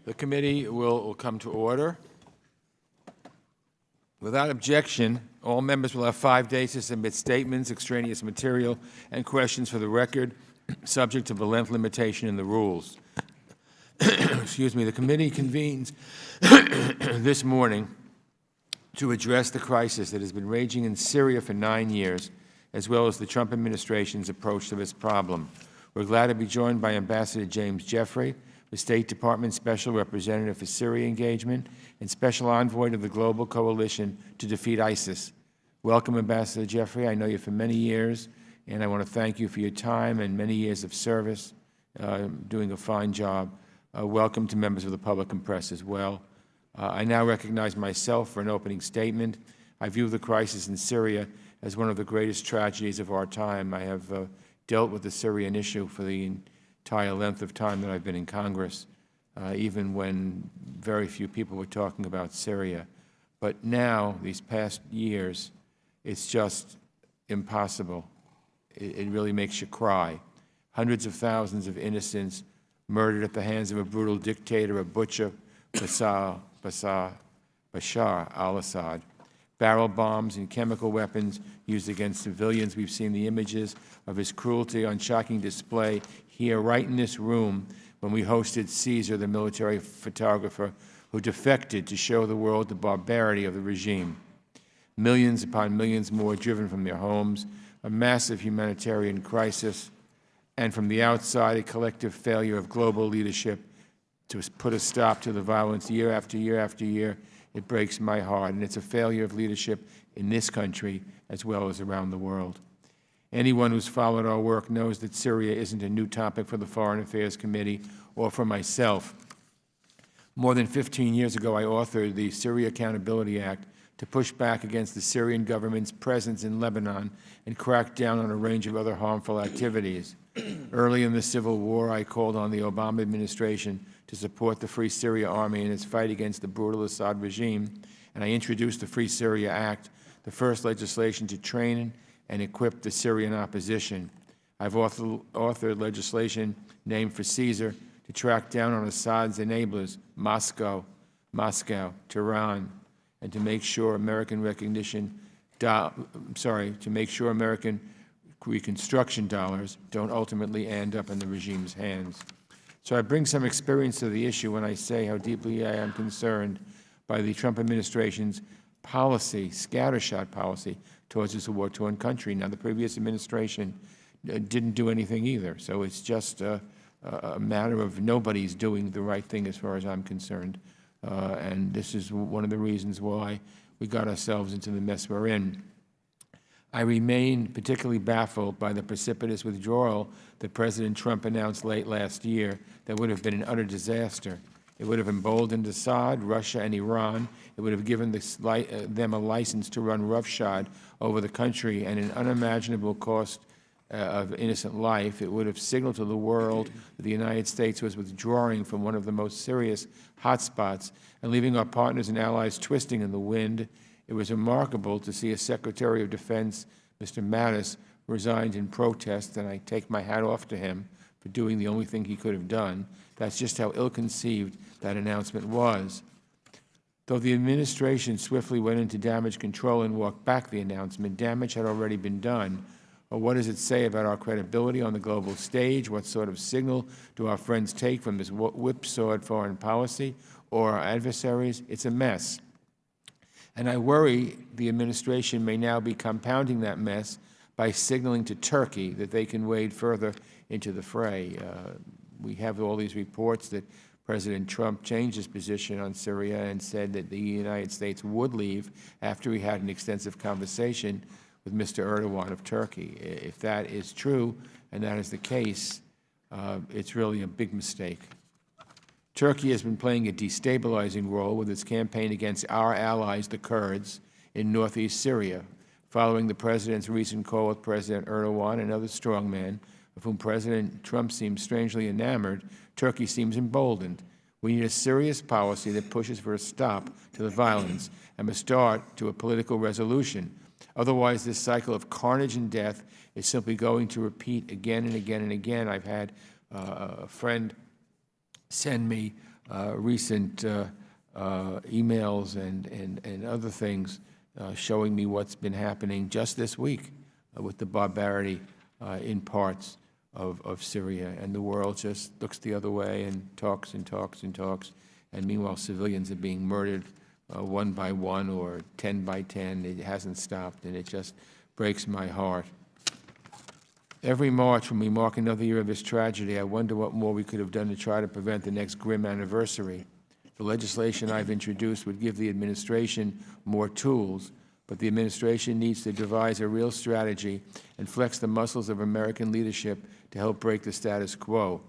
The committee will come to order. Without objection, all members will have 5 days to submit statements, extraneous material, and questions for the record, subject to the length limitation in the rules. Excuse me. The committee convenes this morning to address the crisis that has been raging in Syria for 9 years, as well as the Trump administration's approach to this problem. We're glad to be joined by Ambassador James Jeffrey, the State Department Special Representative for Syria Engagement and Special Envoy to the Global Coalition to Defeat ISIS. Welcome, Ambassador Jeffrey. I know you for many years, and I want to thank you for your time and many years of service, doing a fine job. Welcome to members of the public and press as well. I now recognize myself for an opening statement. I view the crisis in Syria as one of the greatest tragedies of our time. I have dealt with the Syrian issue for the entire length of time that I've been in Congress, even when very few people were talking about Syria. But now, these past years, it's just impossible. It really makes you cry. Hundreds of thousands of innocents murdered at the hands of a brutal dictator, a butcher, Bashar al-Assad. Barrel bombs and chemical weapons used against civilians. We've seen the images of his cruelty on shocking display here, right in this room, when we hosted Caesar, the military photographer who defected to show the world the barbarity of the regime. Millions upon millions more driven from their homes, a massive humanitarian crisis, and from the outside, a collective failure of global leadership to put a stop to the violence year after year after year. It breaks my heart, and it's a failure of leadership in this country as well as around the world. Anyone who's followed our work knows that Syria isn't a new topic for the Foreign Affairs Committee or for myself. More than 15 years ago, I authored the Syria Accountability Act to push back against the Syrian government's presence in Lebanon and crack down on a range of other harmful activities. Early in the civil war, I called on the Obama administration to support the Free Syria Army in its fight against the brutal Assad regime, and I introduced the Free Syria Act, the first legislation to train and equip the Syrian opposition. I've authored legislation named for Caesar to track down on Assad's enablers, Moscow, Tehran, and to make sure American reconstruction dollars don't ultimately end up in the regime's hands. So I bring some experience to the issue when I say how deeply I am concerned by the Trump administration's policy, scattershot policy, towards this war-torn country. Now, the previous administration didn't do anything either, so it's just a matter of nobody's doing the right thing as far as I'm concerned. And this is one of the reasons why we got ourselves into the mess we're in. I remain particularly baffled by the precipitous withdrawal that President Trump announced late last year that would have been an utter disaster. It would have emboldened Assad, Russia, and Iran. It would have given them a license to run roughshod over the country and an unimaginable cost of innocent life. It would have signaled to the world that the United States was withdrawing from one of the most serious hotspots and leaving our partners and allies twisting in the wind. It was remarkable to see a Secretary of Defense, Mr. Mattis, resigned in protest, and I take my hat off to him for doing the only thing he could have done. That's just how ill-conceived that announcement was. Though the administration swiftly went into damage control and walked back the announcement, damage had already been done. Or what does it say about our credibility on the global stage? What sort of signal do our friends take from this whipsawed foreign policy or our adversaries? It's a mess. And I worry the administration may now be compounding that mess by signaling to Turkey that they can wade further into the fray. We have all these reports that President Trump changed his position on Syria and said that the United States would leave after he had an extensive conversation with Mr. Erdogan of Turkey. If that is true, and that is the case, it's really a big mistake. Turkey has been playing a destabilizing role with its campaign against our allies, the Kurds, in northeast Syria. Following the President's recent call with President Erdogan and other strongmen, of whom President Trump seems strangely enamored, Turkey seems emboldened. We need a serious policy that pushes for a stop to the violence and a start to a political resolution. Otherwise, this cycle of carnage and death is simply going to repeat again and again and again. I've had a friend send me recent emails and other things showing me what's been happening just this week with the barbarity in parts of Syria. And the world just looks the other way and talks and talks and talks. And meanwhile, civilians are being murdered one by one or 10 by 10. It hasn't stopped, and it just breaks my heart. Every March, when we mark another year of this tragedy, I wonder what more we could have done to try to prevent the next grim anniversary. The legislation I've introduced would give the administration more tools, but the administration needs to devise a real strategy and flex the muscles of American leadership to help break the status quo.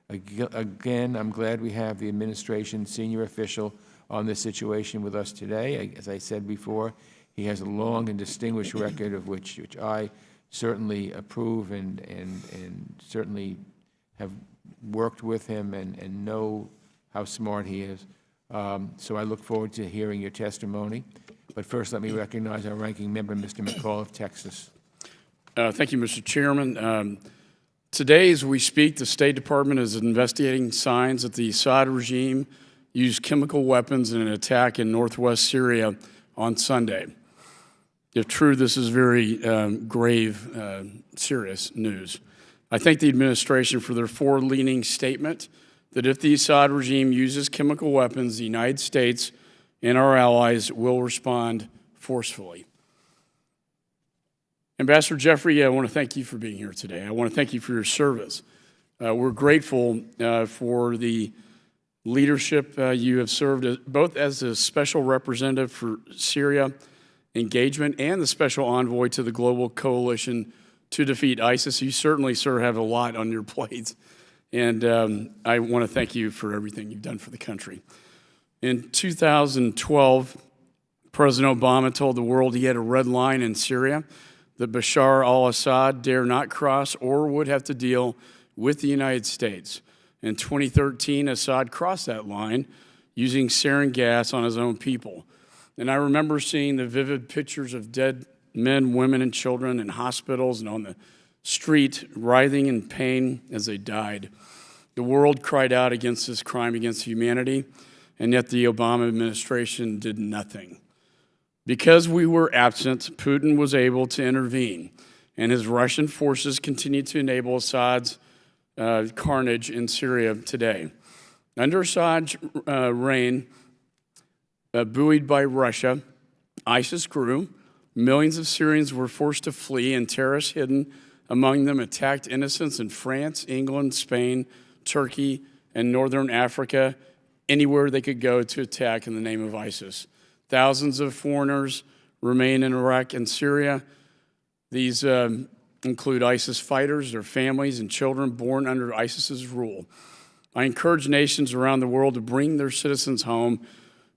Again, I'm glad we have the administration's senior official on this situation with us today. As I said before, he has a long and distinguished record of which I certainly approve and certainly have worked with him and know how smart he is. So I look forward to hearing your testimony. But first, let me recognize our ranking member, Mr. McCall of Texas. Thank you, Mr. Chairman. Today, as we speak, the State Department is investigating signs that the Assad regime used chemical weapons in an attack in northwest Syria on Sunday. If true, this is very grave, serious news. I thank the administration for their forward-leaning statement that if the Assad regime uses chemical weapons, the United States and our allies will respond forcefully. Ambassador Jeffrey, I want to thank you for being here today. I want to thank you for your service. We're grateful for the leadership you have served both as a special representative for Syria engagement and the special envoy to the global coalition to defeat ISIS. You certainly, sir, have a lot on your plate, and I want to thank you for everything you've done for the country. In 2012, President Obama told the world he had a red line in Syria that Bashar al-Assad dare not cross or would have to deal with the United States. In 2013, Assad crossed that line using sarin gas on his own people. And I remember seeing the vivid pictures of dead men, women, and children in hospitals and on the street, writhing in pain as they died. The world cried out against this crime against humanity, and yet the Obama administration did nothing. Because we were absent, Putin was able to intervene, and his Russian forces continued to enable Assad's carnage in Syria today. Under Assad's reign, buoyed by Russia, ISIS grew. Millions of Syrians were forced to flee, and terrorists hidden among them attacked innocents in France, England, Spain, Turkey, and northern Africa, anywhere they could go to attack in the name of ISIS. Thousands of foreigners remain in Iraq and Syria. These include ISIS fighters, their families, and children born under ISIS's rule. I encourage nations around the world to bring their citizens home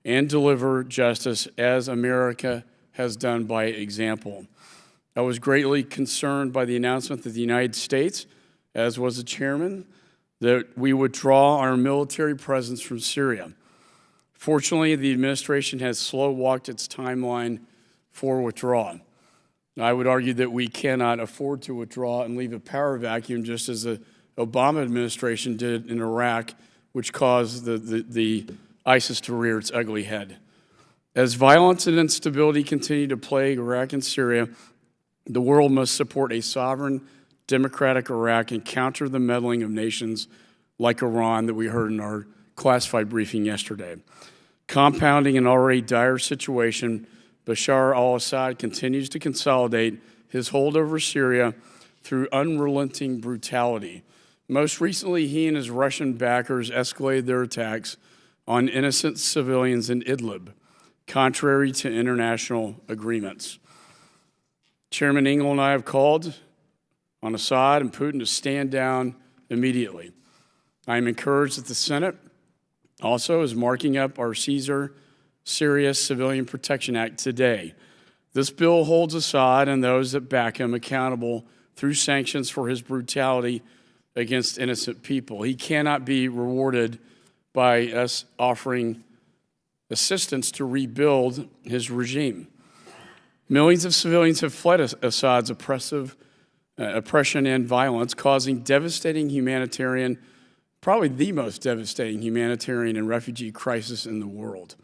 and deliver justice as America has done by example. I was greatly concerned by the announcement that the United States, as was the chairman, that we withdraw our military presence from Syria. Fortunately, the administration has slow-walked its timeline for withdrawal. I would argue that we cannot afford to withdraw and leave a power vacuum just as the Obama administration did in Iraq, which caused the ISIS to rear its ugly head. As violence and instability continue to plague Iraq and Syria, the world must support a sovereign, democratic Iraq and counter the meddling of nations like Iran that we heard in our classified briefing yesterday. Compounding an already dire situation, Bashar al-Assad continues to consolidate his hold over Syria through unrelenting brutality. Most recently, he and his Russian backers escalated their attacks on innocent civilians in Idlib, contrary to international agreements. Chairman Engel and I have called on Assad and Putin to stand down immediately. I am encouraged that the Senate also is marking up our Caesar Syria Civilian Protection Act today. This bill holds Assad and those that back him accountable through sanctions for his brutality against innocent people. He cannot be rewarded by us offering assistance to rebuild his regime. Millions of civilians have fled Assad's oppression and violence, causing devastating humanitarian, probably the most devastating humanitarian and refugee crisis in the world.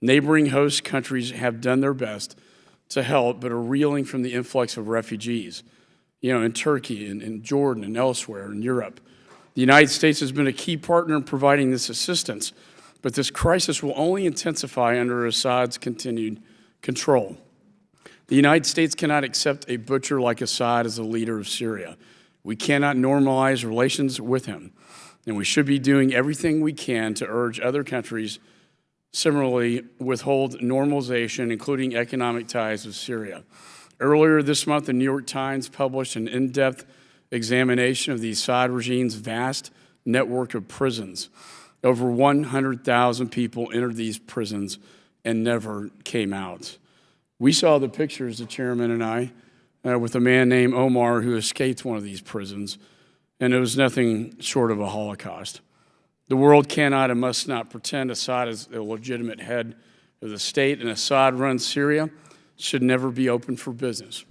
Neighboring host countries have done their best to help, but are reeling from the influx of refugees, in Turkey and in Jordan and elsewhere in Europe. The United States has been a key partner in providing this assistance, but this crisis will only intensify under Assad's continued control. The United States cannot accept a butcher like Assad as the leader of Syria. We cannot normalize relations with him, and we should be doing everything we can to urge other countries similarly withhold normalization, including economic ties with Syria. Earlier this month, the New York Times published an in-depth examination of the Assad regime's vast network of prisons. Over 100,000 people entered these prisons and never came out. We saw the pictures, the chairman and I, with a man named Omar who escaped one of these prisons, and it was nothing short of a Holocaust. The world cannot and must not pretend Assad is a legitimate head of the state, and Assad-run Syria should never be open for business.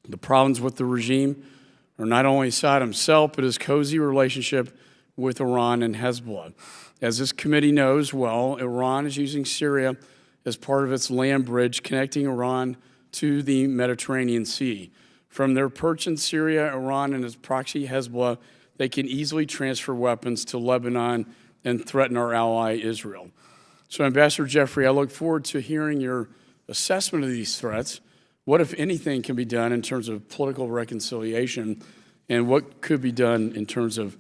The problems with the regime are not only Assad himself, but his cozy relationship with Iran and Hezbollah. As this committee knows well, Iran is using Syria as part of its land bridge connecting Iran to the Mediterranean Sea. From their perch in Syria, Iran and its proxy Hezbollah, they can easily transfer weapons to Lebanon and threaten our ally Israel. So, Ambassador Jeffrey, I look forward to hearing your assessment of these threats. What, if anything, can be done in terms of political reconciliation, and what could be done in terms of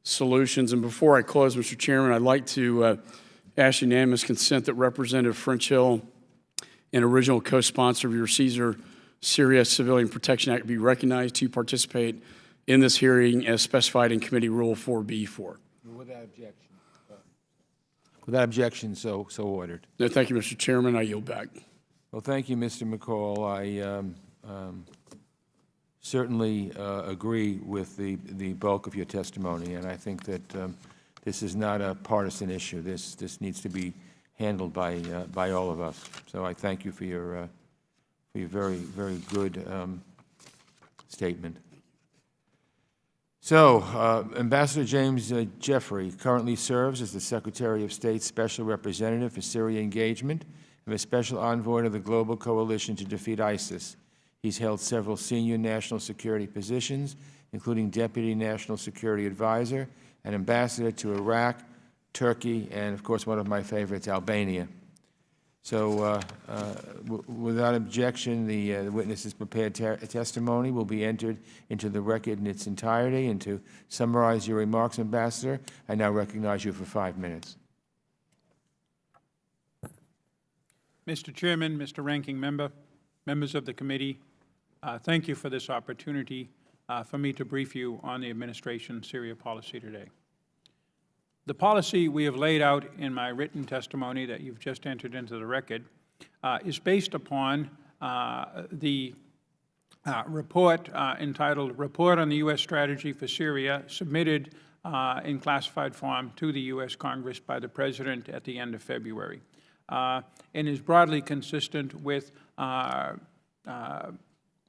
solutions? And before I close, Mr. Chairman, I'd like to ask unanimous consent that Representative French Hill, an original co-sponsor of your Caesar Syria Civilian Protection Act, be recognized to participate in this hearing as specified in Committee Rule 4B4. Without objection. Without objection, so ordered. No, thank you, Mr. Chairman. I yield back. Well, thank you, Mr. McCall. I certainly agree with the bulk of your testimony, and I think that this is not a partisan issue. This needs to be handled by all of us. So I thank you for your very, very good statement. So, Ambassador James Jeffrey currently serves as the Secretary of State's Special Representative for Syria Engagement and the Special Envoy to the Global Coalition to Defeat ISIS. He's held several senior national security positions, including Deputy National Security Advisor and Ambassador to Iraq, Turkey, and, of course, one of my favorites, Albania. So, without objection, the witness's prepared testimony will be entered into the record in its entirety. And to summarize your remarks, Ambassador, I now recognize you for 5 minutes. Mr. Chairman, Mr. Ranking Member, members of the committee, thank you for this opportunity for me to brief you on the administration's Syria policy today. The policy we have laid out in my written testimony that you've just entered into the record is based upon the report entitled Report on the U.S. Strategy for Syria, submitted in classified form to the U.S. Congress by the President at the end of February, and is broadly consistent with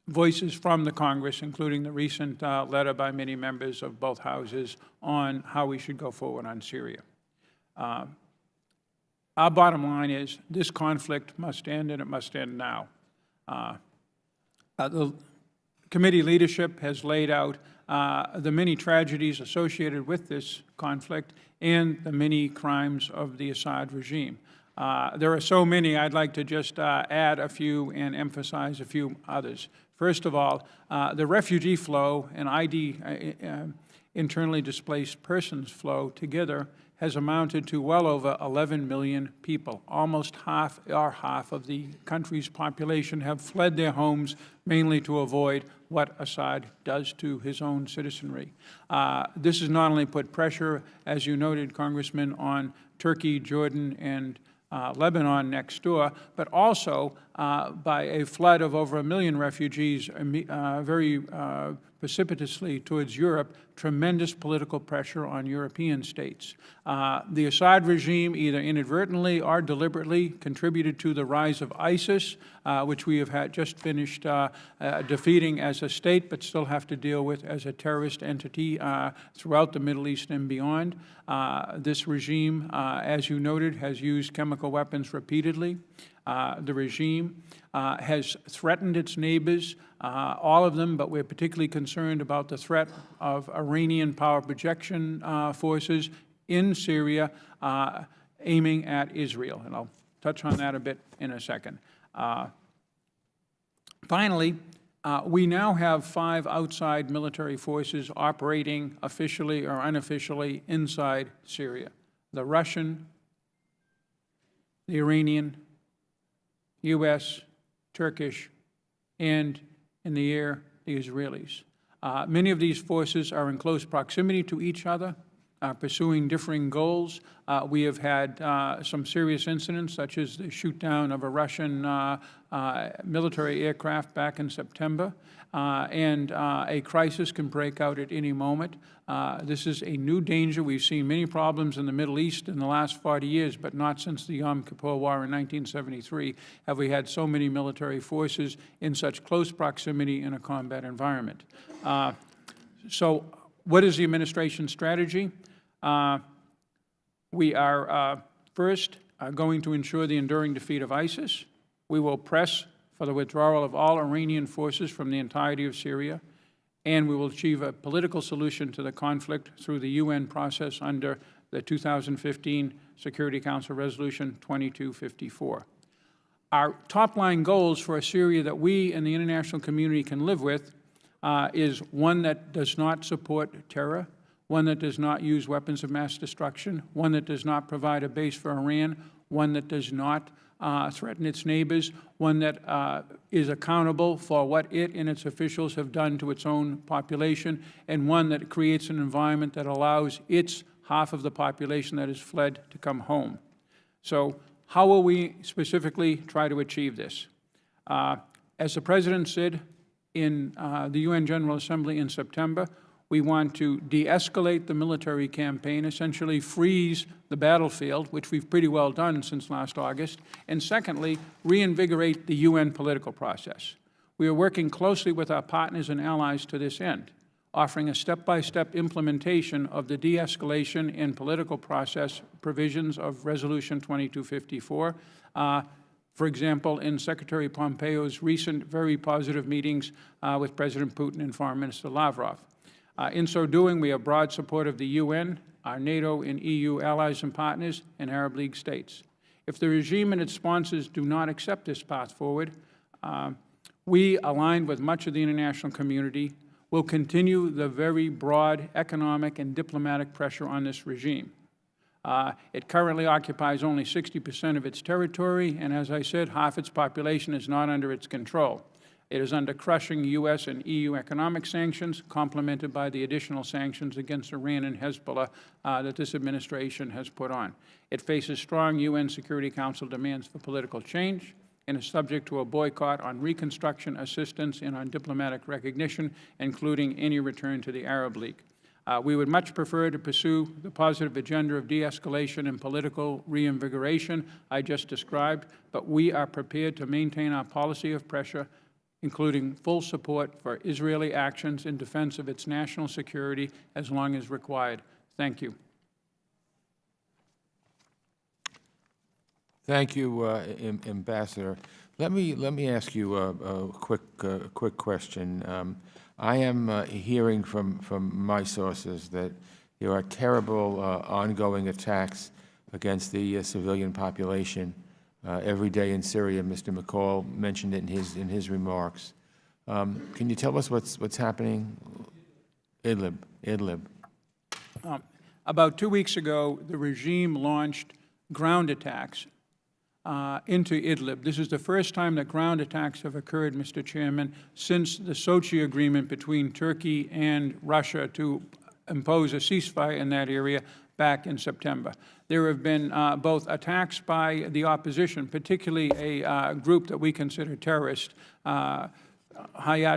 voices from the Congress, including the recent letter by many members of both houses on how we should go forward on Syria. Our bottom line is this conflict must end, and it must end now. The committee leadership has laid out the many tragedies associated with this conflict and the many crimes of the Assad regime. There are so many, I'd like to just add a few and emphasize a few others. First of all, the refugee flow and internally displaced persons flow together has amounted to well over 11 million people. Almost half of the country's population have fled their homes, mainly to avoid what Assad does to his own citizenry. This has not only put pressure, as you noted, Congressman, on Turkey, Jordan, and Lebanon next door, but also by a flood of over 1 million refugees very precipitously towards Europe, tremendous political pressure on European states. The Assad regime, either inadvertently or deliberately, contributed to the rise of ISIS, which we have just finished defeating as a state, but still have to deal with as a terrorist entity throughout the Middle East and beyond. This regime, as you noted, has used chemical weapons repeatedly. The regime has threatened its neighbors, all of them, but we're particularly concerned about the threat of Iranian power projection forces in Syria aiming at Israel. And I'll touch on that a bit in a second. Finally, we now have 5 outside military forces operating officially or unofficially inside Syria: the Russian, the Iranian, U.S., Turkish, and in the air, the Israelis. Many of these forces are in close proximity to each other, pursuing differing goals. We have had some serious incidents, such as the shoot-down of a Russian military aircraft back in September, and a crisis can break out at any moment. This is a new danger. We've seen many problems in the Middle East in the last 40 years, but not since the Yom Kippur War in 1973 have we had so many military forces in such close proximity in a combat environment. So what is the administration's strategy? We are first going to ensure the enduring defeat of ISIS. We will press for the withdrawal of all Iranian forces from the entirety of Syria, and we will achieve a political solution to the conflict through the UN process under the 2015 Security Council Resolution 2254. Our top-line goals for a Syria that we and the international community can live with is one that does not support terror, one that does not use weapons of mass destruction, one that does not provide a base for Iran, one that does not threaten its neighbors, one that is accountable for what it and its officials have done to its own population, and one that creates an environment that allows its half of the population that has fled to come home. So how will we specifically try to achieve this? As the President said in the UN General Assembly in September, we want to de-escalate the military campaign, essentially freeze the battlefield, which we've pretty well done since last August, and secondly, reinvigorate the UN political process. We are working closely with our partners and allies to this end, offering a step-by-step implementation of the de-escalation and political process provisions of Resolution 2254. For example, in Secretary Pompeo's recent very positive meetings with President Putin and Foreign Minister Lavrov. In so doing, we have broad support of the UN, our NATO and EU allies and partners, and Arab League states. If the regime and its sponsors do not accept this path forward, we, aligned with much of the international community, will continue the very broad economic and diplomatic pressure on this regime. It currently occupies only 60% of its territory, and as I said, half its population is not under its control. It is under crushing U.S. and EU economic sanctions, complemented by the additional sanctions against Iran and Hezbollah that this administration has put on. It faces strong UN Security Council demands for political change and is subject to a boycott on reconstruction assistance and on diplomatic recognition, including any return to the Arab League. We would much prefer to pursue the positive agenda of de-escalation and political reinvigoration I just described, but we are prepared to maintain our policy of pressure, including full support for Israeli actions in defense of its national security as long as required. Thank you. Thank you, Ambassador. Let me ask you a quick question. I am hearing from my sources that there are terrible ongoing attacks against the civilian population every day in Syria. Mr. McCall mentioned it in his remarks. Can you tell us what's happening? Idlib. About 2 weeks ago, the regime launched ground attacks into Idlib. This is the first time that ground attacks have occurred, Mr. Chairman, since the Sochi agreement between Turkey and Russia to impose a ceasefire in that area back in September. There have been both attacks by the opposition, particularly a group that we consider terrorist, Hayat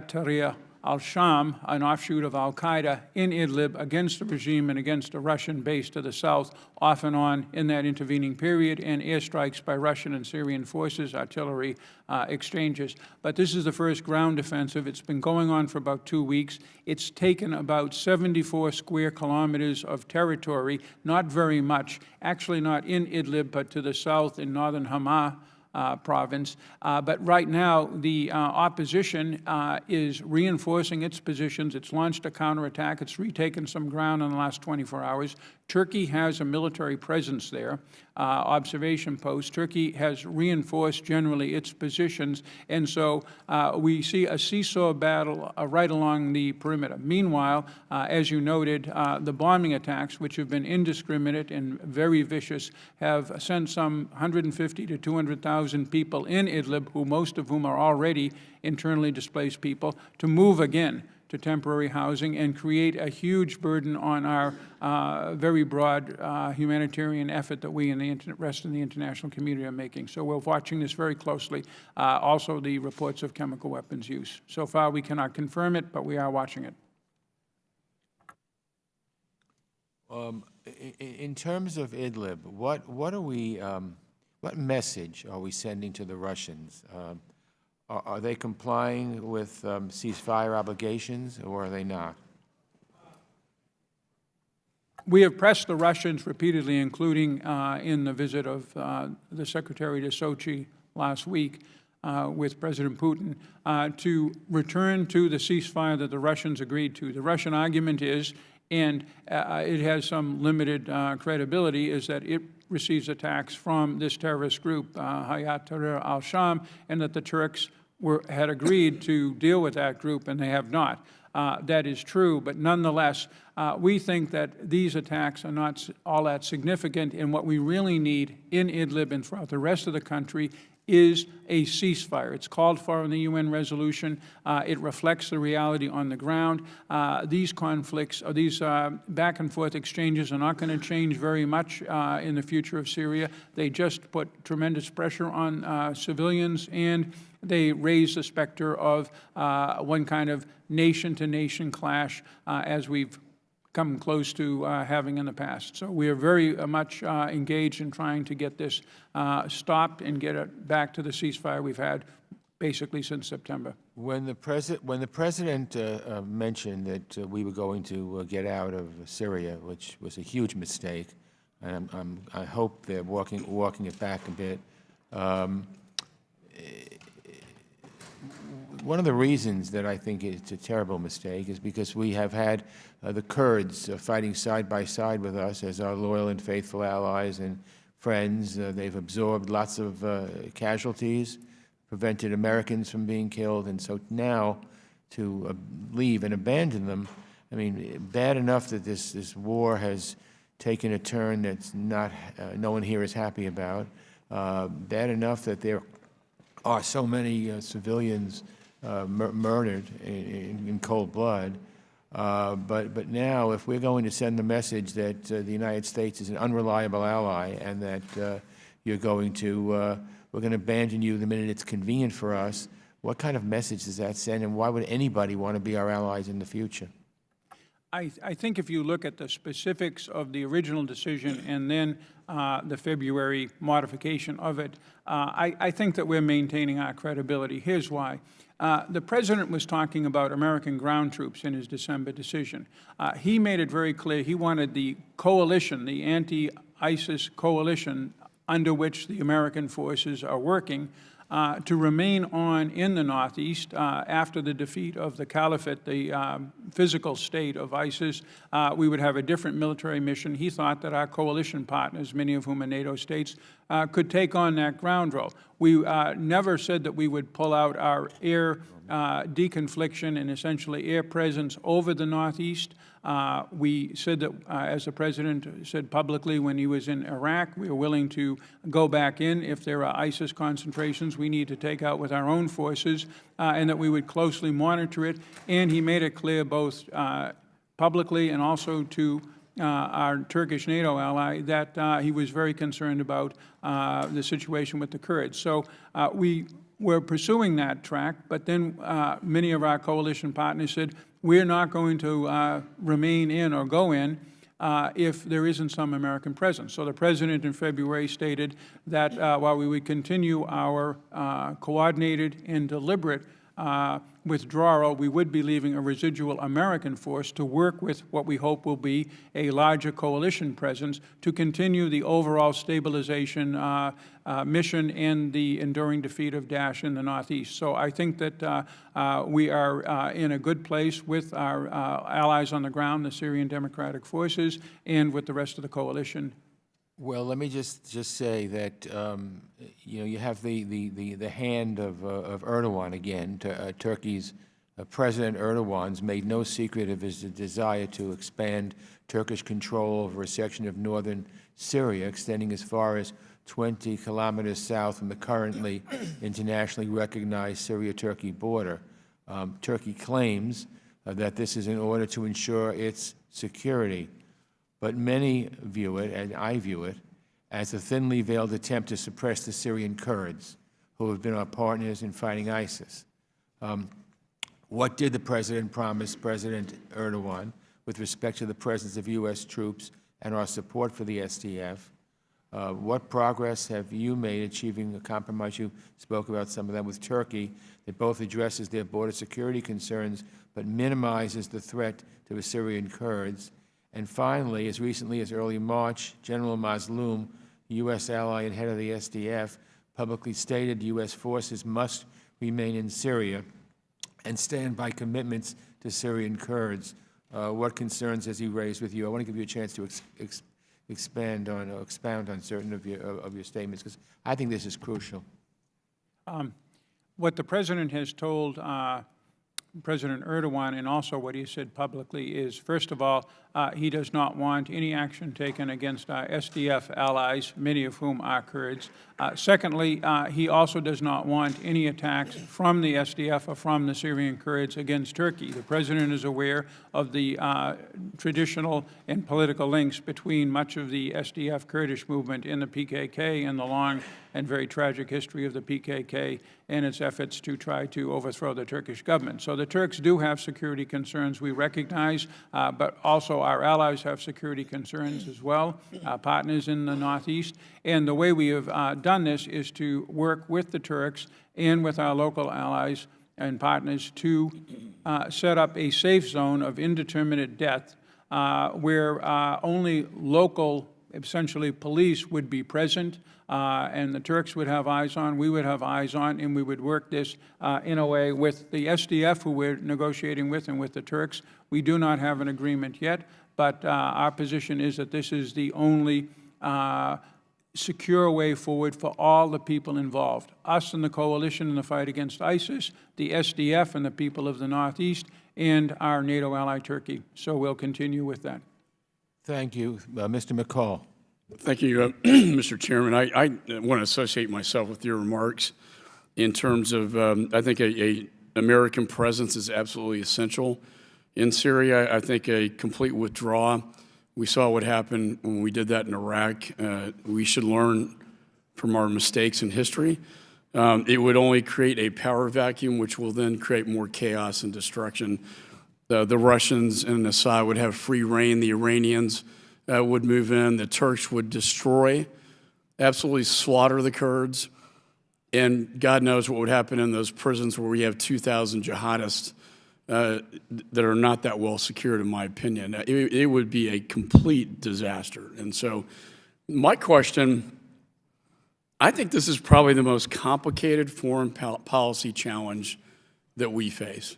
Tahrir al-Sham, an offshoot of al-Qaeda, in Idlib against the regime and against a Russian base to the south, off and on in that intervening period, and airstrikes by Russian and Syrian forces, artillery exchanges. But this is the first ground offensive. It's been going on for about 2 weeks. It's taken about 74 square kilometers of territory, not very much, actually not in Idlib, but to the south in northern Hama province. But right now, the opposition is reinforcing its positions. It's launched a counterattack. It's retaken some ground in the last 24 hours. Turkey has a military presence there, observation post. Turkey has reinforced generally its positions, and so we see a seesaw battle right along the perimeter. Meanwhile, as you noted, the bombing attacks, which have been indiscriminate and very vicious, have sent some 150 to 200,000 people in Idlib, most of whom are already internally displaced people, to move again to temporary housing and create a huge burden on our very broad humanitarian effort that we and the rest of the international community are making. So we're watching this very closely. Also, the reports of chemical weapons use. So far, we cannot confirm it, but we are watching it. In terms of Idlib, what message are we sending to the Russians? Are they complying with ceasefire obligations, or are they not? We have pressed the Russians repeatedly, including in the visit of the Secretary to Sochi last week with President Putin, to return to the ceasefire that the Russians agreed to. The Russian argument is, and it has some limited credibility, is that it receives attacks from this terrorist group, Hayat Tahrir al-Sham, and that the Turks had agreed to deal with that group, and they have not. That is true, but nonetheless, we think that these attacks are not all that significant, and what we really need in Idlib and throughout the rest of the country is a ceasefire. It's called for in the UN resolution. It reflects the reality on the ground. These conflicts, or these back and forth exchanges, are not going to change very much in the future of Syria. They just put tremendous pressure on civilians, and they raise the specter of one kind of nation-to-nation clash as we've come close to having in the past. So we are very much engaged in trying to get this stopped and get it back to the ceasefire we've had basically since September. When the president mentioned that we were going to get out of Syria, which was a huge mistake, and I hope they're walking it back a bit. One of the reasons that I think it's a terrible mistake is because we have had the Kurds fighting side by side with us as our loyal and faithful allies and friends. They've absorbed lots of casualties, prevented Americans from being killed, and so now to leave and abandon them, I mean, bad enough that this war has taken a turn that's not no one here is happy about. Bad enough that there are so many civilians murdered in cold blood. But now, if we're going to send the message that the United States is an unreliable ally and that we're going to abandon you the minute it's convenient for us, what kind of message does that send, and why would anybody want to be our allies in the future? I think if you look at the specifics of the original decision and then the February modification of it, I think that we're maintaining our credibility. Here's why. The President was talking about American ground troops in his December decision. He made it very clear he wanted the coalition, the anti-ISIS coalition under which the American forces are working, to remain on in the Northeast after the defeat of the caliphate, the physical state of ISIS. We would have a different military mission. He thought that our coalition partners, many of whom are NATO states, could take on that ground role. We never said that we would pull out our air deconfliction and essentially air presence over the Northeast. We said that, as the President said publicly when he was in Iraq, we are willing to go back in if there are ISIS concentrations we need to take out with our own forces, and that we would closely monitor it. And he made it clear both publicly and also to our Turkish NATO ally that he was very concerned about the situation with the Kurds. So we we're pursuing that track, but then many of our coalition partners said, we're not going to remain in or go in if there isn't some American presence. So the President in February stated that while we would continue our coordinated and deliberate withdrawal, we would be leaving a residual American force to work with what we hope will be a larger coalition presence to continue the overall stabilization mission and the enduring defeat of Daesh in the Northeast. So I think that we are in a good place with our allies on the ground, the Syrian Democratic Forces, and with the rest of the coalition. Well, let me just say that you have the hand of Erdogan again. Turkey's President Erdogan's made no secret of his desire to expand Turkish control over a section of northern Syria, extending as far as 20 kilometers south from the currently internationally recognized Syria-Turkey border. Turkey claims that this is in order to ensure its security. But many view it, and I view it, as a thinly veiled attempt to suppress the Syrian Kurds, who have been our partners in fighting ISIS. What did the President promise President Erdogan with respect to the presence of U.S. troops and our support for the SDF? What progress have you made achieving a compromise? You spoke about some of that with Turkey, that both addresses their border security concerns but minimizes the threat to the Syrian Kurds. And finally, as recently as early March, General Mazloum, U.S. ally and head of the SDF, publicly stated U.S. forces must remain in Syria and stand by commitments to Syrian Kurds. What concerns has he raised with you? I want to give you a chance to expound on certain of your statements, because I think this is crucial. What the President has told President Erdogan, and also what he said publicly, is, first of all, he does not want any action taken against our SDF allies, many of whom are Kurds. Secondly, he also does not want any attacks from the SDF or from the Syrian Kurds against Turkey. The President is aware of the traditional and political links between much of the SDF Kurdish movement and the PKK and the long and very tragic history of the PKK and its efforts to try to overthrow the Turkish government. So the Turks do have security concerns we recognize, but also our allies have security concerns as well, partners in the Northeast. And the way we have done this is to work with the Turks and with our local allies and partners to set up a safe zone of indeterminate death where only local, essentially police, would be present, and the Turks would have eyes on, we would have eyes on, and we would work this in a way with the SDF, who we're negotiating with, and with the Turks. We do not have an agreement yet, but our position is that this is the only secure way forward for all the people involved, us and the coalition in the fight against ISIS, the SDF and the people of the Northeast, and our NATO ally Turkey. So we'll continue with that. Thank you. Mr. McCall. Thank you, Mr. Chairman. I want to associate myself with your remarks in terms of, I think a American presence is absolutely essential in Syria. I think a complete withdrawal, we saw what happened when we did that in Iraq. We should learn from our mistakes in history. It would only create a power vacuum, which will then create more chaos and destruction. The Russians and Assad would have free reign. The Iranians would move in. The Turks would destroy, absolutely slaughter the Kurds. And God knows what would happen in those prisons where we have 2,000 jihadists that are not that well secured, in my opinion. It would be a complete disaster. And so my question, I think this is probably the most complicated foreign policy challenge that we face.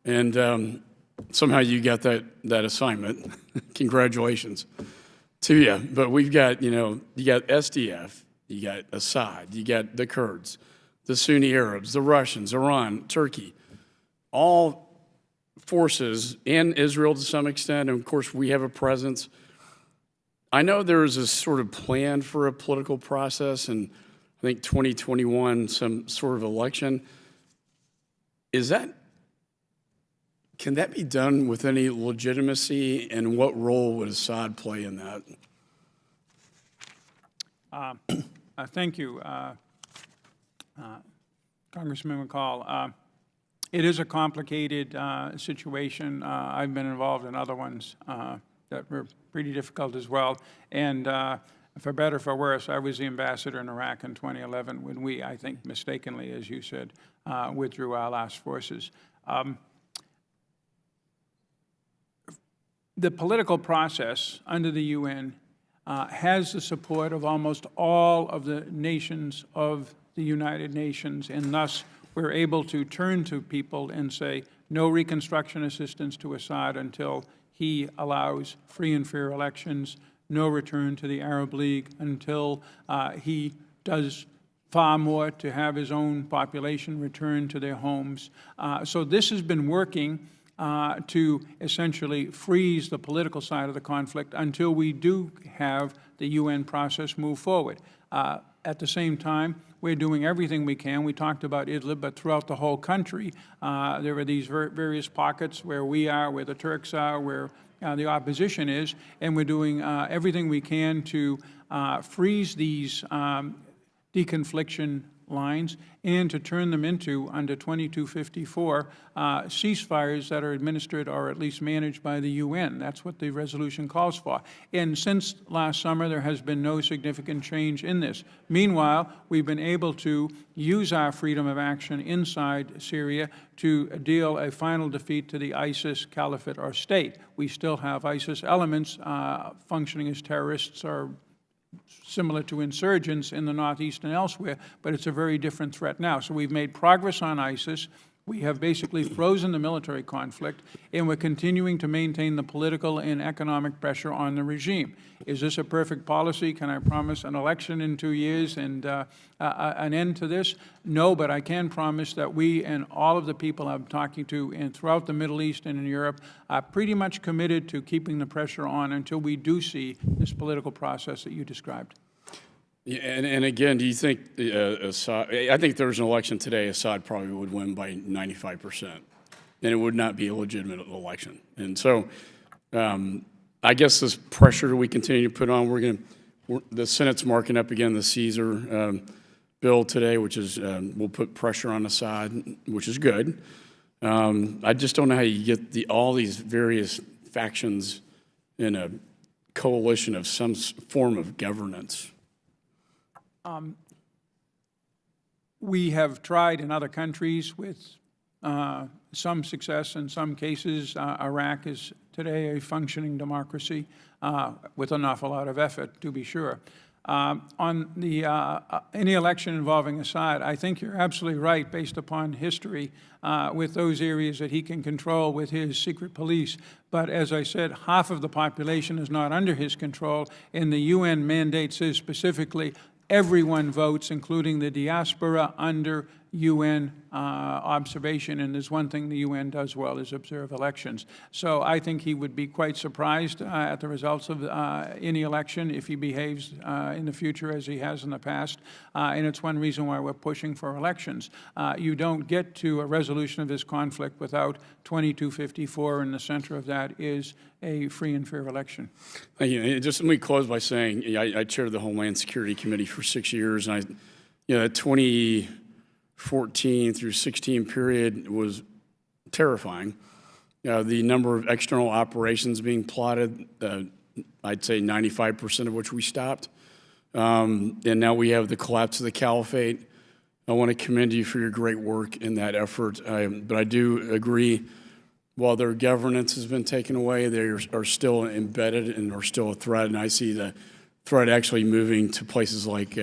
And somehow you got that assignment. Congratulations to you. But we've got, you got SDF, you got Assad, you got the Kurds, the Sunni Arabs, the Russians, Iran, Turkey, all forces, and Israel to some extent, and of course we have a presence. I know there is a sort of plan for a political process, and I think 2021, some sort of election. Can that be done with any legitimacy, and what role would Assad play in that? Thank you. Congressman McCall. It is a complicated situation. I've been involved in other ones that were pretty difficult as well. And for better or for worse, I was the ambassador in Iraq in 2011 when we, I think mistakenly, as you said, withdrew our last forces. The political process under the UN has the support of almost all of the nations of the United Nations, and thus we're able to turn to people and say, no reconstruction assistance to Assad until he allows free and fair elections, no return to the Arab League until he does far more to have his own population return to their homes. So this has been working to essentially freeze the political side of the conflict until we do have the UN process move forward. At the same time, we're doing everything we can. We talked about Idlib, but throughout the whole country, there are these various pockets where we are, where the Turks are, where the opposition is, and we're doing everything we can to freeze these deconfliction lines and to turn them into, under 2254, ceasefires that are administered or at least managed by the UN. That's what the resolution calls for. And since last summer, there has been no significant change in this. Meanwhile, we've been able to use our freedom of action inside Syria to deal a final defeat to the ISIS caliphate or state. We still have ISIS elements functioning as terrorists or similar to insurgents in the Northeast and elsewhere, but it's a very different threat now. So we've made progress on ISIS. We have basically frozen the military conflict, and we're continuing to maintain the political and economic pressure on the regime. Is this a perfect policy? Can I promise an election in 2 years and an end to this? No, but I can promise that we and all of the people I'm talking to and throughout the Middle East and in Europe are pretty much committed to keeping the pressure on until we do see this political process that you described. Yeah, and again, do you think Assad, I think if there was an election today, Assad probably would win by 95%, and it would not be a legitimate election. And so I guess this pressure we continue to put on, the Senate's marking up again the Caesar bill today, which is, will put pressure on Assad, which is good. I just don't know how you get all these various factions in a coalition of some form of governance. We have tried in other countries with some success in some cases. Iraq is today a functioning democracy with an awful lot of effort, to be sure. On the any election involving Assad, I think you're absolutely right based upon history with those areas that he can control with his secret police. But as I said, half of the population is not under his control, and the UN mandate says specifically everyone votes, including the diaspora, under UN observation. And there's one thing the UN does well is observe elections. So I think he would be quite surprised at the results of any election if he behaves in the future as he has in the past. And it's one reason why we're pushing for elections. You don't get to a resolution of this conflict without 2254, and the center of that is a free and fair election. Thank you. Just let me close by saying I chaired the Homeland Security Committee for 6 years, and that 2014 through 16 period was terrifying. The number of external operations being plotted, I'd say 95% of which we stopped. And now we have the collapse of the caliphate. I want to commend you for your great work in that effort. But I do agree, while their governance has been taken away, they are still embedded and are still a threat. And I see the threat actually moving to places like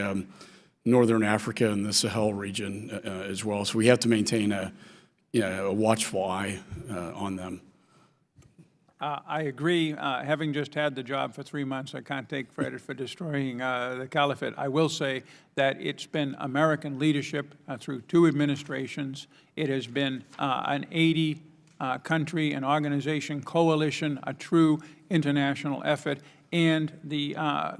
Northern Africa and the Sahel region as well. So we have to maintain a watchful eye on them. I agree. Having just had the job for 3 months, I can't take credit for destroying the caliphate. I will say that it's been American leadership through 2 administrations. It has been an 80 country and organization coalition, a true international effort, and the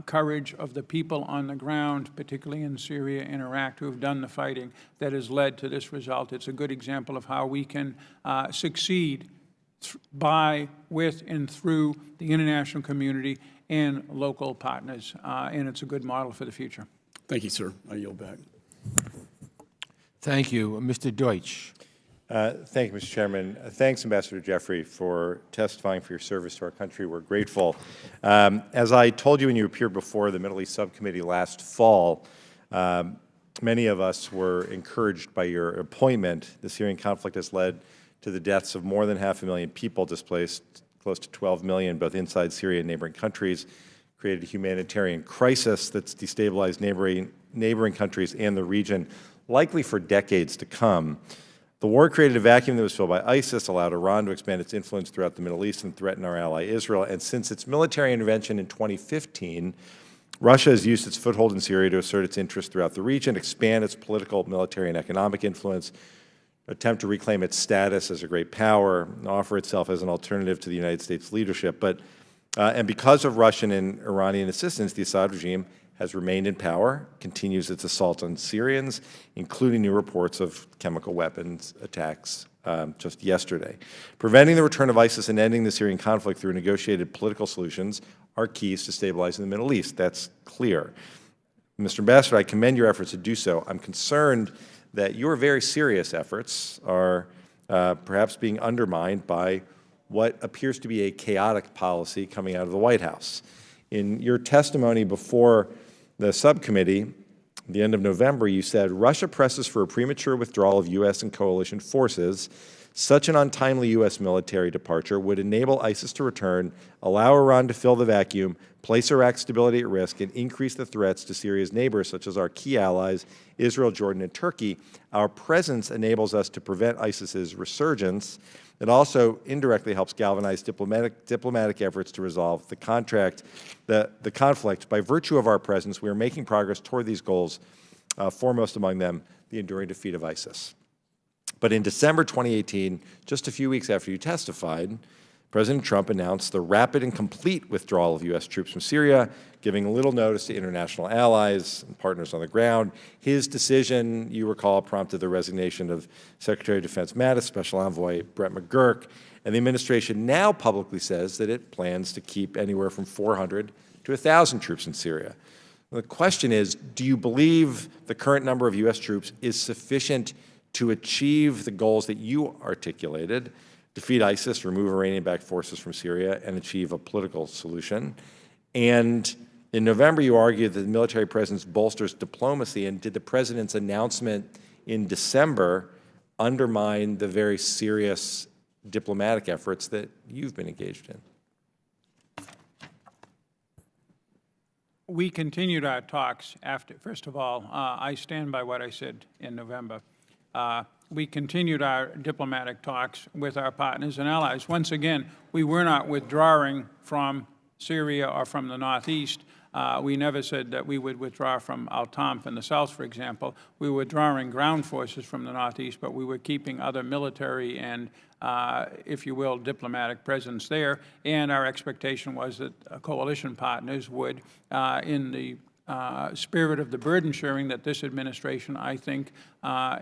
courage of the people on the ground, particularly in Syria and Iraq, who have done the fighting that has led to this result. It's a good example of how we can succeed by, with, and through the international community and local partners, and it's a good model for the future. Thank you, sir. I yield back. Thank you. Mr. Deutsch. Thank you, Mr. Chairman. Thanks, Ambassador Jeffrey, for testifying for your service to our country. We're grateful. As I told you when you appeared before the Middle East Subcommittee last fall, many of us were encouraged by your appointment. The Syrian conflict has led to the deaths of more than 500,000 people, displaced close to 12 million, both inside Syria and neighboring countries, created a humanitarian crisis that's destabilized neighboring countries and the region, likely for decades to come. The war created a vacuum that was filled by ISIS, allowed Iran to expand its influence throughout the Middle East and threaten our ally Israel. And since its military intervention in 2015, Russia has used its foothold in Syria to assert its interests throughout the region, expand its political, military, and economic influence, attempt to reclaim its status as a great power, and offer itself as an alternative to the United States leadership. And because of Russian and Iranian assistance, the Assad regime has remained in power, continues its assault on Syrians, including new reports of chemical weapons attacks just yesterday. Preventing the return of ISIS and ending the Syrian conflict through negotiated political solutions are keys to stabilizing the Middle East. That's clear. Mr. Ambassador, I commend your efforts to do so. I'm concerned that your very serious efforts are perhaps being undermined by what appears to be a chaotic policy coming out of the White House. In your testimony before the subcommittee, at the end of November, you said, Russia presses for a premature withdrawal of U.S. and coalition forces. Such an untimely U.S. military departure would enable ISIS to return, allow Iran to fill the vacuum, place Iraq's stability at risk, and increase the threats to Syria's neighbors, such as our key allies, Israel, Jordan, and Turkey. Our presence enables us to prevent ISIS's resurgence. It also indirectly helps galvanize diplomatic efforts to resolve the conflict. By virtue of our presence, we are making progress toward these goals, foremost among them, the enduring defeat of ISIS. But in December 2018, just a few weeks after you testified, President Trump announced the rapid and complete withdrawal of U.S. troops from Syria, giving little notice to international allies and partners on the ground. His decision, you recall, prompted the resignation of Secretary of Defense Mattis, Special Envoy Brett McGurk, and the administration now publicly says that it plans to keep anywhere from 400 to 1,000 troops in Syria. The question is, do you believe the current number of U.S. troops is sufficient to achieve the goals that you articulated, defeat ISIS, remove Iranian-backed forces from Syria, and achieve a political solution? And in November, you argued that the military presence bolsters diplomacy, and did the president's announcement in December undermine the very serious diplomatic efforts that you've been engaged in? We continued our talks after, first of all, I stand by what I said in November. We continued our diplomatic talks with our partners and allies. Once again, we were not withdrawing from Syria or from the northeast. We never said that we would withdraw from Al-Tanf in the south, for example. We were withdrawing ground forces from the northeast, but we were keeping other military and, if you will, diplomatic presence there. And our expectation was that coalition partners would, in the spirit of the burden sharing that this administration, I think,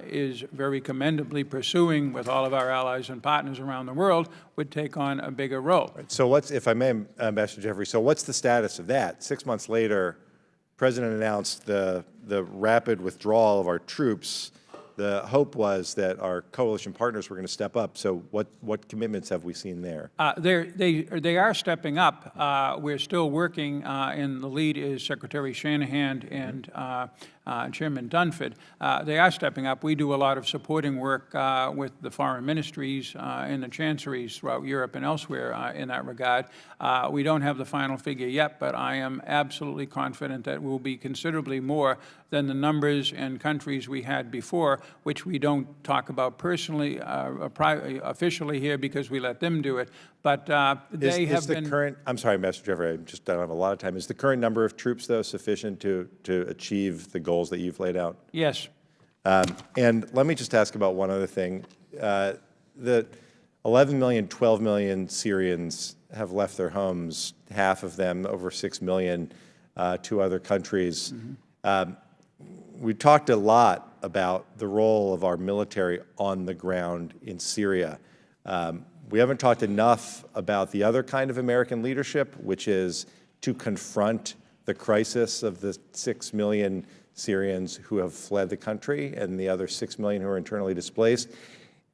is very commendably pursuing with all of our allies and partners around the world, would take on a bigger role. Right. So what's, if I may, Ambassador Jeffrey, so what's the status of that? 6 months later, the President announced the rapid withdrawal of our troops. The hope was that our coalition partners were going to step up. So what commitments have we seen there? They are stepping up. We're still working, and the lead is Secretary Shanahan and Chairman Dunford. They are stepping up. We do a lot of supporting work with the foreign ministries and the chancelleries throughout Europe and elsewhere in that regard. We don't have the final figure yet, but I am absolutely confident that we'll be considerably more than the numbers and countries we had before, which we don't talk about personally, officially here because we let them do it. But they have been. Current, I'm sorry, Ambassador Jeffrey, I just don't have a lot of time. Is the current number of troops, though, sufficient to achieve the goals that you've laid out? Yes. And let me just ask about one other thing. The 11 million, 12 million Syrians have left their homes, half of them, over 6 million, to other countries. Mm-hmm. We talked a lot about the role of our military on the ground in Syria. We haven't talked enough about the other kind of American leadership, which is to confront the crisis of the 6 million Syrians who have fled the country and the other 6 million who are internally displaced.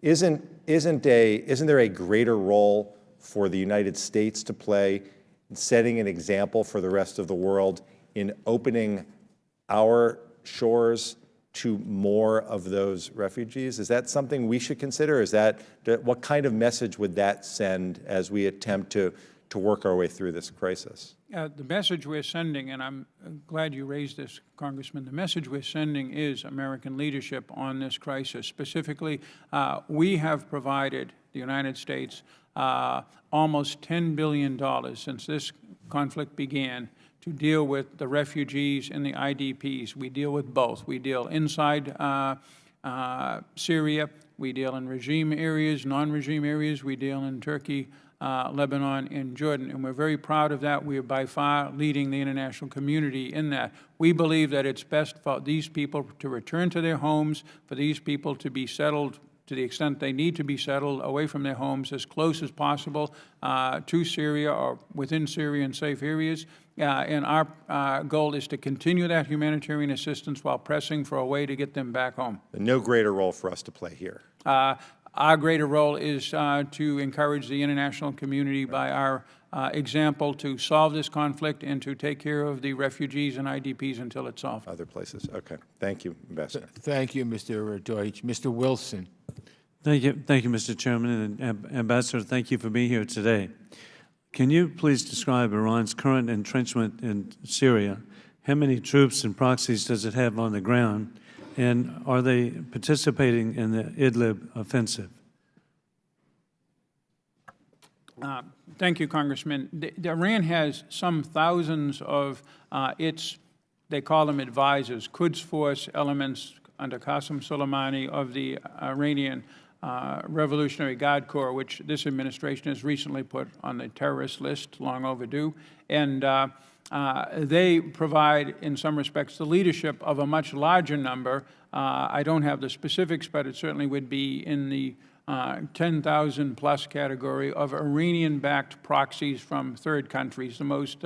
Isn't there a greater role for the United States to play in setting an example for the rest of the world in opening our shores to more of those refugees? Is that something we should consider? What kind of message would that send as we attempt to work our way through this crisis? The message we're sending, and I'm glad you raised this, Congressman, the message we're sending is American leadership on this crisis. Specifically, we have provided the United States almost $10 billion since this conflict began to deal with the refugees and the IDPs. We deal with both. We deal inside Syria. We deal in regime areas, non-regime areas. We deal in Turkey, Lebanon, and Jordan. And we're very proud of that. We are by far leading the international community in that. We believe that it's best for these people to return to their homes, for these people to be settled to the extent they need to be settled away from their homes as close as possible to Syria or within Syria in safe areas. And our goal is to continue that humanitarian assistance while pressing for a way to get them back home. No greater role for us to play here. Our greater role is to encourage the international community by our example to solve this conflict and to take care of the refugees and IDPs until it's solved. Other places. Okay. Thank you, Ambassador. Thank you, Mr. Deutsch. Mr. Wilson. Thank you, Mr. Chairman, and Ambassador, thank you for being here today. Can you please describe Iran's current entrenchment in Syria? How many troops and proxies does it have on the ground? And are they participating in the Idlib offensive? Thank you, Congressman. Iran has some thousands of they call them advisors, Quds Force elements under Qasem Soleimani of the Iranian Revolutionary Guard Corps, which this administration has recently put on the terrorist list, long overdue. And they provide, in some respects, the leadership of a much larger number. I don't have the specifics, but it certainly would be in the 10,000 plus category of Iranian-backed proxies from third countries. The most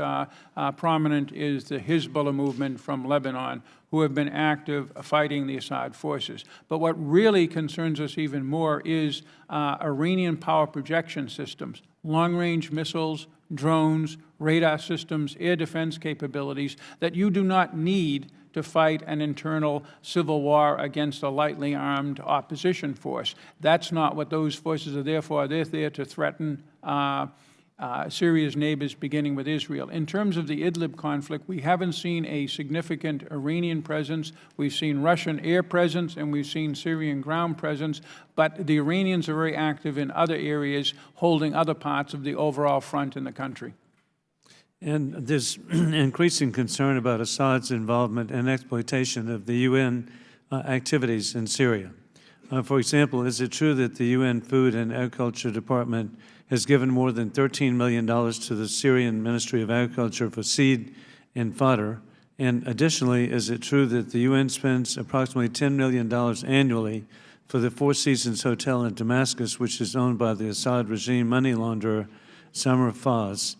prominent is the Hezbollah movement from Lebanon, who have been active fighting the Assad forces. But what really concerns us even more is Iranian power projection systems, long-range missiles, drones, radar systems, air defense capabilities that you do not need to fight an internal civil war against a lightly armed opposition force. That's not what those forces are there for. They're there to threaten Syria's neighbors, beginning with Israel. In terms of the Idlib conflict, we haven't seen a significant Iranian presence. We've seen Russian air presence, and we've seen Syrian ground presence. But the Iranians are very active in other areas, holding other parts of the overall front in the country. And there's increasing concern about Assad's involvement and exploitation of the UN activities in Syria. For example, is it true that the UN Food and Agriculture Department has given more than $13 million to the Syrian Ministry of Agriculture for seed and fodder? And additionally, is it true that the UN spends approximately $10 million annually for the Four Seasons Hotel in Damascus, which is owned by the Assad regime money launderer Samar Faz,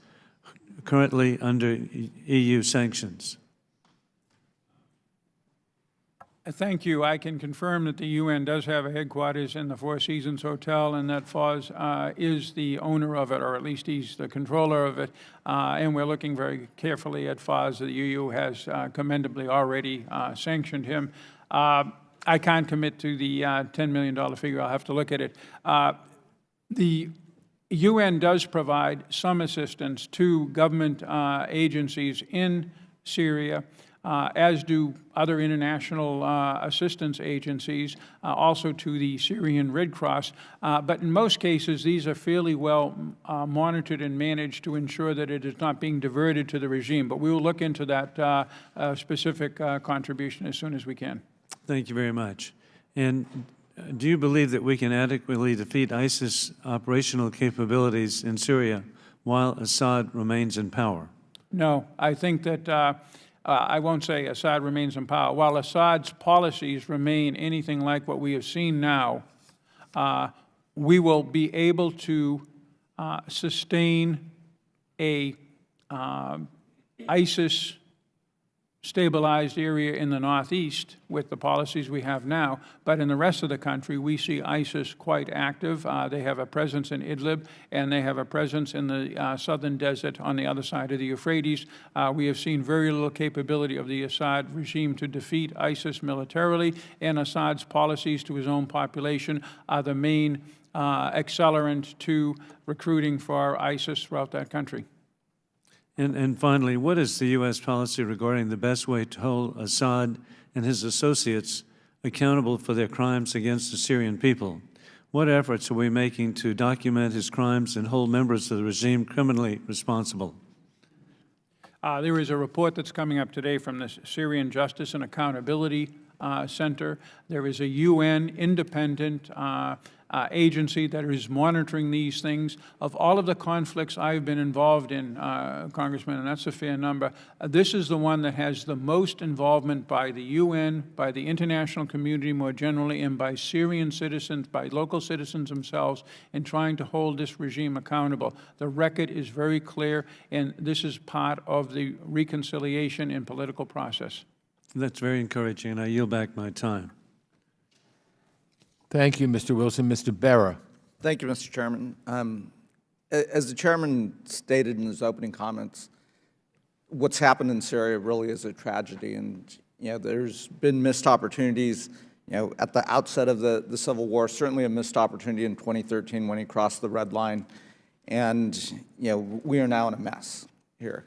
currently under EU sanctions? Thank you. I can confirm that the UN does have a headquarters in the Four Seasons Hotel, and that Faz is the owner of it, or at least he's the controller of it. And we're looking very carefully at Faz. The EU has commendably already sanctioned him. I can't commit to the $10 million figure. I'll have to look at it. The UN does provide some assistance to government agencies in Syria, as do other international assistance agencies, also to the Syrian Red Cross. But in most cases, these are fairly well monitored and managed to ensure that it is not being diverted to the regime. But we will look into that specific contribution as soon as we can. Thank you very much. And do you believe that we can adequately defeat ISIS operational capabilities in Syria while Assad remains in power? No, I think that I won't say Assad remains in power. While Assad's policies remain anything like what we have seen now, we will be able to sustain a ISIS stabilized area in the northeast with the policies we have now, but in the rest of the country, we see ISIS quite active. They have a presence in Idlib, and they have a presence in the southern desert on the other side of the Euphrates. We have seen very little capability of the Assad regime to defeat ISIS militarily, and Assad's policies to his own population are the main accelerant to recruiting for ISIS throughout that country. And finally, what is the U.S. policy regarding the best way to hold Assad and his associates accountable for their crimes against the Syrian people? What efforts are we making to document his crimes and hold members of the regime criminally responsible? There is a report that's coming up today from the Syrian Justice and Accountability Center. There is a UN independent agency that is monitoring these things. Of all of the conflicts I've been involved in, Congressman, and that's a fair number, this is the one that has the most involvement by the UN, by the international community more generally, and by Syrian citizens, by local citizens themselves, in trying to hold this regime accountable. The record is very clear, and this is part of the reconciliation and political process. That's very encouraging, and I yield back my time. Thank you, Mr. Wilson. Mr. Berra. Thank you, Mr. Chairman. As the chairman stated in his opening comments, what's happened in Syria really is a tragedy, and there's been missed opportunities. At the outset of the civil war, certainly a missed opportunity in 2013 when he crossed the red line, and we are now in a mess here.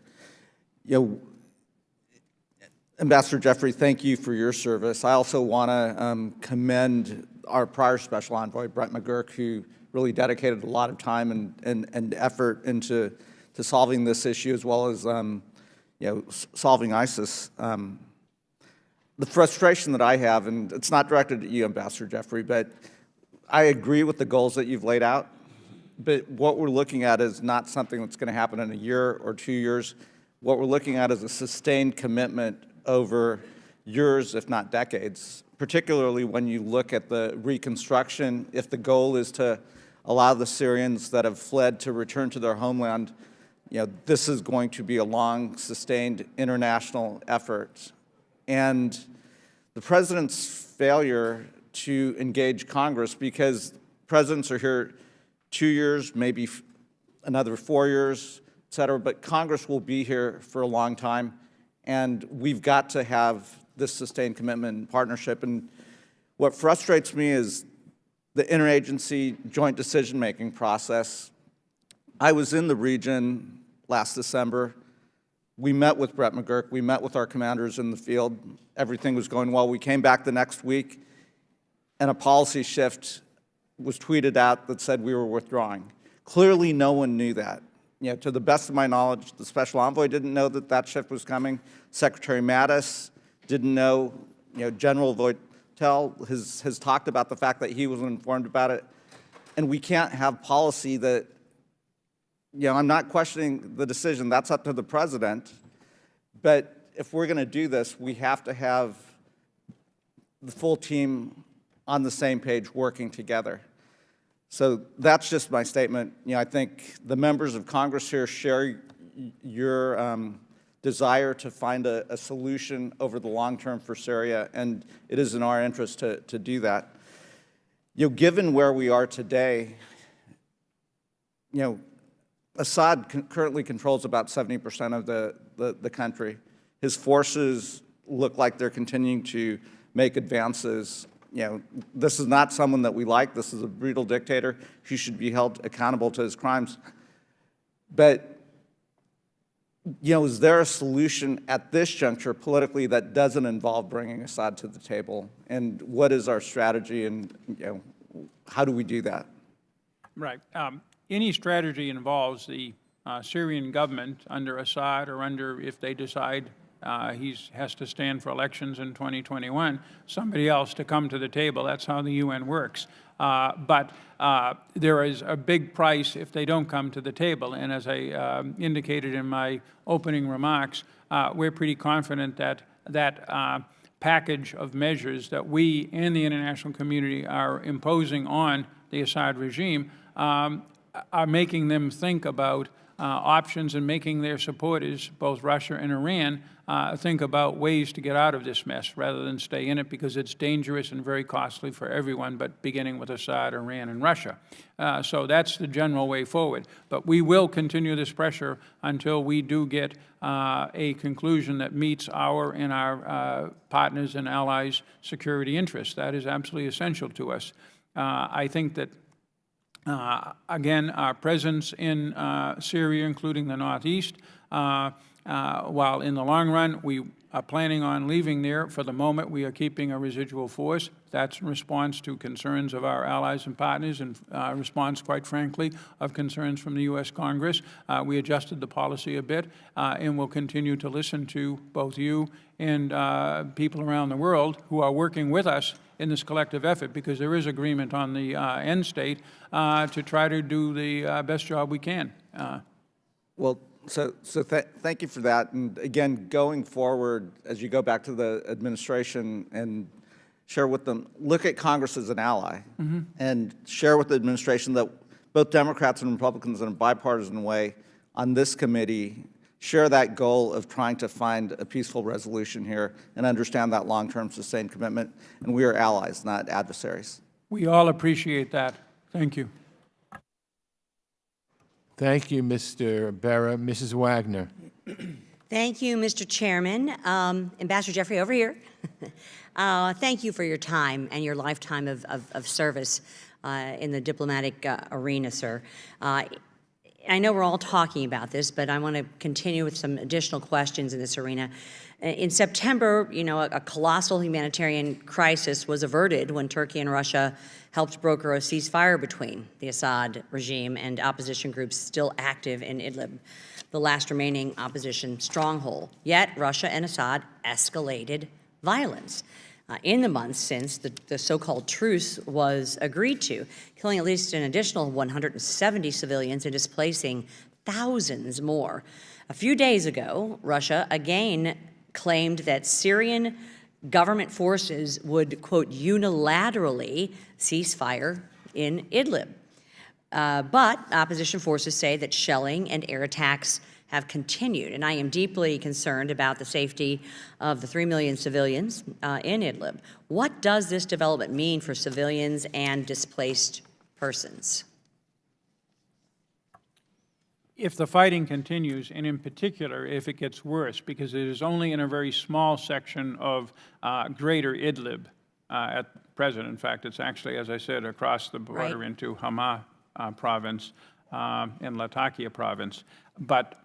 Ambassador Jeffrey, thank you for your service. I also want to commend our prior special envoy, Brett McGurk, who really dedicated a lot of time and effort into solving this issue, as well as solving ISIS. The frustration that I have, and it's not directed at you, Ambassador Jeffrey, but I agree with the goals that you've laid out, but what we're looking at is not something that's going to happen in a year or 2 years. What we're looking at is a sustained commitment over years, if not decades, particularly when you look at the reconstruction. If the goal is to allow the Syrians that have fled to return to their homeland, this is going to be a long, sustained international effort. And the president's failure to engage Congress, because presidents are here 2 years, maybe another 4 years, et cetera, but Congress will be here for a long time, and we've got to have this sustained commitment and partnership. And what frustrates me is the interagency joint decision-making process. I was in the region last December. We met with Brett McGurk. We met with our commanders in the field. Everything was going well. We came back the next week, and a policy shift was tweeted out that said we were withdrawing. Clearly, no one knew that. To the best of my knowledge, the special envoy didn't know that that shift was coming. Secretary Mattis didn't know. General Voitel has talked about the fact that he wasn't informed about it. And we can't have policy that, I'm not questioning the decision. That's up to the president. But if we're going to do this, we have to have the full team on the same page working together. So that's just my statement. I think the members of Congress here share your desire to find a solution over the long term for Syria, and it is in our interest to do that. Given where we are today, Assad currently controls about 70% of the country. His forces look like they're continuing to make advances. This is not someone that we like. This is a brutal dictator. He should be held accountable to his crimes. But, is there a solution at this juncture politically that doesn't involve bringing Assad to the table? And what is our strategy, and how do we do that? Right. Any strategy involves the Syrian government under Assad, or under, if they decide he has to stand for elections in 2021, somebody else to come to the table. That's how the UN works. But there is a big price if they don't come to the table. And as I indicated in my opening remarks, we're pretty confident that that package of measures that we and the international community are imposing on the Assad regime are making them think about options and making their supporters, both Russia and Iran, think about ways to get out of this mess rather than stay in it, because it's dangerous and very costly for everyone, but beginning with Assad, Iran, and Russia. So that's the general way forward. But we will continue this pressure until we do get a conclusion that meets our and our partners and allies' security interests. That is absolutely essential to us. I think that again, our presence in Syria, including the northeast, while in the long run we are planning on leaving there, for the moment we are keeping a residual force. That's in response to concerns of our allies and partners, and response, quite frankly, of concerns from the U.S. Congress. We adjusted the policy a bit, and will continue to listen to both you and people around the world who are working with us in this collective effort, because there is agreement on the end state to try to do the best job we can. Well, thank you for that. And again, going forward, as you go back to the administration and share with them, look at Congress as an ally, and share with the administration that both Democrats and Republicans in a bipartisan way on this committee share that goal of trying to find a peaceful resolution here and understand that long-term sustained commitment. And we are allies, not adversaries. We all appreciate that. Thank you. Thank you, Mr. Berra. Mrs. Wagner. Thank you, Mr. Chairman. Ambassador Jeffrey, over here. Thank you for your time and your lifetime of service in the diplomatic arena, sir. I know we're all talking about this, but I want to continue with some additional questions in this arena. In September, you know, a colossal humanitarian crisis was averted when Turkey and Russia helped broker a ceasefire between the Assad regime and opposition groups still active in Idlib, the last remaining opposition stronghold. Yet Russia and Assad escalated violence in the months since the so-called truce was agreed to, killing at least an additional 170 civilians and displacing thousands more. A few days ago, Russia again claimed that Syrian government forces would, quote, unilaterally cease fire in Idlib. But opposition forces say that shelling and air attacks have continued, and I am deeply concerned about the safety of the 3 million civilians in Idlib. What does this development mean for civilians and displaced persons? If the fighting continues, and in particular if it gets worse, because it is only in a very small section of greater Idlib at present. In fact, it's actually, as I said, across the border into Hama province and Latakia province. But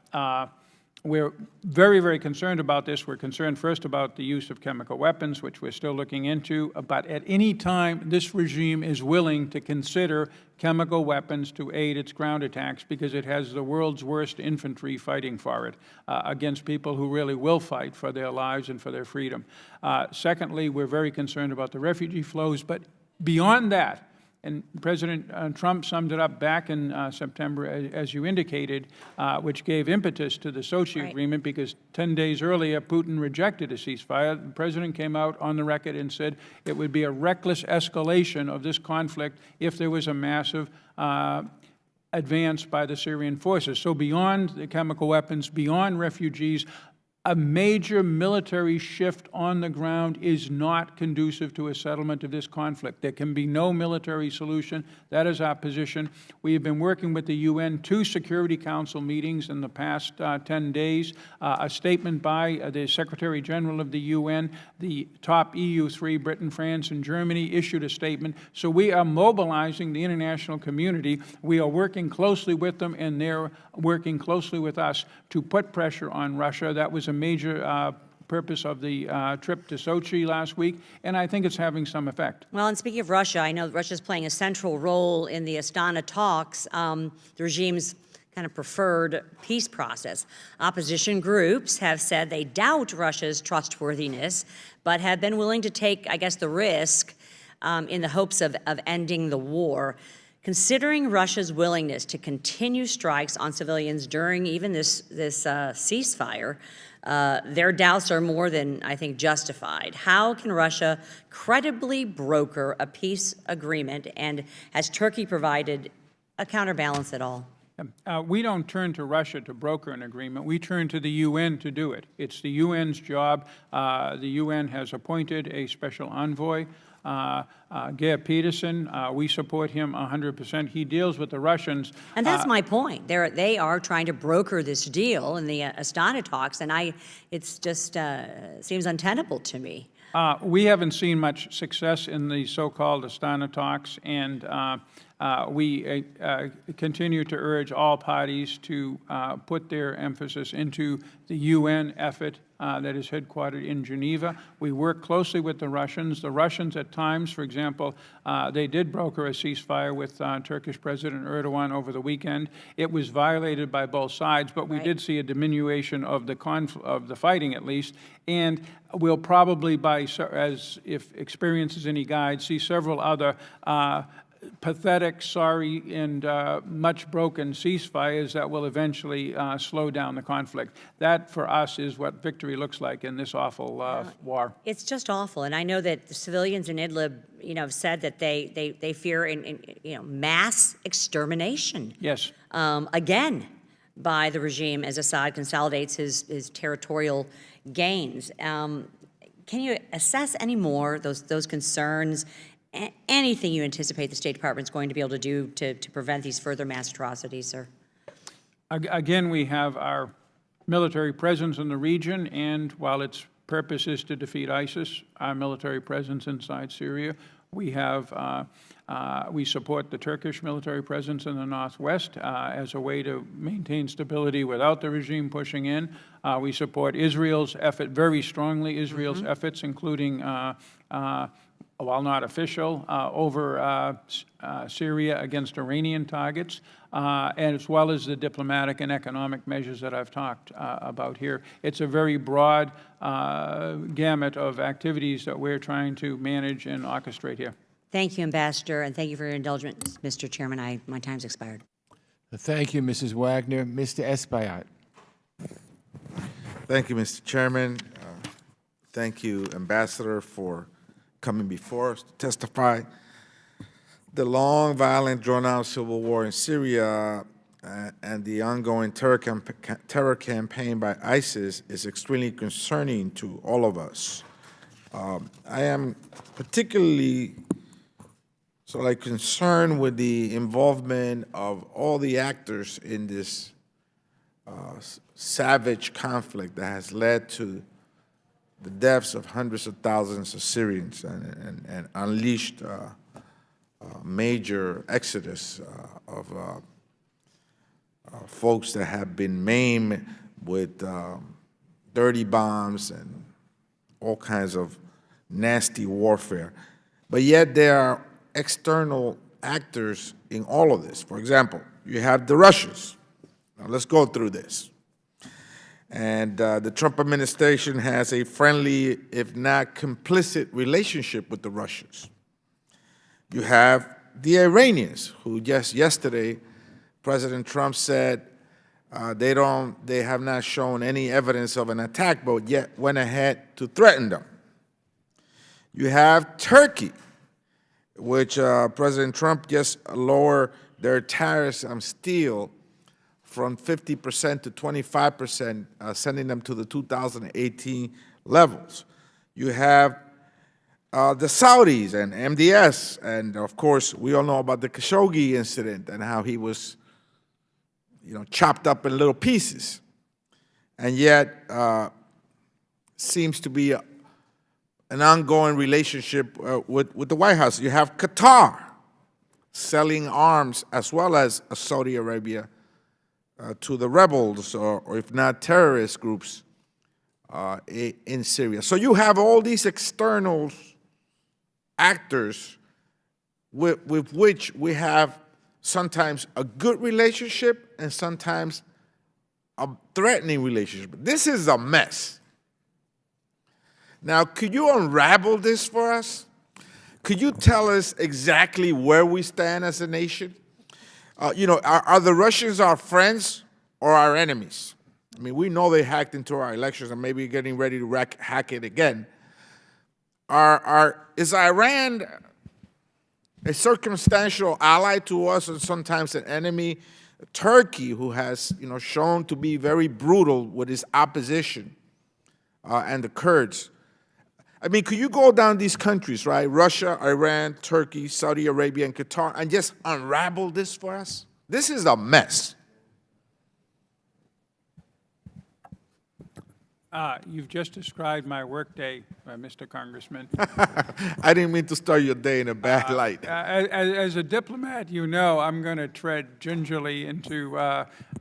we're very, very concerned about this. We're concerned first about the use of chemical weapons, which we're still looking into. But at any time, this regime is willing to consider chemical weapons to aid its ground attacks, because it has the world's worst infantry fighting for it against people who really will fight for their lives and for their freedom. Secondly, we're very concerned about the refugee flows. But beyond that, and President Trump summed it up back in September, as you indicated, which gave impetus to the Sochi agreement, because 10 days earlier, Putin rejected a ceasefire. The president came out on the record and said it would be a reckless escalation of this conflict if there was a massive advance by the Syrian forces. So beyond the chemical weapons, beyond refugees, a major military shift on the ground is not conducive to a settlement of this conflict. There can be no military solution. That is our position. We have been working with the UN, 2 Security Council meetings in the past 10 days, a statement by the Secretary General of the UN, the top EU3, Britain, France, and Germany, issued a statement. So we are mobilizing the international community. We are working closely with them, and they're working closely with us to put pressure on Russia. That was a major purpose of the trip to Sochi last week, and I think it's having some effect. Well, and speaking of Russia, I know Russia's playing a central role in the Astana talks, the regime's kind of preferred peace process. Opposition groups have said they doubt Russia's trustworthiness, but have been willing to take, I guess, the risk in the hopes of ending the war. Considering Russia's willingness to continue strikes on civilians during even this ceasefire, their doubts are more than, I think, justified. How can Russia credibly broker a peace agreement, and has Turkey provided counterbalance it all? We don't turn to Russia to broker an agreement. We turn to the UN to do it. It's the UN's job. The UN has appointed a special envoy, Geir Peterson. We support him 100%. He deals with the Russians. And that's my point. They are trying to broker this deal in the Astana talks, and it's just seems untenable to me. We haven't seen much success in the so-called Astana talks, and we continue to urge all parties to put their emphasis into the UN effort that is headquartered in Geneva. We work closely with the Russians. The Russians at times, for example, they did broker a ceasefire with Turkish President Erdogan over the weekend. It was violated by both sides, but we did see a diminution of the fighting at least, and we'll probably, as if experience is any guide, see several other pathetic, sorry, and much broken ceasefires that will eventually slow down the conflict. That, for us, is what victory looks like in this awful war. It's just awful, and I know that the civilians in Idlib, have said that they fear mass extermination. Yes. Again, by the regime as Assad consolidates his territorial gains. Can you assess any more those concerns? Anything you anticipate the State Department's going to be able to do to prevent these further mass atrocities, sir? Again, we have our military presence in the region, and while its purpose is to defeat ISIS, our military presence inside Syria. We have we support the Turkish military presence in the northwest as a way to maintain stability without the regime pushing in. We support Israel's effort very strongly, Israel's efforts, including while not official, over Syria against Iranian targets, and as well as the diplomatic and economic measures that I've talked about here. It's a very broad gamut of activities that we're trying to manage and orchestrate here. Thank you, Ambassador, and thank you for your indulgence, Mr. Chairman. My time's expired. Thank you, Mrs. Wagner. Mr. Espaillat. Thank you, Mr. Chairman. Thank you, Ambassador, for coming before us to testify. The long, violent, drawn-out civil war in Syria and the ongoing terror campaign by ISIS is extremely concerning to all of us. I am particularly concerned with the involvement of all the actors in this savage conflict that has led to the deaths of hundreds of thousands of Syrians and unleashed a major exodus of folks that have been maimed with dirty bombs and all kinds of nasty warfare. But yet there are external actors in all of this. For example, you have the Russians. Now let's go through this. And the Trump administration has a friendly, if not complicit, relationship with the Russians. You have the Iranians, who just yesterday, President Trump said they have not shown any evidence of an attack, but yet went ahead to threaten them. You have Turkey, which President Trump just lowered their tariffs on steel from 50% to 25%, sending them to the 2018 levels. You have the Saudis and MDS, and of course, we all know about the Khashoggi incident and how he was, chopped up in little pieces. And yet, seems to be an ongoing relationship with the White House. You have Qatar selling arms as well as Saudi Arabia to the rebels, or if not terrorist groups in Syria. So you have all these external actors with which we have sometimes a good relationship and sometimes a threatening relationship. This is a mess. Now, could you unravel this for us? Could you tell us exactly where we stand as a nation? Are the Russians our friends or our enemies? I mean, we know they hacked into our elections and maybe getting ready to hack it again. Is Iran a circumstantial ally to us and sometimes an enemy, Turkey, who has shown to be very brutal with its opposition and the Kurds. I mean, could you go down these countries, right? Russia, Iran, Turkey, Saudi Arabia, and Qatar, and just unravel this for us? This is a mess. You've just described my workday, Mr. Congressman. I didn't mean to start your day in a bad light. As a diplomat, you know I'm going to tread gingerly into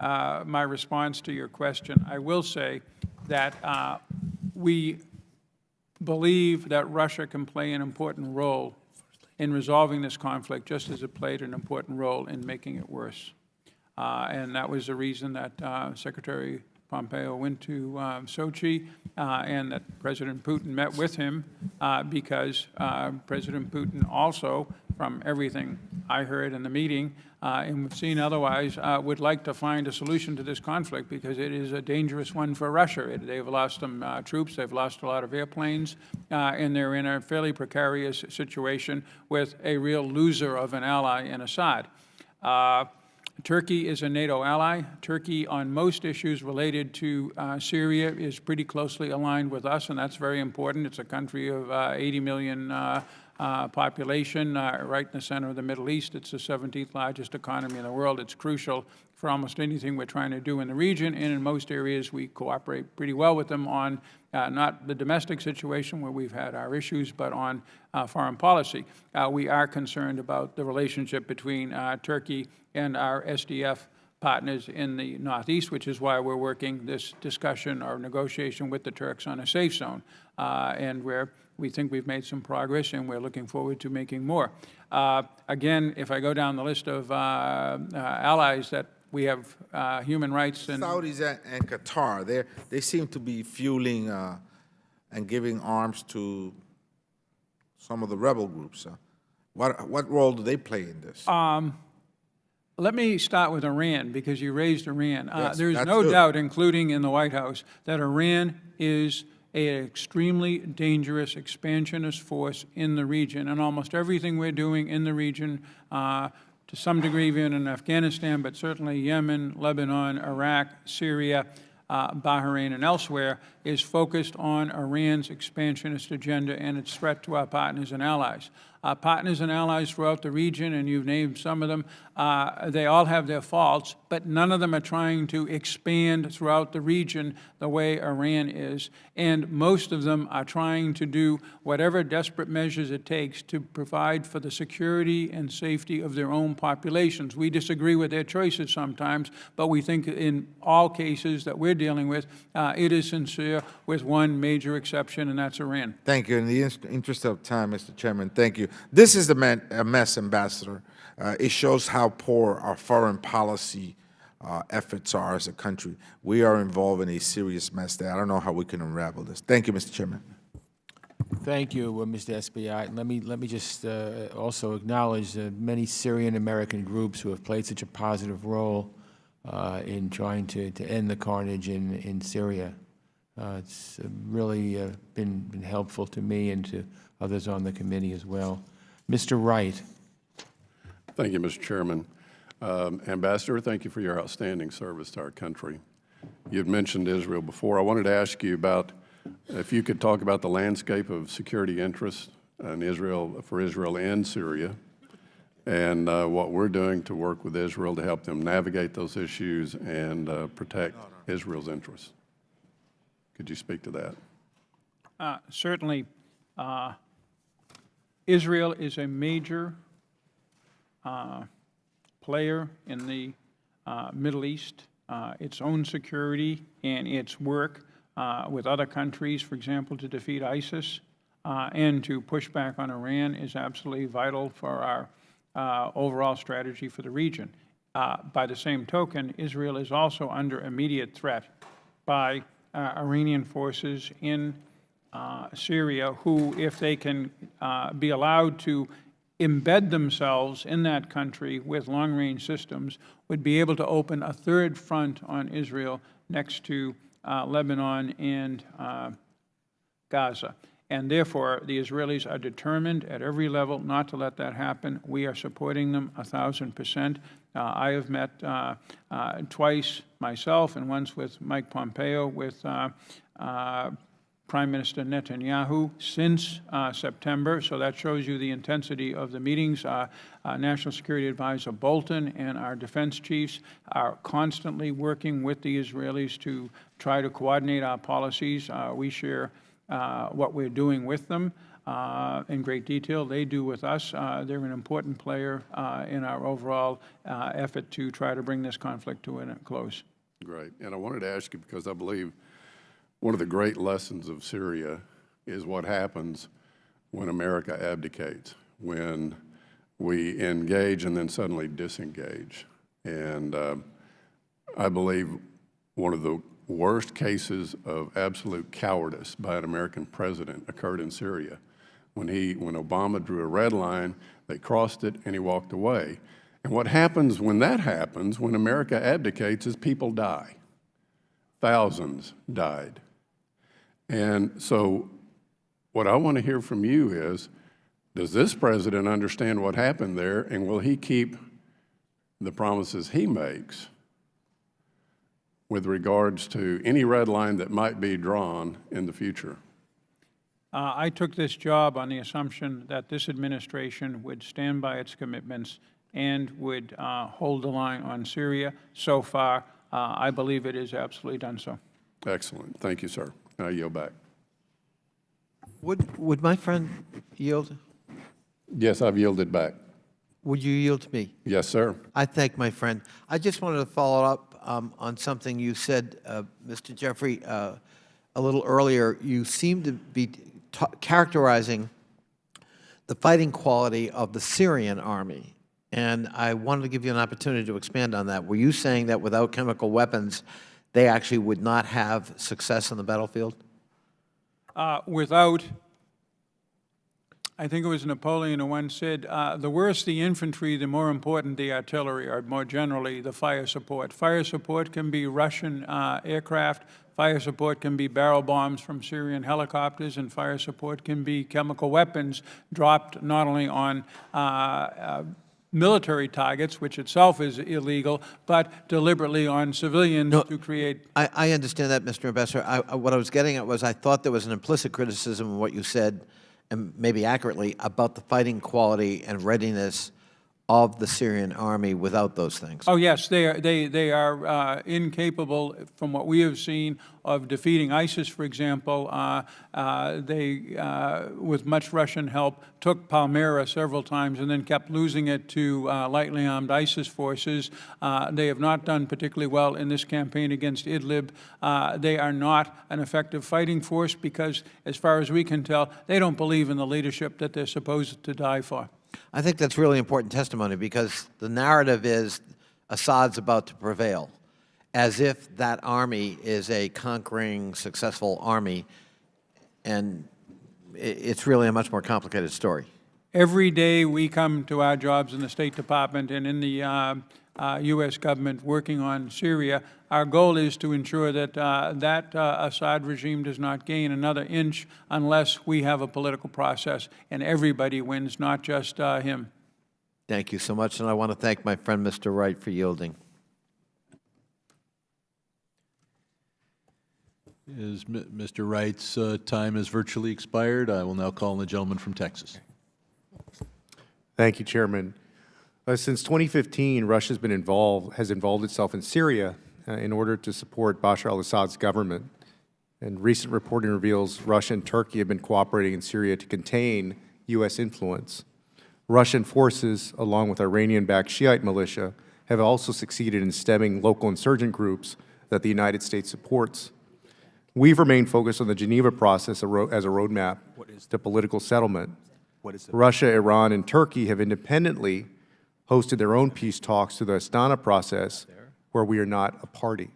my response to your question. I will say that we believe that Russia can play an important role in resolving this conflict, just as it played an important role in making it worse. And that was the reason that Secretary Pompeo went to Sochi and that President Putin met with him because President Putin also, from everything I heard in the meeting and we've seen otherwise, would like to find a solution to this conflict because it is a dangerous one for Russia. They've lost some troops, they've lost a lot of airplanes, and they're in a fairly precarious situation with a real loser of an ally in Assad. Turkey is a NATO ally. Turkey, on most issues related to Syria, is pretty closely aligned with us, and that's very important. It's a country of 80 million population, right in the center of the Middle East. It's the 17th largest economy in the world. It's crucial for almost anything we're trying to do in the region, and in most areas we cooperate pretty well with them on not the domestic situation where we've had our issues, but on foreign policy. We are concerned about the relationship between Turkey and our SDF partners in the Northeast, which is why we're working this discussion or negotiation with the Turks on a safe zone, and where we think we've made some progress, and we're looking forward to making more. Again, if I go down the list of allies that we have human rights and Saudis and Qatar, they seem to be fueling and giving arms to some of the rebel groups. What role do they play in this? Let me start with Iran, because you raised Iran. Yes, There's that's no good. doubt, including in the White House, that Iran is an extremely dangerous expansionist force in the region. And almost everything we're doing in the region, to some degree even in Afghanistan, but certainly Yemen, Lebanon, Iraq, Syria, Bahrain, and elsewhere, is focused on Iran's expansionist agenda and its threat to our partners and allies. Partners and allies throughout the region, and you've named some of them, they all have their faults, but none of them are trying to expand throughout the region the way Iran is. And most of them are trying to do whatever desperate measures it takes to provide for the security and safety of their own populations. We disagree with their choices sometimes, but we think in all cases that we're dealing with, it is sincere, with one major exception, and that's Iran. Thank you. In the interest of time, Mr. Chairman, thank you. This is a mess, Ambassador. It shows how poor our foreign policy efforts are as a country. We are involved in a serious mess there. I don't know how we can unravel this. Thank you, Mr. Chairman. Thank you, Mr. Espaillat. And let me just also acknowledge the many Syrian-American groups who have played such a positive role in trying to end the carnage in Syria. It's really been helpful to me and to others on the committee as well. Mr. Wright. Thank you, Mr. Chairman. Ambassador, thank you for your outstanding service to our country. You had mentioned Israel before. I wanted to ask you about if you could talk about the landscape of security interests in Israel, for Israel and Syria, and what we're doing to work with Israel to help them navigate those issues and protect Israel's interests. Could you speak to that? Certainly. Israel is a major player in the Middle East. Its own security and its work with other countries, for example, to defeat ISIS and to push back on Iran is absolutely vital for our overall strategy for the region. By the same token, Israel is also under immediate threat by Iranian forces in Syria, who, if they can be allowed to embed themselves in that country with long-range systems, would be able to open a third front on Israel next to Lebanon and Gaza. and therefore the Israelis are determined at every level not to let that happen. We are supporting them 1,000%. I have met twice myself, and once with Mike Pompeo, with Prime Minister Netanyahu since September, so that shows you the intensity of the meetings. National Security Advisor Bolton and our defense chiefs are constantly working with the Israelis to try to coordinate our policies. We share what we're doing with them in great detail. They do with us. They're an important player in our overall effort to try to bring this conflict to a close. Great. And I wanted to ask you, because I believe one of the great lessons of Syria is what happens when America abdicates, when we engage and then suddenly disengage. And I believe one of the worst cases of absolute cowardice by an American president occurred in Syria. When Obama drew a red line, they crossed it and he walked away. And what happens when that happens, when America abdicates, is people die. Thousands died. And so what I want to hear from you is, does this president understand what happened there, and will he keep the promises he makes with regards to any red line that might be drawn in the future? I took this job on the assumption that this administration would stand by its commitments and would hold the line on Syria. So far, I believe it has absolutely done so. Excellent. Thank you, sir. I yield back. Would my friend yield? Yes, I've yielded back. Would you yield to me? Yes, sir. I thank my friend. I just wanted to follow up on something you said, Mr. Jeffrey, a little earlier. You seem to be characterizing the fighting quality of the Syrian army, and I wanted to give you an opportunity to expand on that. Were you saying that without chemical weapons, they actually would not have success on the battlefield? Without, I think it was Napoleon who once said, the worse the infantry, the more important the artillery, or more generally, the fire support. Fire support can be Russian aircraft, fire support can be barrel bombs from Syrian helicopters, and fire support can be chemical weapons dropped not only on military targets, which itself is illegal, but deliberately on civilians to create. I understand that, Mr. Ambassador. What I was getting at was I thought there was an implicit criticism in what you said, and maybe accurately, about the fighting quality and readiness of the Syrian army without those things. Oh, yes, they are incapable, from what we have seen, of defeating ISIS, for example. They, with much Russian help, took Palmyra several times and then kept losing it to lightly armed ISIS forces. They have not done particularly well in this campaign against Idlib. They are not an effective fighting force because, as far as we can tell, they don't believe in the leadership that they're supposed to die for. I think that's really important testimony because the narrative is Assad's about to prevail, as if that army is a conquering, successful army, and it's really a much more complicated story. Every day we come to our jobs in the State Department and in the U.S. government working on Syria. Our goal is to ensure that Assad regime does not gain another inch unless we have a political process and everybody wins, not just him. Thank you so much, and I want to thank my friend Mr. Wright for yielding. As Mr. Wright's time has virtually expired, I will now call on the gentleman from Texas. Thank you, Chairman. Since 2015, Russia has involved itself in Syria in order to support Bashar al-Assad's government. And recent reporting reveals Russia and Turkey have been cooperating in Syria to contain U.S. influence. Russian forces, along with Iranian-backed Shiite militia, have also succeeded in stemming local insurgent groups that the United States supports. We've remained focused on the Geneva process as a roadmap to political settlement. Russia, Iran, and Turkey have independently hosted their own peace talks through the Astana process, where we are not a party.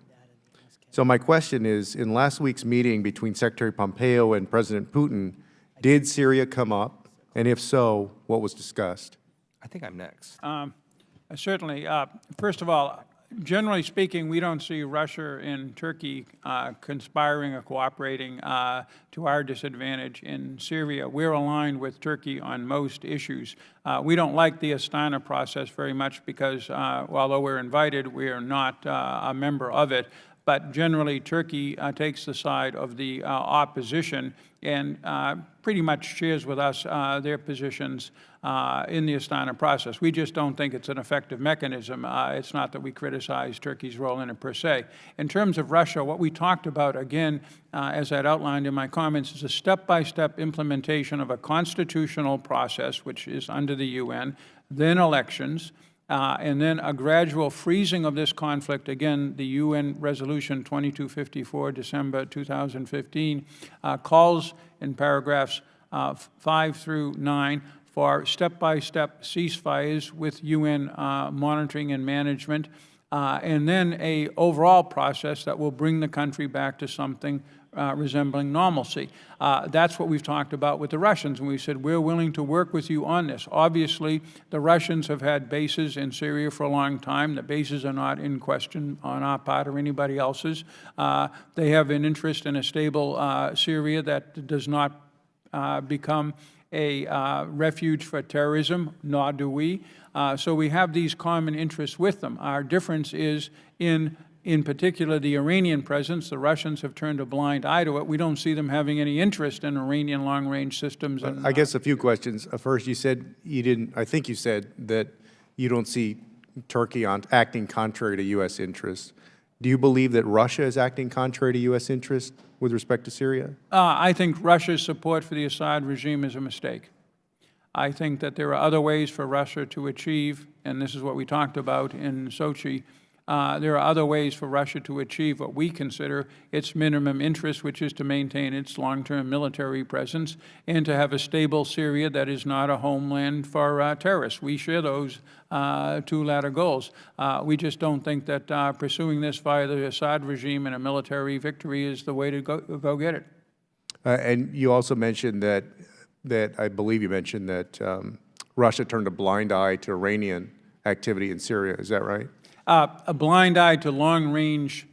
So my question is, in last week's meeting between Secretary Pompeo and President Putin, did Syria come up? And if so, what was discussed? I think I'm next. Certainly. First of all, Generally speaking, we don't see Russia and Turkey conspiring or cooperating to our disadvantage in Syria. We're aligned with Turkey on most issues. We don't like the Astana process very much because, although we're invited, we are not a member of it. But generally, Turkey takes the side of the opposition and pretty much shares with us their positions in the Astana process. We just don't think it's an effective mechanism. It's not that we criticize Turkey's role in it per se. In terms of Russia, what we talked about, again, as I'd outlined in my comments, is a step-by-step implementation of a constitutional process, which is under the UN, then elections, and then a gradual freezing of this conflict. Again, the UN Resolution 2254, December 2015, calls in paragraphs 5 through 9 for step-by-step ceasefires with UN monitoring and management, and then an overall process that will bring the country back to something resembling normalcy. That's what we've talked about with the Russians, and we said we're willing to work with you on this. Obviously, the Russians have had bases in Syria for a long time. The bases are not in question on our part or anybody else's. They have an interest in a stable Syria that does not become a refuge for terrorism, nor do we. So we have these common interests with them. Our difference is in particular, the Iranian presence. The Russians have turned a blind eye to it. We don't see them having any interest in Iranian long-range systems. And, I guess a few questions. First, you said you didn't, I think you said that you don't see Turkey acting contrary to U.S. interests. Do you believe that Russia is acting contrary to U.S. interests with respect to Syria? I think Russia's support for the Assad regime is a mistake. I think that there are other ways for Russia to achieve, and this is what we talked about in Sochi, there are other ways for Russia to achieve what we consider its minimum interest, which is to maintain its long-term military presence and to have a stable Syria that is not a homeland for terrorists. We share those two latter goals. We just don't think that pursuing this via the Assad regime and a military victory is the way to go get it. And you also mentioned that I believe you mentioned that Russia turned a blind eye to Iranian activity in Syria. Is that right? A blind eye to long-range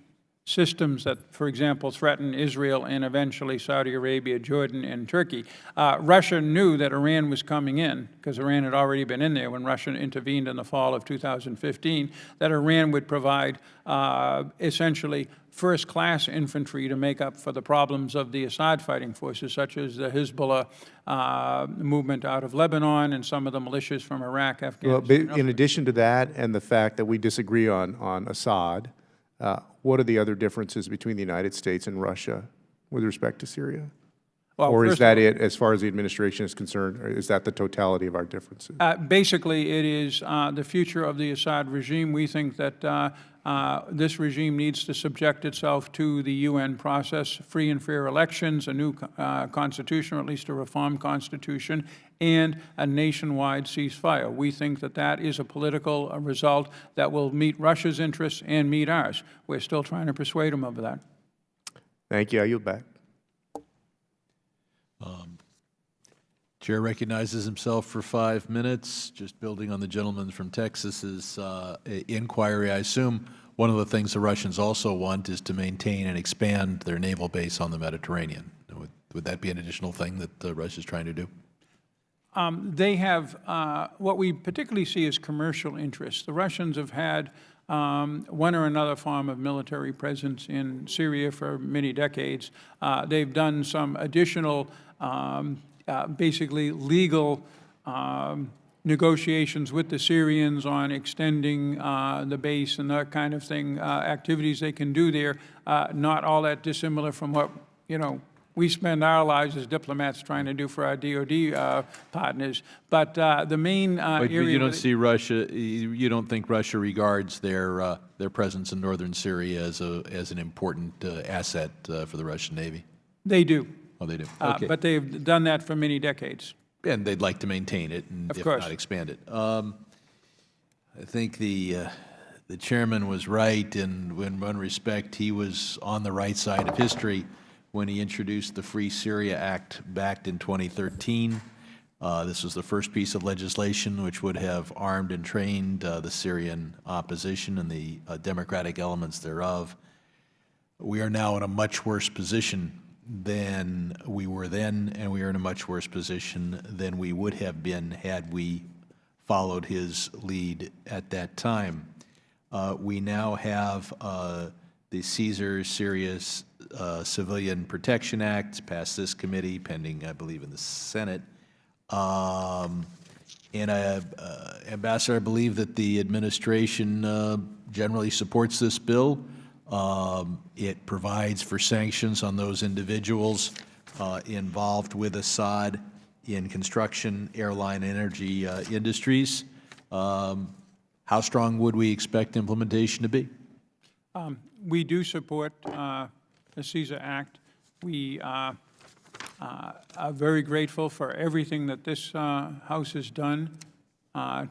systems that, for example, threaten Israel and eventually Saudi Arabia, Jordan, and Turkey. Russia knew that Iran was coming in, because Iran had already been in there when Russia intervened in the fall of 2015, that Iran would provide essentially first-class infantry to make up for the problems of the Assad fighting forces, such as the Hezbollah movement out of Lebanon and some of the militias from Iraq, Afghanistan. Well, in addition to that and the fact that we disagree on Assad, what are the other differences between the United States and Russia with respect to Syria? Well, or is that it, as far as the administration is concerned, or is that the totality of our differences? Basically, it is the future of the Assad regime. We think that this regime needs to subject itself to the UN process, free and fair elections, a new constitution, or at least a reformed constitution, and a nationwide ceasefire. We think that that is a political result that will meet Russia's interests and meet ours. We're still trying to persuade them of that. Thank you. I yield back. Chair recognizes himself for 5 minutes. Just building on the gentleman from Texas's inquiry, I assume one of the things the Russians also want is to maintain and expand their naval base on the Mediterranean. Would that be an additional thing that Russia is trying to do? They have, what we particularly see as commercial interests. The Russians have had one or another form of military presence in Syria for many decades. They've done some additional basically legal negotiations with the Syrians on extending the base and that kind of thing, activities they can do there, not all that dissimilar from what, we spend our lives as diplomats trying to do for our DOD partners. But the main But area... you don't see Russia, you don't think Russia regards their presence in northern Syria as an important asset for the Russian Navy? They do. Oh, they do. Okay. But they've done that for many decades. And they'd like to maintain it, and Of if course. not expand it. I think the chairman was right in one respect. He was on the right side of history when he introduced the Free Syria Act back in 2013. This was the first piece of legislation which would have armed and trained the Syrian opposition and the democratic elements thereof. We are now in a much worse position than we were then, and we are in a much worse position than we would have been had we followed his lead at that time. We now have the Caesar Syria Civilian Protection Act passed this committee, pending, I believe, in the Senate. Ambassador, I believe that the administration generally supports this bill. It provides for sanctions on those individuals involved with Assad in construction, airline, energy industries. How strong would we expect implementation to be? We do support the CESA Act. We are very grateful for everything that this House has done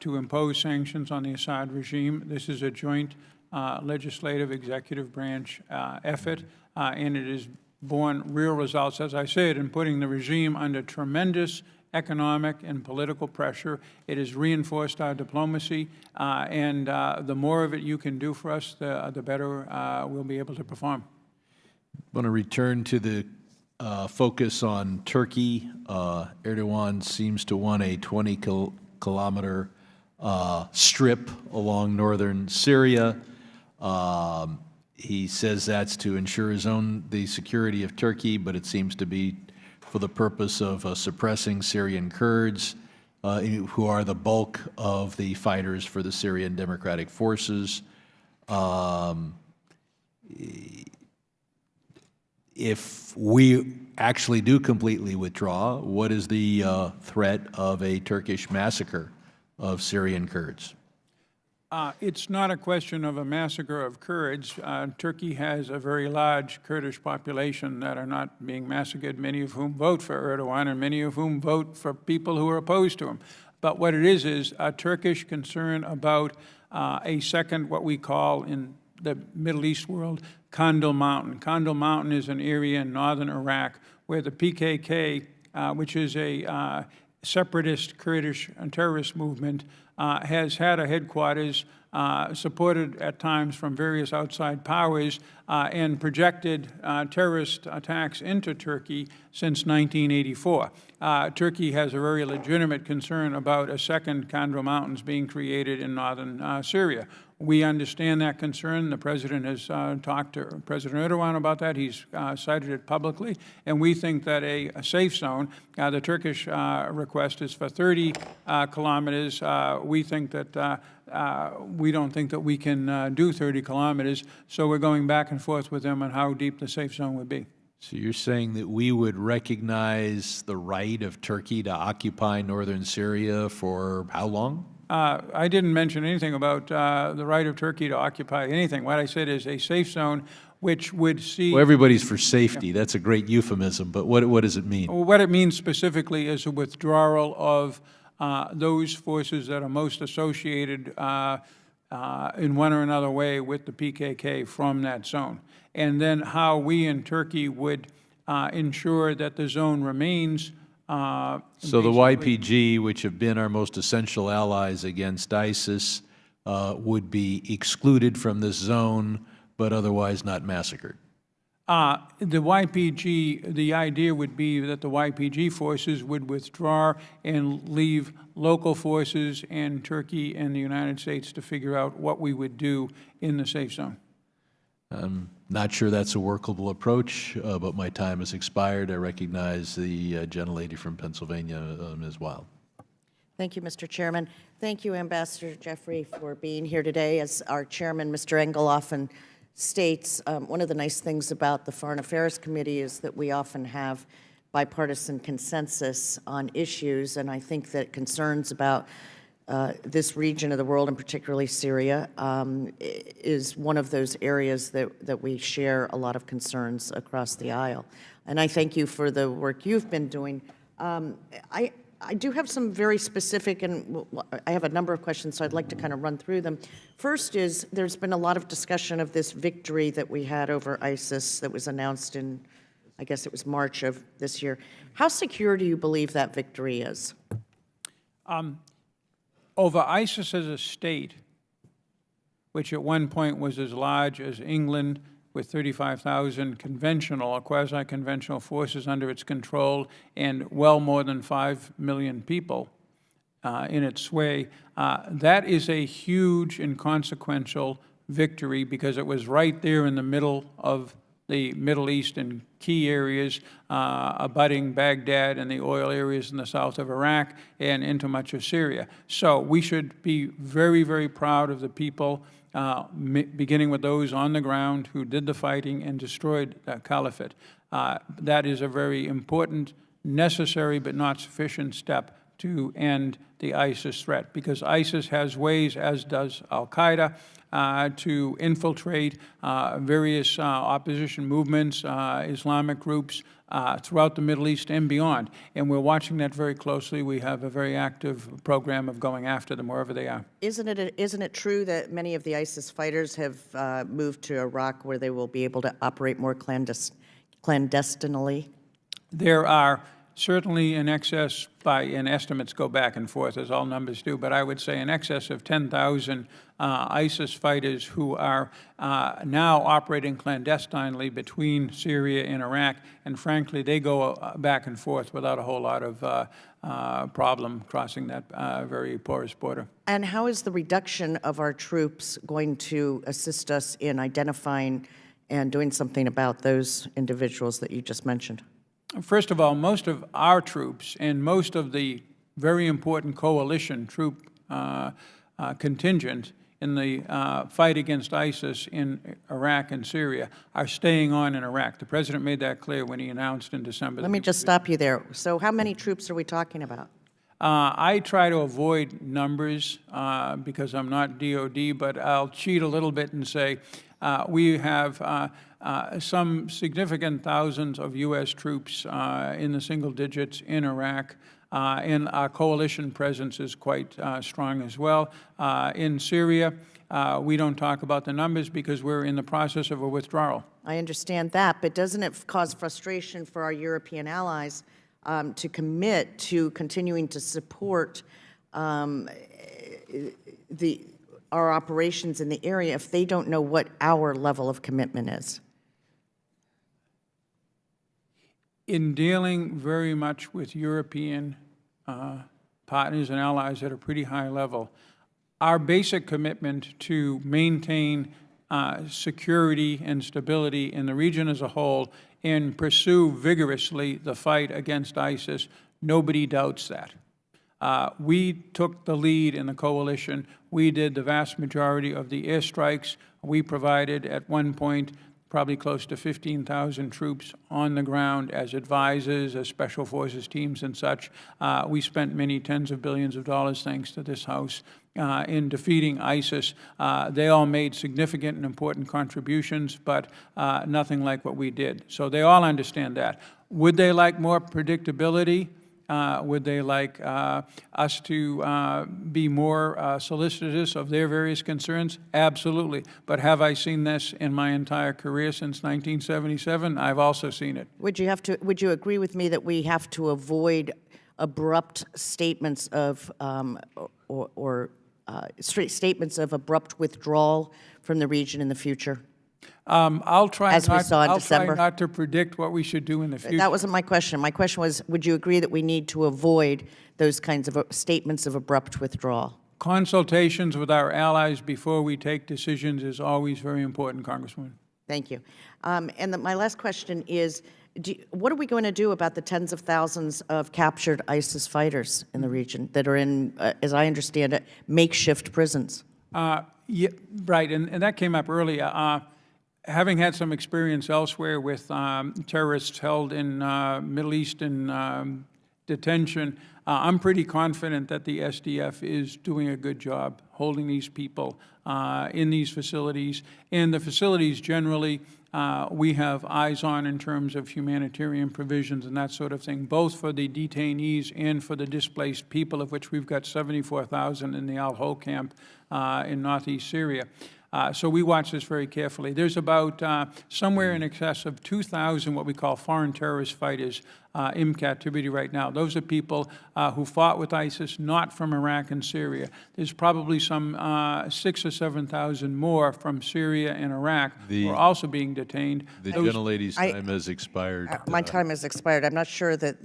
to impose sanctions on the Assad regime. This is a joint legislative executive branch effort, and it has borne real results, as I said, in putting the regime under tremendous economic and political pressure. It has reinforced our diplomacy, and the more of it you can do for us, the better we'll be able to perform. I want to return to the focus on Turkey. Erdogan seems to want a 20-kilometer strip along northern Syria. He says that's to ensure the security of Turkey, but it seems to be for the purpose of suppressing Syrian Kurds, who are the bulk of the fighters for the Syrian Democratic Forces. If we actually do completely withdraw, what is the threat of a Turkish massacre of Syrian Kurds? It's not a question of a massacre of Kurds. Turkey has a very large Kurdish population that are not being massacred, many of whom vote for Erdogan and many of whom vote for people who are opposed to him. But what it is a Turkish concern about a second, what we call in the Middle East world, Kandil Mountain. Kandil Mountain is an area in northern Iraq where the PKK, which is a separatist Kurdish terrorist movement, has had a headquarters supported at times from various outside powers and projected terrorist attacks into Turkey since 1984. Turkey has a very legitimate concern about a second Kandil Mountains being created in northern Syria. We understand that concern. The President has talked to President Erdogan about that. He's cited it publicly. And we think that a safe zone, the Turkish request is for 30 kilometers. We think that we don't think that we can do 30 kilometers. So we're going back and forth with them on how deep the safe zone would be. So you're saying that we would recognize the right of Turkey to occupy northern Syria for how long? I didn't mention anything about the right of Turkey to occupy anything. What I said is a safe zone which would see... Well, everybody's for safety. Yeah. That's a great euphemism, but what does it mean? Well, what it means specifically is a withdrawal of those forces that are most associated in one or another way with the PKK from that zone. And then how we in Turkey would ensure that the zone remains... So the YPG, which have been our most essential allies against ISIS, would be excluded from this zone, but otherwise not massacred? The YPG, the idea would be that the YPG forces would withdraw and leave local forces in Turkey and the United States to figure out what we would do in the safe zone. I'm not sure that's a workable approach, but my time has expired. I recognize the gentlelady from Pennsylvania, Ms. Wild. Thank you, Mr. Chairman. Thank you, Ambassador Jeffrey, for being here today. As our chairman, Mr. Engel, often states, one of the nice things about the Foreign Affairs Committee is that we often have bipartisan consensus on issues, and I think that concerns about this region of the world, and particularly Syria, is one of those areas that we share a lot of concerns across the aisle. And I thank you for the work you've been doing. I do have some very specific, and I have a number of questions, so I'd like to kind of run through them. First is, there's been a lot of discussion of this victory that we had over ISIS that was announced in, I guess it was March of this year. How secure do you believe that victory is? Over ISIS as a state, which at one point was as large as England, with 35,000 conventional or quasi-conventional forces under its control and well more than 5 million people in its sway, that is a huge and consequential victory because it was right there in the middle of the Middle East and key areas abutting Baghdad and the oil areas in the south of Iraq and into much of Syria. So we should be very, very proud of the people, beginning with those on the ground who did the fighting and destroyed the caliphate. That is a very important, necessary, but not sufficient step to end the ISIS threat, because ISIS has ways, as does al-Qaeda, to infiltrate various opposition movements, Islamic groups throughout the Middle East and beyond. And we're watching that very closely. We have a very active program of going after them wherever they are. Isn't it true that many of the ISIS fighters have moved to Iraq where they will be able to operate more clandestinely? There are certainly in excess, and estimates go back and forth, as all numbers do, but I would say in excess of 10,000 ISIS fighters who are now operating clandestinely between Syria and Iraq, and frankly, they go back and forth without a whole lot of problem crossing that very porous border. And how is the reduction of our troops going to assist us in identifying and doing something about those individuals that you just mentioned? First of all, most of our troops and most of the very important coalition troop contingent in the fight against ISIS in Iraq and Syria are staying on in Iraq. The President made that clear when he announced in December. Let me just stop you there. So how many troops are we talking about? I try to avoid numbers because I'm not DOD, but I'll cheat a little bit and say we have some significant thousands of U.S. troops in the single digits in Iraq, and our coalition presence is quite strong as well. In Syria, we don't talk about the numbers because we're in the process of a withdrawal. I understand that, but doesn't it cause frustration for our European allies to commit to continuing to support our operations in the area if they don't know what our level of commitment is? In dealing very much with European partners and allies at a pretty high level, our basic commitment to maintain security and stability in the region as a whole and pursue vigorously the fight against ISIS, nobody doubts that. We took the lead in the coalition. We did the vast majority of the airstrikes. We provided at one point probably close to 15,000 troops on the ground as advisors, as special forces teams and such. We spent many tens of billions of dollars, thanks to this House, in defeating ISIS. They all made significant and important contributions, but nothing like what we did. So they all understand that. Would they like more predictability? Would they like us to be more solicitous of their various concerns? Absolutely. But have I seen this in my entire career since 1977? I've also seen it. Would you agree with me that we have to avoid abrupt statements of statements of abrupt withdrawal from the region in the future? I'll try As we saw in I'll December. try not to predict what we should do in the future. That wasn't my question. My question was, would you agree that we need to avoid those kinds of statements of abrupt withdrawal? Consultations with our allies before we take decisions is always very important, Congresswoman. Thank you. My last question is, what are we going to do about the tens of thousands of captured ISIS fighters in the region that are in, as I understand it, makeshift prisons? Yeah, right, and that came up earlier. Having had some experience elsewhere with terrorists held in Middle Eastern detention, I'm pretty confident that the SDF is doing a good job holding these people in these facilities. And the facilities generally, we have eyes on in terms of humanitarian provisions and that sort of thing, both for the detainees and for the displaced people, of which we've got 74,000 in the Al-Hol camp in northeast Syria. So we watch this very carefully. There's about somewhere in excess of 2,000 what we call foreign terrorist fighters in captivity right now. Those are people who fought with ISIS, not from Iraq and Syria. There's probably some 6,000 or 7,000 more from Syria and Iraq who are also being detained. The gentlelady's time has expired. My time has expired. I'm not sure that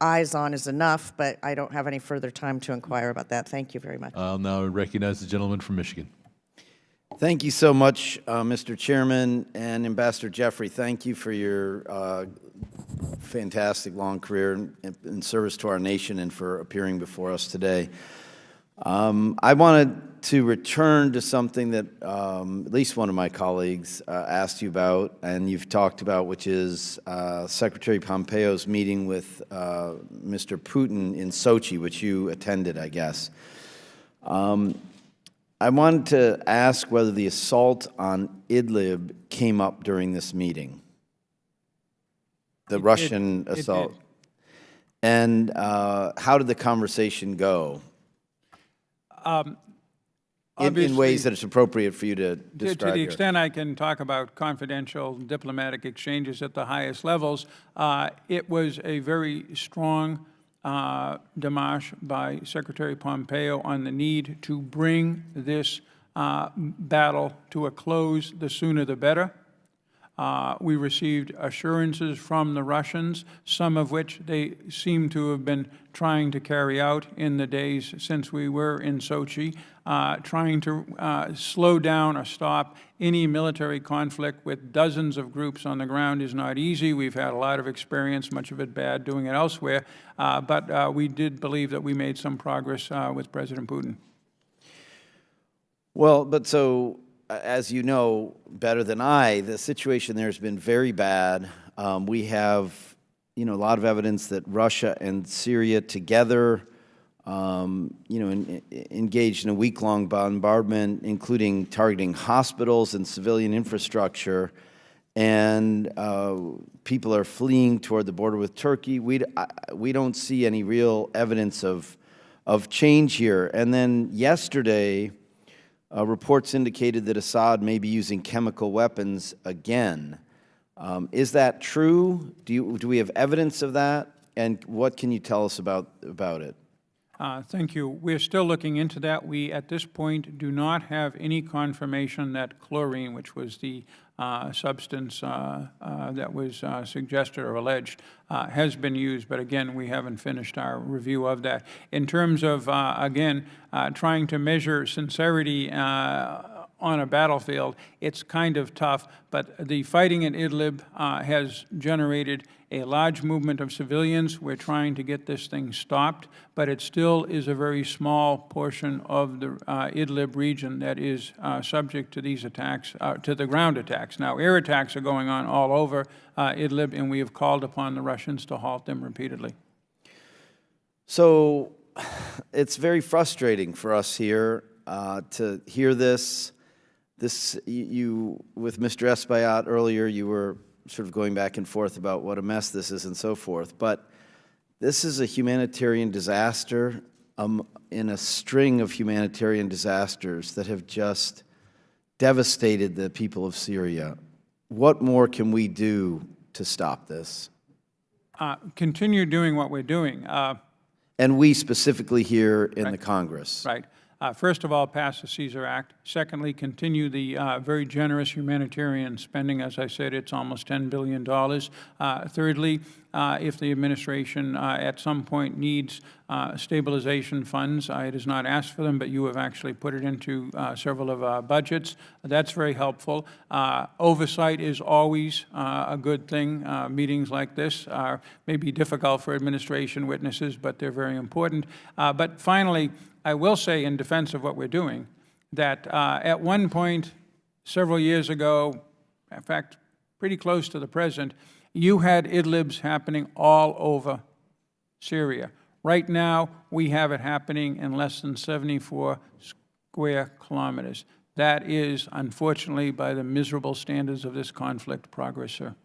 eyes on is enough, but I don't have any further time to inquire about that. Thank you very much. I'll now recognize the gentleman from Michigan. Thank you so much, Mr. Chairman, and Ambassador Jeffrey. Thank you for your fantastic long career in service to our nation and for appearing before us today. I wanted to return to something that at least one of my colleagues asked you about, and you've talked about, which is Secretary Pompeo's meeting with Mr. Putin in Sochi, which you attended, I guess. I wanted to ask whether the assault on Idlib came up during this meeting, the Russian assault. It did. And how did the conversation go? In ways that it's appropriate for you to describe To the here. extent I can talk about confidential diplomatic exchanges at the highest levels, it was a very strong démarche by Secretary Pompeo on the need to bring this battle to a close, the sooner the better. We received assurances from the Russians, some of which they seem to have been trying to carry out in the days since we were in Sochi, trying to slow down or stop any military conflict with dozens of groups on the ground is not easy. We've had a lot of experience, much of it bad, doing it elsewhere, but we did believe that we made some progress with President Putin. Well, but so, as you know better than I, the situation there has been very bad. We have, a lot of evidence that Russia and Syria together, engaged in a week-long bombardment, including targeting hospitals and civilian infrastructure, and people are fleeing toward the border with Turkey. We don't see any real evidence of change here. And then yesterday, reports indicated that Assad may be using chemical weapons again. Is that true? Do we have evidence of that? And what can you tell us about it? Thank you. We're still looking into that. We, at this point, do not have any confirmation that chlorine, which was the substance that was suggested or alleged, has been used. But again, we haven't finished our review of that. In terms of, again, trying to measure sincerity on a battlefield, it's kind of tough, but the fighting in Idlib has generated a large movement of civilians. We're trying to get this thing stopped, but it still is a very small portion of the Idlib region that is subject to these attacks, to the ground attacks. Now, air attacks are going on all over Idlib, and we have called upon the Russians to halt them repeatedly. So it's very frustrating for us here to hear this. You, with Mr. Espaillat earlier, you were sort of going back and forth about what a mess this is and so forth. But this is a humanitarian disaster in a string of humanitarian disasters that have just devastated the people of Syria. What more can we do to stop this? Continue doing what we're doing. And we specifically here in the Congress. Right. First of all, pass the Caesar Act. Secondly, continue the very generous humanitarian spending. As I said, it's almost $10 billion. Thirdly, if the administration at some point needs stabilization funds, it has not asked for them, but you have actually put it into several of our budgets. That's very helpful. Oversight is always a good thing. Meetings like this may be difficult for administration witnesses, but they're very important. But finally, I will say in defense of what we're doing, that at one point several years ago, in fact, pretty close to the present, you had Idlibs happening all over Syria. Right now, we have it happening in less than 74 square kilometers. That is, unfortunately, by the miserable standards of this conflict, progress, sir.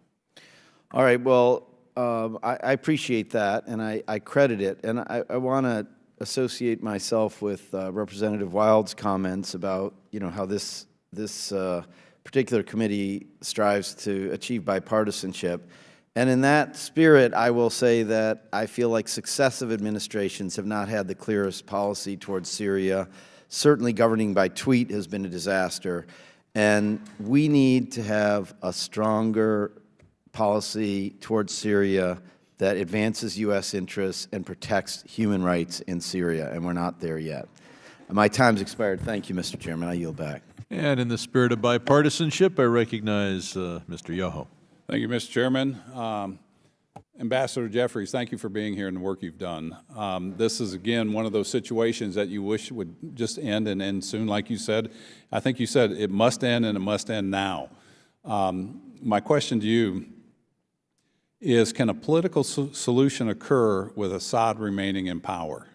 All right, well, I appreciate that, and I credit it. And I want to associate myself with Representative Wild's comments about, how this this particular committee strives to achieve bipartisanship. And in that spirit, I will say that I feel like successive administrations have not had the clearest policy towards Syria. Certainly governing by tweet has been a disaster. And we need to have a stronger policy towards Syria that advances U.S. interests and protects human rights in Syria, and we're not there yet. My time's expired. Thank you, Mr. Chairman. I yield back. And in the spirit of bipartisanship, I recognize Mr. Yoho. Thank you, Mr. Chairman. Ambassador Jeffries, thank you for being here and the work you've done. This is, again, one of those situations that you wish would just end and end soon, like you said. I think you said it must end, and it must end now. My question to you is, can a political solution occur with Assad remaining in power?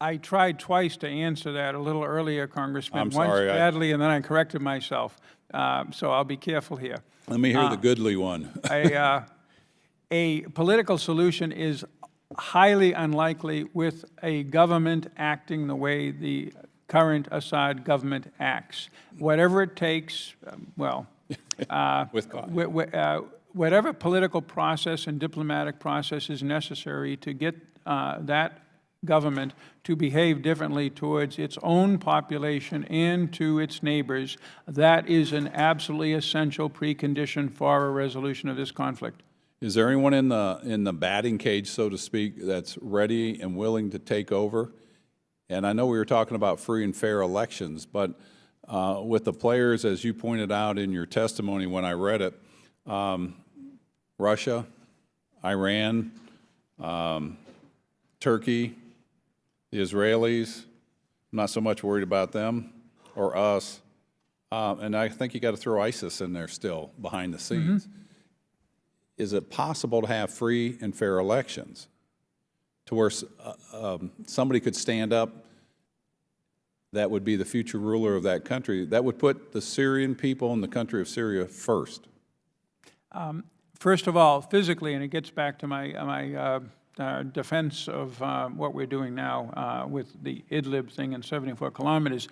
I tried twice to answer that a little earlier, Congressman. I'm sorry, Once badly, and then I corrected myself. So I'll be careful here. Let me hear the goodly one. A political solution is highly unlikely with a government acting the way the current Assad government acts. Whatever it takes, whatever political process and diplomatic process is necessary to get that government to behave differently towards its own population and to its neighbors, that is an absolutely essential precondition for a resolution of this conflict. Is there anyone in the batting cage, so to speak, that's ready and willing to take over? And I know we were talking about free and fair elections, but with the players, as you pointed out in your testimony when I read it, Russia, Iran, Turkey, the Israelis, I'm not so much worried about them or us. And I think you got to throw ISIS in there still behind the scenes. Is it possible to have free and fair elections to where somebody could stand up that would be the future ruler of that country, that would put the Syrian people and the country of Syria first? First of all, physically, and it gets back to my defense of what we're doing now with the Idlib thing in 74 kilometers.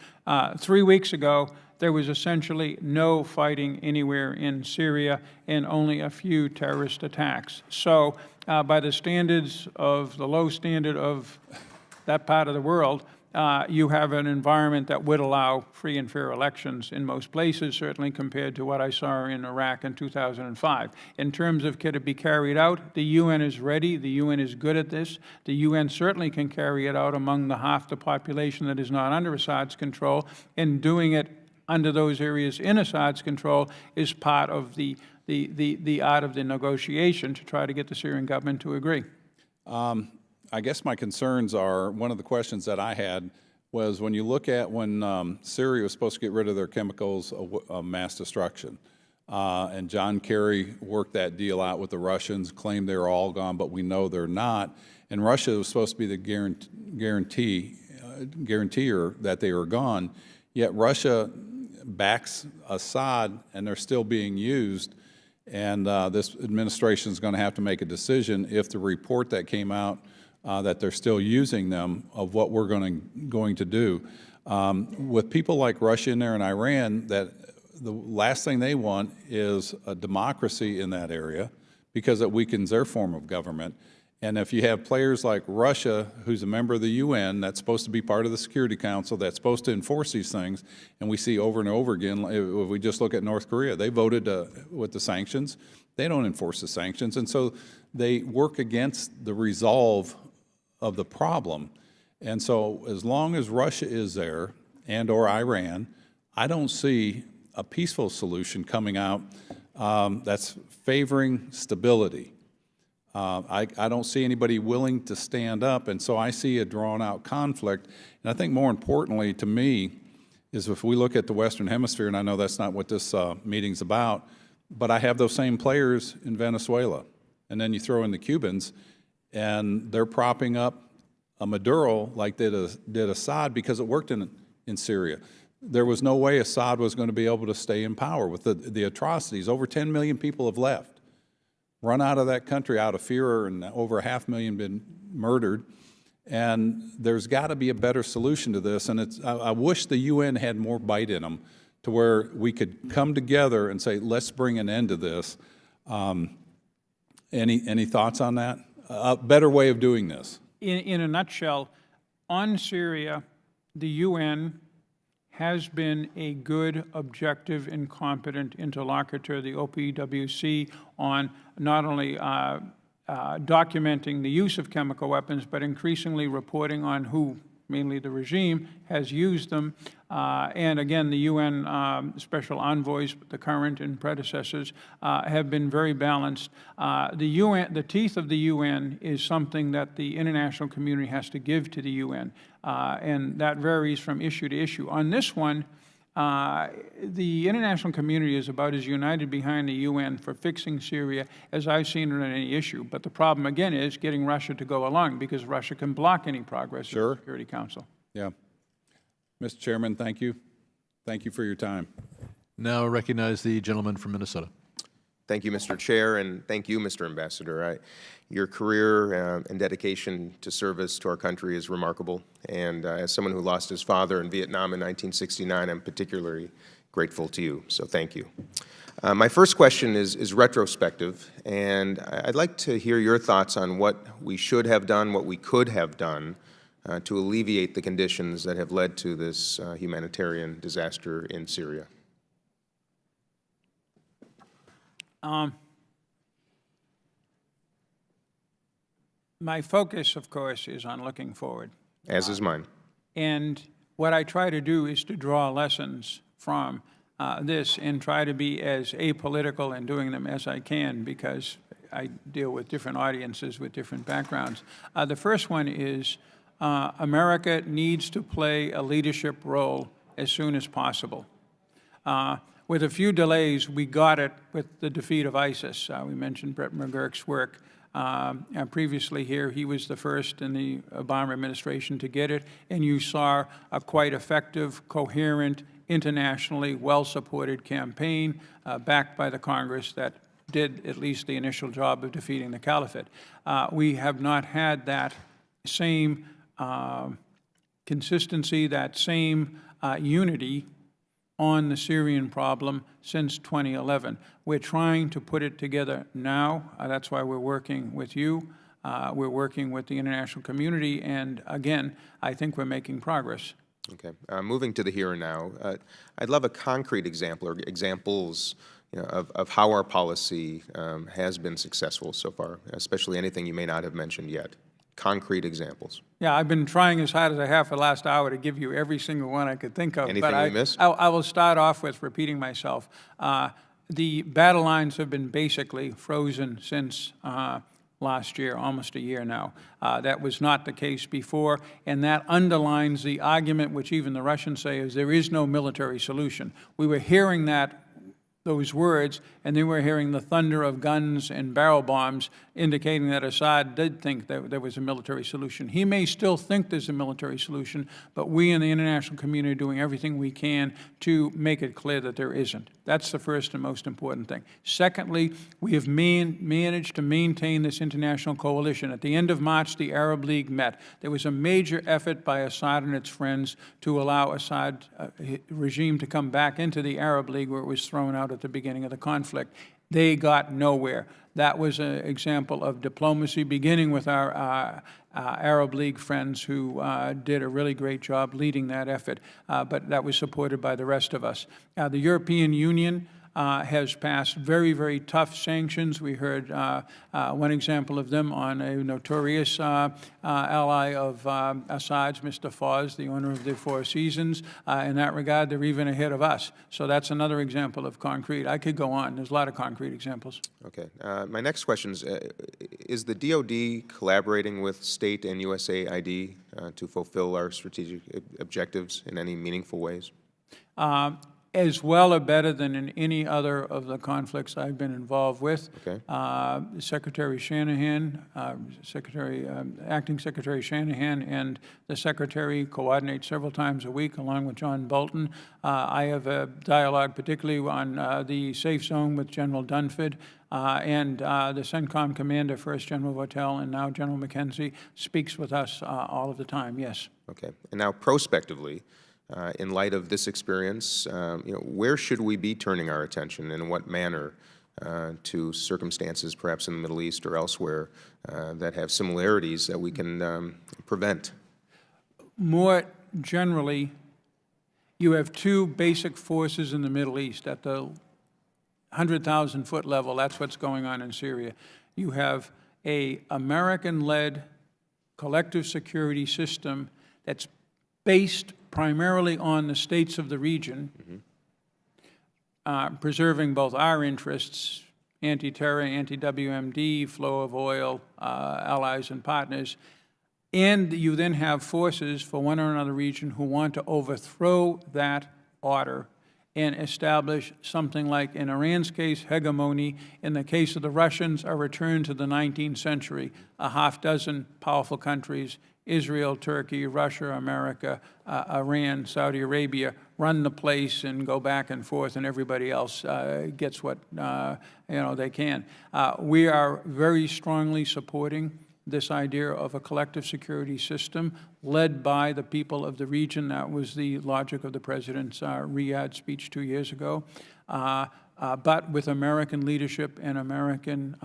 3 weeks ago, there was essentially no fighting anywhere in Syria and only a few terrorist attacks. So by the standards of the low standard of that part of the world, you have an environment that would allow free and fair elections in most places, certainly compared to what I saw in Iraq in 2005. In terms of could it be carried out, the UN is ready. The UN is good at this. The UN certainly can carry it out among the half the population that is not under Assad's control, and doing it under those areas in Assad's control is part of the art of the negotiation to try to get the Syrian government to agree. I guess my concerns are, one of the questions that I had was when you look at when Syria was supposed to get rid of their chemicals of mass destruction, and John Kerry worked that deal out with the Russians, claimed they were all gone, but we know they're not. And Russia was supposed to be the guaranteer that they were gone, yet Russia backs Assad and they're still being used. And this administration is going to have to make a decision if the report that came out that they're still using them, of what we're going to do. With people like Russia in there and Iran, that the last thing they want is a democracy in that area, because it weakens their form of government. And if you have players like Russia, who's a member of the UN, that's supposed to be part of the Security Council, that's supposed to enforce these things, and we see over and over again, if we just look at North Korea, they voted with the sanctions. They don't enforce the sanctions, and so they work against the resolve of the problem. And so as long as Russia is there, and or Iran, I don't see a peaceful solution coming out that's favoring stability. I don't see anybody willing to stand up, and so I see a drawn-out conflict. And I think more importantly to me is, if we look at the Western Hemisphere, and I know that's not what this meeting's about, but I have those same players in Venezuela. And then you throw in the Cubans, and they're propping up a Maduro like they did Assad, because it worked in Syria. There was no way Assad was going to be able to stay in power with the atrocities. Over 10 million people have left, run out of that country out of fear, and over 500,000 been murdered. And there's got to be a better solution to this, and I wish the UN had more bite in them to where we could come together and say, let's bring an end to this. Any thoughts on that? A better way of doing this? In a nutshell, on Syria, the UN has been a good, objective, and competent interlocutor, the OPWC, on not only documenting the use of chemical weapons, but increasingly reporting on who, mainly the regime, has used them. And again, the UN special envoys, the current and predecessors, have been very balanced. The teeth of the UN is something that the international community has to give to the UN, and that varies from issue to issue. On this one, the international community is about as united behind the UN for fixing Syria as I've seen it on any issue. But the problem, again, is getting Russia to go along, because Russia can block any progress in the Security Council. Yeah. Mr. Chairman, thank you. Thank you for your time. Now I recognize the gentleman from Minnesota. Thank you, Mr. Chair, and thank you, Mr. Ambassador. Your career and dedication to service to our country is remarkable, and as someone who lost his father in Vietnam in 1969, I'm particularly grateful to you, so thank you. My first question is retrospective, and I'd like to hear your thoughts on what we should have done, what we could have done to alleviate the conditions that have led to this humanitarian disaster in Syria. My focus, of course, is on looking forward. As is mine. And what I try to do is to draw lessons from this and try to be as apolitical in doing them as I can, because I deal with different audiences with different backgrounds. The first one is America needs to play a leadership role as soon as possible. With a few delays, we got it with the defeat of ISIS. We mentioned Brett McGurk's work. Previously here, he was the first in the Obama administration to get it, and you saw a quite effective, coherent, internationally well-supported campaign backed by the Congress that did at least the initial job of defeating the caliphate. We have not had that same consistency, that same unity on the Syrian problem since 2011. We're trying to put it together now. That's why we're working with you. We're working with the international community. And again, I think we're making progress. Okay. Moving to the here and now, I'd love a concrete example or examples of how our policy has been successful so far, especially anything you may not have mentioned yet. Concrete examples. Yeah, I've been trying as hard as I have for the last hour to give you every single one I could think of. Anything we missed? I will start off with repeating myself. The battle lines have been basically frozen since last year, almost a year now. That was not the case before, and that underlines the argument which even the Russians say is there is no military solution. We were hearing those words, and then we're hearing the thunder of guns and barrel bombs indicating that Assad did think that there was a military solution. He may still think there's a military solution, but we in the international community are doing everything we can to make it clear that there isn't. That's the first and most important thing. Secondly, we have managed to maintain this international coalition. At the end of March, the Arab League met. There was a major effort by Assad and its friends to allow Assad regime to come back into the Arab League, where it was thrown out at the beginning of the conflict. They got nowhere. That was an example of diplomacy, beginning with our Arab League friends who did a really great job leading that effort, but that was supported by the rest of us. The European Union has passed very, very tough sanctions. We heard one example of them on a notorious ally of Assad's, Mr. Fawz, the owner of the Four Seasons. In that regard, they're even ahead of us. So that's another example of concrete. I could go on. There's a lot of concrete examples. Okay. My next question is the DOD collaborating with state and USAID to fulfill our strategic objectives in any meaningful ways? as well or better than in any other of the conflicts I've been involved with. Okay. Secretary Shanahan, Acting Secretary Shanahan, and the Secretary coordinate several times a week along with John Bolton. I have a dialogue particularly on the safe zone with General Dunford, and the CENTCOM commander, First General Votel, and now General McKenzie, speaks with us all of the time, yes. Okay. And now prospectively, in light of this experience, where should we be turning our attention, and in what manner, to circumstances perhaps in the Middle East or elsewhere that have similarities that we can prevent? More generally, you have two basic forces in the Middle East. At the 100,000-foot level, that's what's going on in Syria. You have an American-led collective security system that's based primarily on the states of the region, preserving both our interests, anti-terror, anti-WMD, flow of oil, allies and partners, and you then have forces for one or another region who want to overthrow that order and establish something like, in Iran's case, hegemony. In the case of the Russians, a return to the 19th century, a half dozen powerful countries, Israel, Turkey, Russia, America, Iran, Saudi Arabia, run the place and go back and forth, and everybody else gets what they can. We are very strongly supporting this idea of a collective security system led by the people of the region. That was the logic of the President's Riyadh speech 2 years ago, but with American leadership and American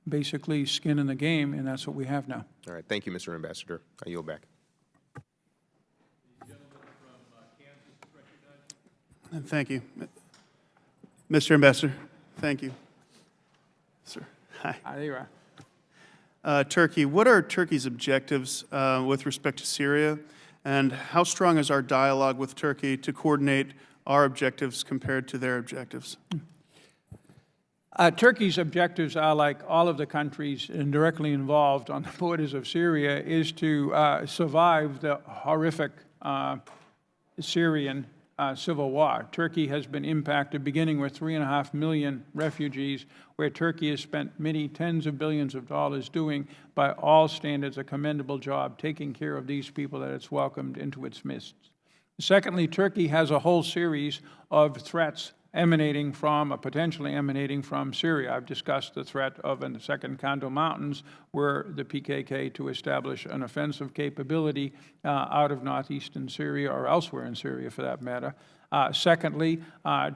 basically skin in the game, and that's what we have now. All right. Thank you, Mr. Ambassador. I yield back. Thank you. Mr. Ambassador, thank you. Sir, hi. There you are. Turkey, what are Turkey's objectives with respect to Syria, and how strong is our dialogue with Turkey to coordinate our objectives compared to their objectives? Turkey's objectives are, like all of the countries indirectly involved on the borders of Syria, is to survive the horrific Syrian civil war. Turkey has been impacted, beginning with 3.5 million refugees, where Turkey has spent many tens of billions of dollars doing, by all standards, a commendable job taking care of these people that it's welcomed into its midst. Secondly, Turkey has a whole series of threats emanating from, or potentially emanating from, Syria. I've discussed the threat of in the Second Kandil Mountains, where the PKK to establish an offensive capability out of northeastern Syria, or elsewhere in Syria for that matter. Secondly,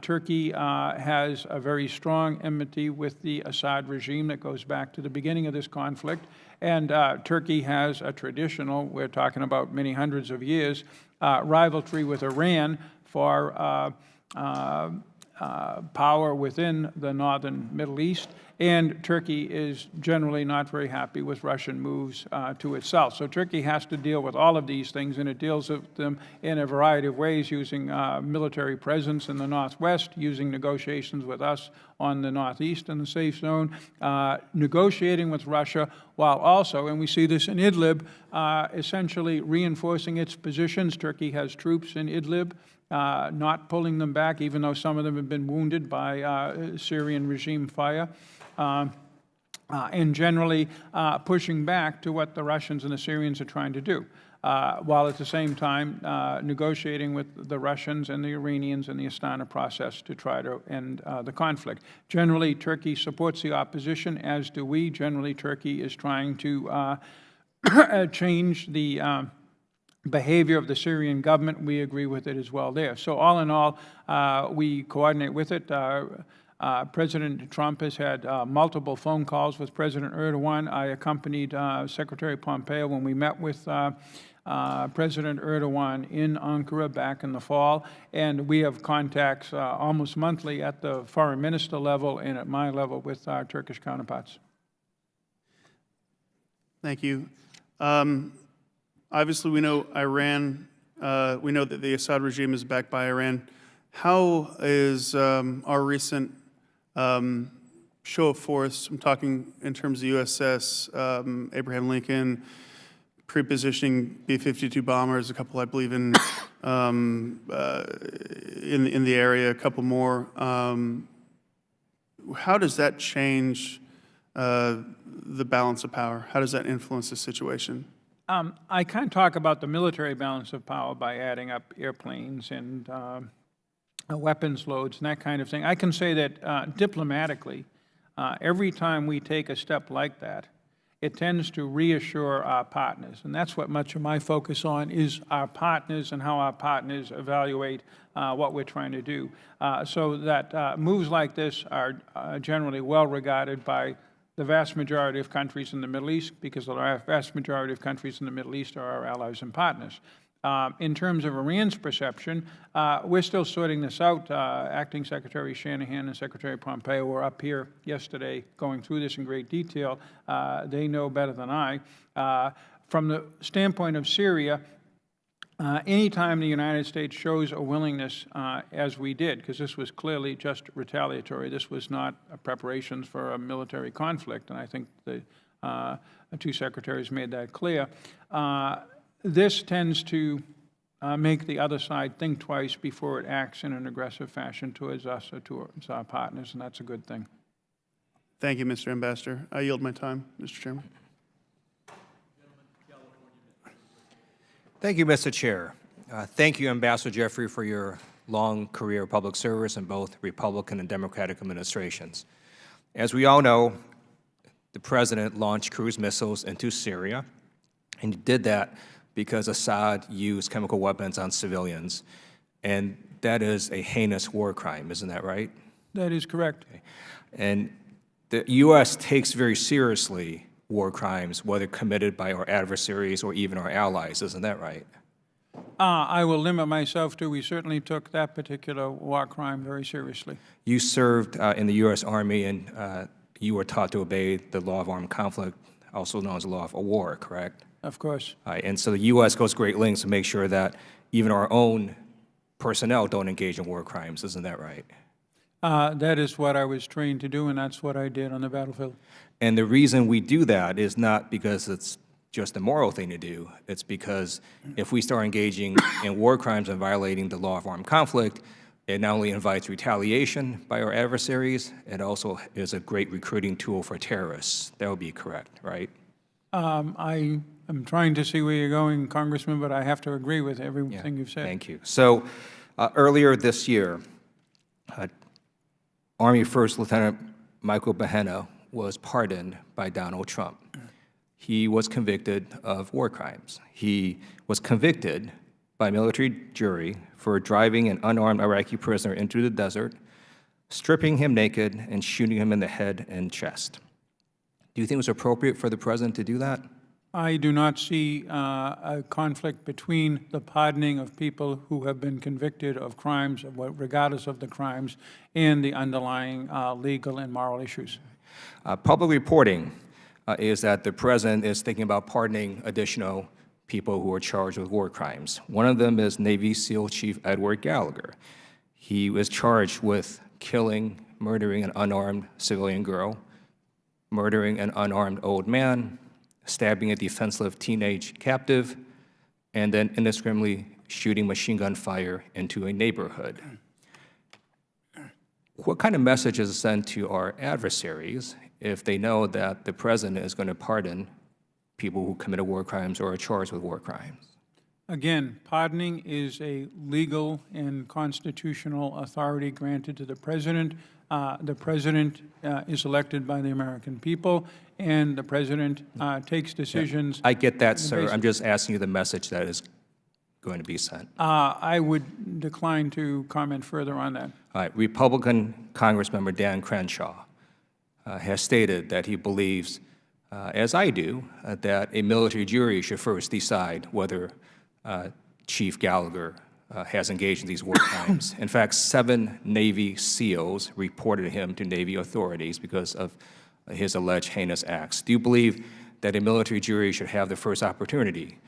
Turkey has a very strong enmity with the Assad regime that goes back to the beginning of this conflict. And Turkey has a traditional, we're talking about many hundreds of years, rivalry with Iran for power within the northern Middle East, and Turkey is generally not very happy with Russian moves to itself. So Turkey has to deal with all of these things, and it deals with them in a variety of ways, using military presence in the northwest, using negotiations with us on the northeast and the safe zone, negotiating with Russia, while also, and we see this in Idlib, essentially reinforcing its positions. Turkey has troops in Idlib, not pulling them back, even though some of them have been wounded by Syrian regime fire, and generally pushing back to what the Russians and the Syrians are trying to do, while at the same time negotiating with the Russians and the Iranians in the Astana process to try to end the conflict. Generally, Turkey supports the opposition, as do we. Generally, Turkey is trying to change the behavior of the Syrian government. We agree with it as well there. So all in all, we coordinate with it. President Trump has had multiple phone calls with President Erdogan. I accompanied Secretary Pompeo when we met with President Erdogan in Ankara back in the fall, and we have contacts almost monthly at the foreign minister level and at my level with our Turkish counterparts. Thank you. Obviously, we know Iran, we know that the Assad regime is backed by Iran. How is our recent show of force, I'm talking in terms of USS Abraham Lincoln, pre-positioning B-52 bombers, a couple, I believe, in the area, a couple more. How does that change the balance of power? How does that influence the situation? I can't talk about the military balance of power by adding up airplanes and weapons loads and that kind of thing. I can say that diplomatically, every time we take a step like that, it tends to reassure our partners. And that's what much of my focus on is our partners and how our partners evaluate what we're trying to do. So that moves like this are generally well regarded by the vast majority of countries in the Middle East, because the vast majority of countries in the Middle East are our allies and partners. In terms of Iran's perception, we're still sorting this out. Acting Secretary Shanahan and Secretary Pompeo were up here yesterday going through this in great detail. They know better than I. From the standpoint of Syria, anytime the United States shows a willingness, as we did, because this was clearly just retaliatory, this was not preparations for a military conflict, and I think the two secretaries made that clear. This tends to make the other side think twice before it acts in an aggressive fashion towards us or towards our partners, and that's a good thing. Thank you, Mr. Ambassador. I yield my time, Mr. Chairman. Thank you, Mr. Chair. Thank you, Ambassador Jeffrey, for your long career of public service in both Republican and Democratic administrations. As we all know, the President launched cruise missiles into Syria, and he did that because Assad used chemical weapons on civilians, and that is a heinous war crime, isn't that right? That is correct. Okay. And the U.S. takes very seriously war crimes, whether committed by our adversaries or even our allies, isn't that right? I will limit myself to, we certainly took that particular war crime very seriously. You served in the U.S. Army, and you were taught to obey the law of armed conflict, also known as the law of war, correct? Of course. And so the U.S. goes great lengths to make sure that even our own personnel don't engage in war crimes, isn't that right? That is what I was trained to do, and that's what I did on the battlefield. And the reason we do that is not because it's just a moral thing to do. It's because if we start engaging in war crimes and violating the law of armed conflict, it not only invites retaliation by our adversaries, it also is a great recruiting tool for terrorists. That would be correct, right? I am trying to see where you're going, Congressman, but I have to agree with everything you've said. Thank you. So earlier this year, Army First Lieutenant Michael Bahena was pardoned by Donald Trump. He was convicted of war crimes. He was convicted by a military jury for driving an unarmed Iraqi prisoner into the desert, stripping him naked, and shooting him in the head and chest. Do you think it was appropriate for the President to do that? I do not see a conflict between the pardoning of people who have been convicted of crimes, regardless of the crimes, and the underlying legal and moral issues. Public reporting is that the President is thinking about pardoning additional people who are charged with war crimes. One of them is Navy SEAL Chief Edward Gallagher. He was charged with killing, murdering an unarmed civilian girl, murdering an unarmed old man, stabbing a defenseless teenage captive, and then indiscriminately shooting machine gun fire into a neighborhood. What kind of message is sent to our adversaries if they know that the President is going to pardon people who committed war crimes or are charged with war crimes? Again, pardoning is a legal and constitutional authority granted to the President. The President is elected by the American people, and the President takes decisions. I get that, sir. I'm just asking you the message that is going to be sent. I would decline to comment further on that. All right. Republican Congressmember Dan Crenshaw has stated that he believes, as I do, that a military jury should first decide whether Chief Gallagher has engaged in these war crimes. In fact, 7 Navy SEALs reported him to Navy authorities because of his alleged heinous acts. Do you believe that a military jury should have the first opportunity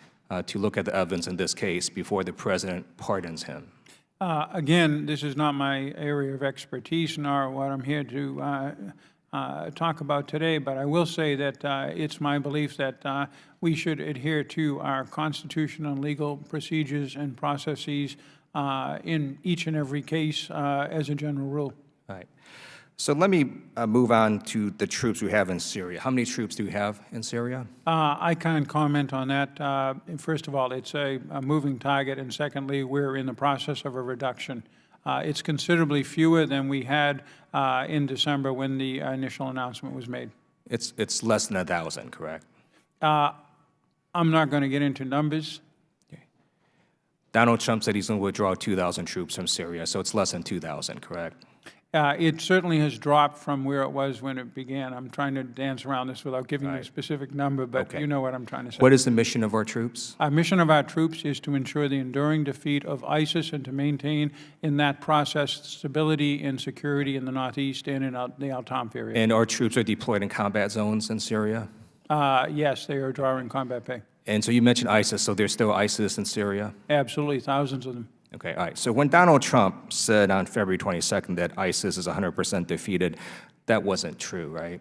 to look at the evidence in this case before the President pardons him? Again, this is not my area of expertise, nor what I'm here to talk about today, but I will say that it's my belief that we should adhere to our constitution and legal procedures and processes in each and every case as a general rule. All right. So let me move on to the troops we have in Syria. How many troops do we have in Syria? I can't comment on that. First of all, it's a moving target, and secondly, we're in the process of a reduction. It's considerably fewer than we had in December when the initial announcement was made. It's less than 1,000, correct? I'm not going to get into numbers. Donald Trump said he's going to withdraw 2,000 troops from Syria, so it's less than 2,000, correct? It certainly has dropped from where it was when it began. I'm trying to dance around this without giving you a specific number, but you know what I'm trying to say. What is the mission of our troops? Our mission of our troops is to ensure the enduring defeat of ISIS and to maintain in that process stability and security in the Northeast and in the Al-Tanf area. And our troops are deployed in combat zones in Syria? Yes, they are drawing combat pay. And so you mentioned ISIS, so there's still ISIS in Syria? Absolutely, thousands of them. Okay, all right. So when Donald Trump said on February 22nd that ISIS is 100% defeated, that wasn't true, right?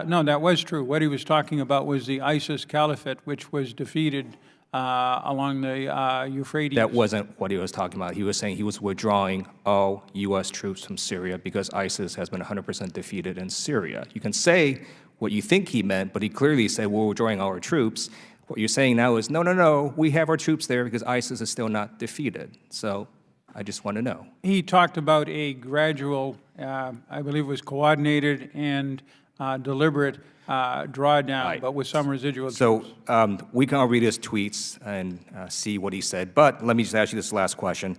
No, that was true. What he was talking about was the ISIS caliphate, which was defeated along the Euphrates. That wasn't what he was talking about. He was saying he was withdrawing all U.S. troops from Syria because ISIS has been 100% defeated in Syria. You can say what you think he meant, but he clearly said we're withdrawing all our troops. What you're saying now is, no, no, no, we have our troops there because ISIS is still not defeated. So I just want to know. He talked about a gradual, I believe it was coordinated and deliberate drawdown, but with some residual troops. So we can all read his tweets and see what he said, but let me just ask you this last question.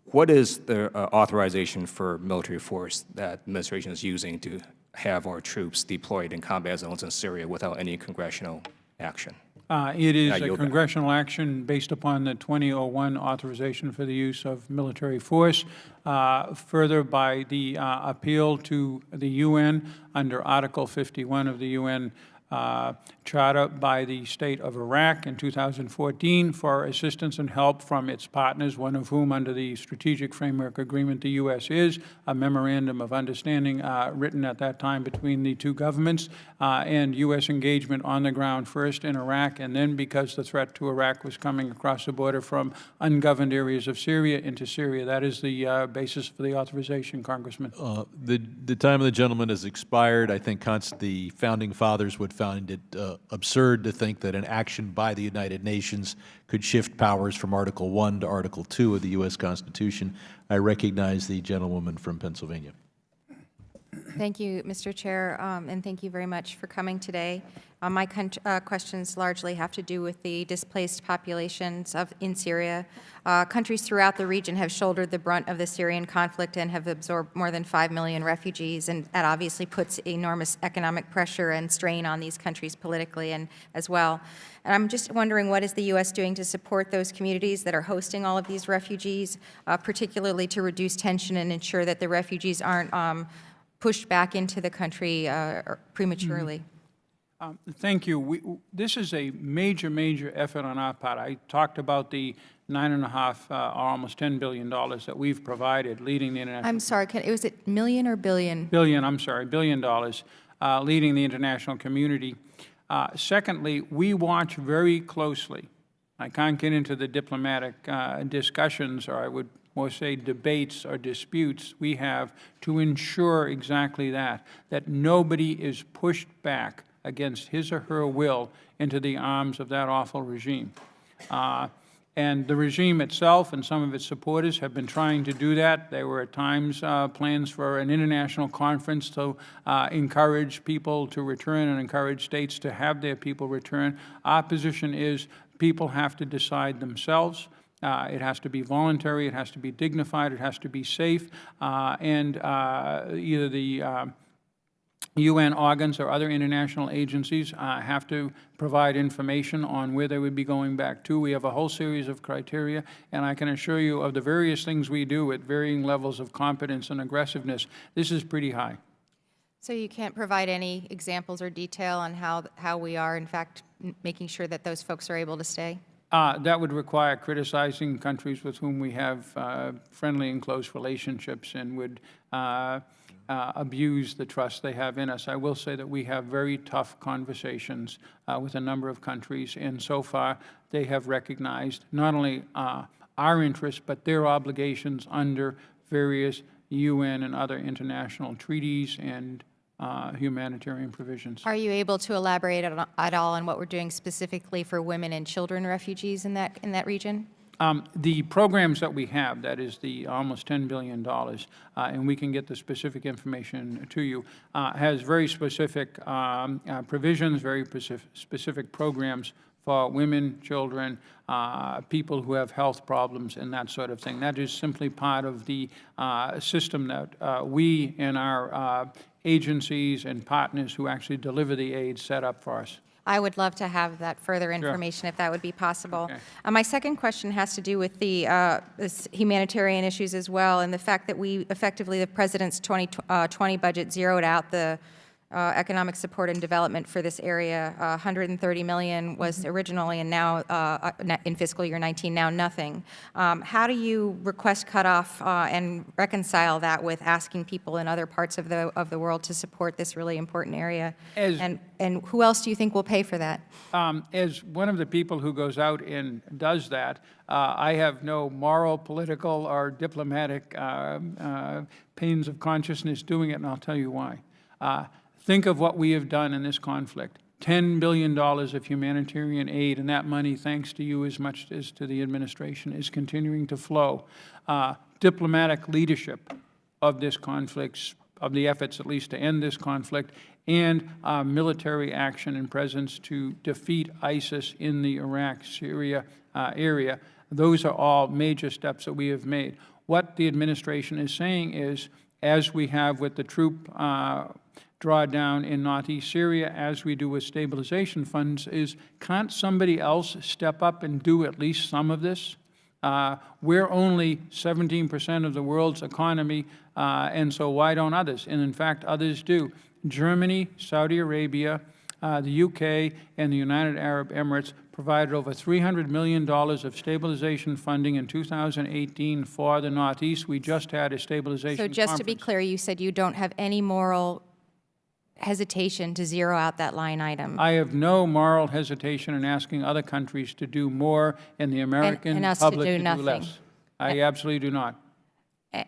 What is the authorization for military force that the administration is using to have our troops deployed in combat zones in Syria without any congressional action? It is a congressional action based upon the 2001 authorization for the use of military force, further by the appeal to the UN under Article 51 of the UN Charter by the state of Iraq in 2014 for assistance and help from its partners, one of whom under the Strategic Framework Agreement the U.S. is, a memorandum of understanding written at that time between the two governments, and U.S. engagement on the ground first in Iraq, and then because the threat to Iraq was coming across the border from ungoverned areas of Syria into Syria. That is the basis for the authorization, Congressman. The time of the gentleman has expired. I think the Founding Fathers would find it absurd to think that an action by the United Nations could shift powers from Article 1 to Article 2 of the U.S. Constitution. I recognize the gentlewoman from Pennsylvania. Thank you, Mr. Chair, and thank you very much for coming today. My questions largely have to do with the displaced populations in Syria. Countries throughout the region have shouldered the brunt of the Syrian conflict and have absorbed more than 5 million refugees, and that obviously puts enormous economic pressure and strain on these countries politically and as well. And I'm just wondering, what is the U.S. doing to support those communities that are hosting all of these refugees, particularly to reduce tension and ensure that the refugees aren't pushed back into the country prematurely? Thank you. This is a major, major effort on our part. I talked about the $9.5 or almost $10 billion that we've provided, leading the international. I'm sorry, was it million or billion? Billion, I'm sorry, $1 billion, leading the international community. Secondly, we watch very closely. I can't get into the diplomatic discussions, or I would more say debates or disputes we have to ensure exactly that nobody is pushed back against his or her will into the arms of that awful regime. And the regime itself and some of its supporters have been trying to do that. There were at times plans for an international conference to encourage people to return and encourage states to have their people return. Our position is people have to decide themselves. It has to be voluntary, it has to be dignified, it has to be safe, and either the UN organs or other international agencies have to provide information on where they would be going back to. We have a whole series of criteria, and I can assure you of the various things we do at varying levels of competence and aggressiveness. This is pretty high. So you can't provide any examples or detail on how we are, in fact, making sure that those folks are able to stay? That would require criticizing countries with whom we have friendly and close relationships, and would abuse the trust they have in us. I will say that we have very tough conversations with a number of countries, and so far they have recognized not only our interests, but their obligations under various UN and other international treaties and humanitarian provisions. Are you able to elaborate at all on what we're doing specifically for women and children refugees in that region? The programs that we have, that is the almost $10 billion, and we can get the specific information to you, has very specific provisions, very specific programs for women, children, people who have health problems, and that sort of thing. That is simply part of the system that we and our agencies and partners who actually deliver the aid set up for us. I would love to have that further information if that would be possible. Okay. My second question has to do with the humanitarian issues as well, and the fact that we effectively, the President's 2020 budget zeroed out the economic support and development for this area. $130 million was originally, and now in fiscal year 19, now nothing. How do you request cutoff and reconcile that with asking people in other parts of the world to support this really important area? And who else do you think will pay for that? As one of the people who goes out and does that, I have no moral, political, or diplomatic pains of consciousness doing it, and I'll tell you why. Think of what we have done in this conflict. $10 billion of humanitarian aid, and that money, thanks to you as much as to the administration, is continuing to flow. Diplomatic leadership of this conflict, of the efforts at least to end this conflict, and military action and presence to defeat ISIS in the Iraq-Syria area. Those are all major steps that we have made. What the administration is saying is, as we have with the troop drawdown in northeast Syria, as we do with stabilization funds, is can't somebody else step up and do at least some of this? We're only 17% of the world's economy, and so why don't others? And in fact, others do. Germany, Saudi Arabia, the UK, and the United Arab Emirates provided over $300 million of stabilization funding in 2018 for the Northeast. We just had a stabilization So just conference. to be clear, you said you don't have any moral hesitation to zero out that line item. I have no moral hesitation in asking other countries to do more and the American and us public to do to nothing. do less. I absolutely do not.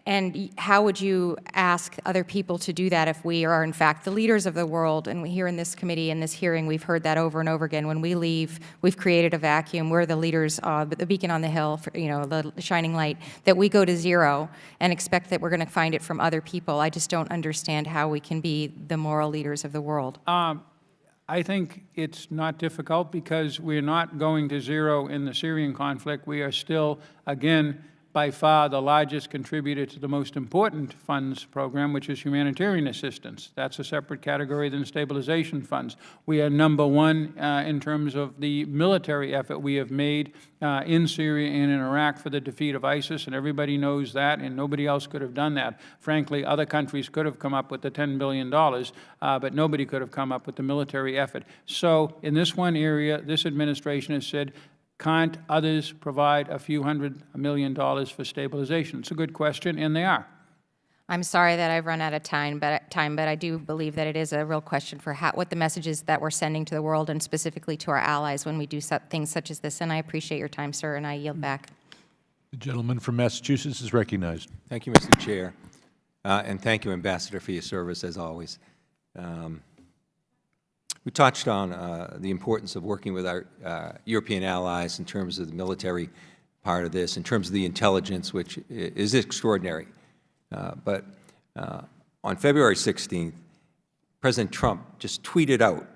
And how would you ask other people to do that if we are, in fact, the leaders of the world? And here in this committee, in this hearing, we've heard that over and over again. When we leave, we've created a vacuum. We're the leaders, the beacon on the hill, the shining light, that we go to zero and expect that we're going to find it from other people. I just don't understand how we can be the moral leaders of the world. I think it's not difficult because we're not going to zero in the Syrian conflict. We are still, again, by far the largest contributor to the most important funds program, which is humanitarian assistance. That's a separate category than stabilization funds. We are number one in terms of the military effort we have made in Syria and in Iraq for the defeat of ISIS, and everybody knows that, and nobody else could have done that. Frankly, other countries could have come up with the $10 billion, but nobody could have come up with the military effort. So in this one area, this administration has said, can't others provide a few $100 million for stabilization? It's a good question, and they are. I'm sorry that I've run out of time, but I do believe that it is a real question for what the messages that we're sending to the world and specifically to our allies when we do things such as this. And I appreciate your time, sir, and I yield back. The gentleman from Massachusetts is recognized. Thank you, Mr. Chair. And thank you, Ambassador, for your service, as always. We touched on the importance of working with our European allies in terms of the military part of this, in terms of the intelligence, which is extraordinary. But on February 16th, President Trump just tweeted out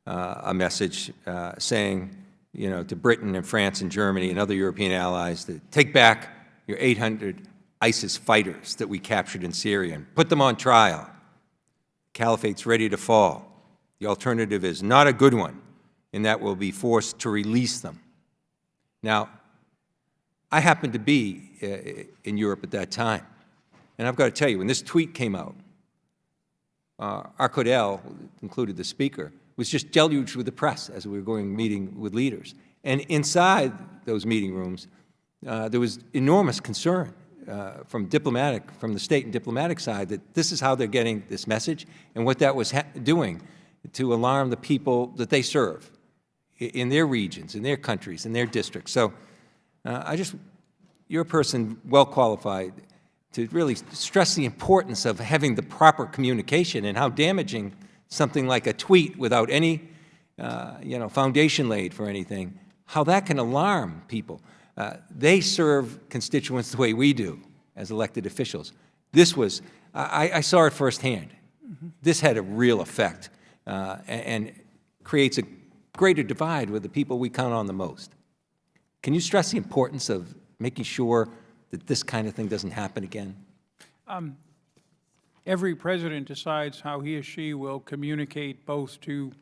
a message saying, to Britain and France and Germany and other European allies to take back your 800 ISIS fighters that we captured in Syria and put them on trial. Caliphate's ready to fall. The alternative is not a good one, in that we'll be forced to release them. Now, I happened to be in Europe at that time, and I've got to tell you, when this tweet came out, our Codel, included the speaker, was just deluged with the press as we were going meeting with leaders. And inside those meeting rooms, there was enormous concern from the state and diplomatic side, that this is how they're getting this message and what that was doing to alarm the people that they serve in their regions, in their countries, in their districts. So you're a person well qualified to really stress the importance of having the proper communication and how damaging something like a tweet without any foundation laid for anything, how that can alarm people. They serve constituents the way we do as elected officials. This was, I saw it firsthand. This had a real effect and creates a greater divide with the people we count on the most. Can you stress the importance of making sure that this kind of thing doesn't happen again? Every president decides how he or she will communicate both to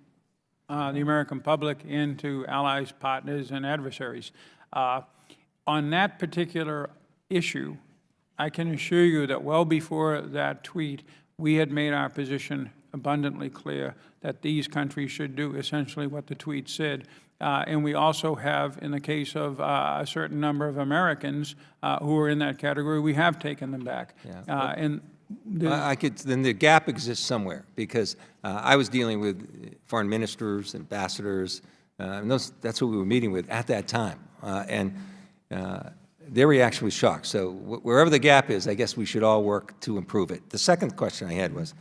the American public and to allies, partners, and adversaries. On that particular issue, I can assure you that well before that tweet, we had made our position abundantly clear that these countries should do essentially what the tweet said. And we also have, in the case of a certain number of Americans who are in that category, we have taken them back. Yeah. Then the gap exists somewhere, because I was dealing with foreign ministers, ambassadors, and that's what we were meeting with at that time. Their reaction was shocked. So wherever the gap is, I guess we should all work to improve it. The second question I had was,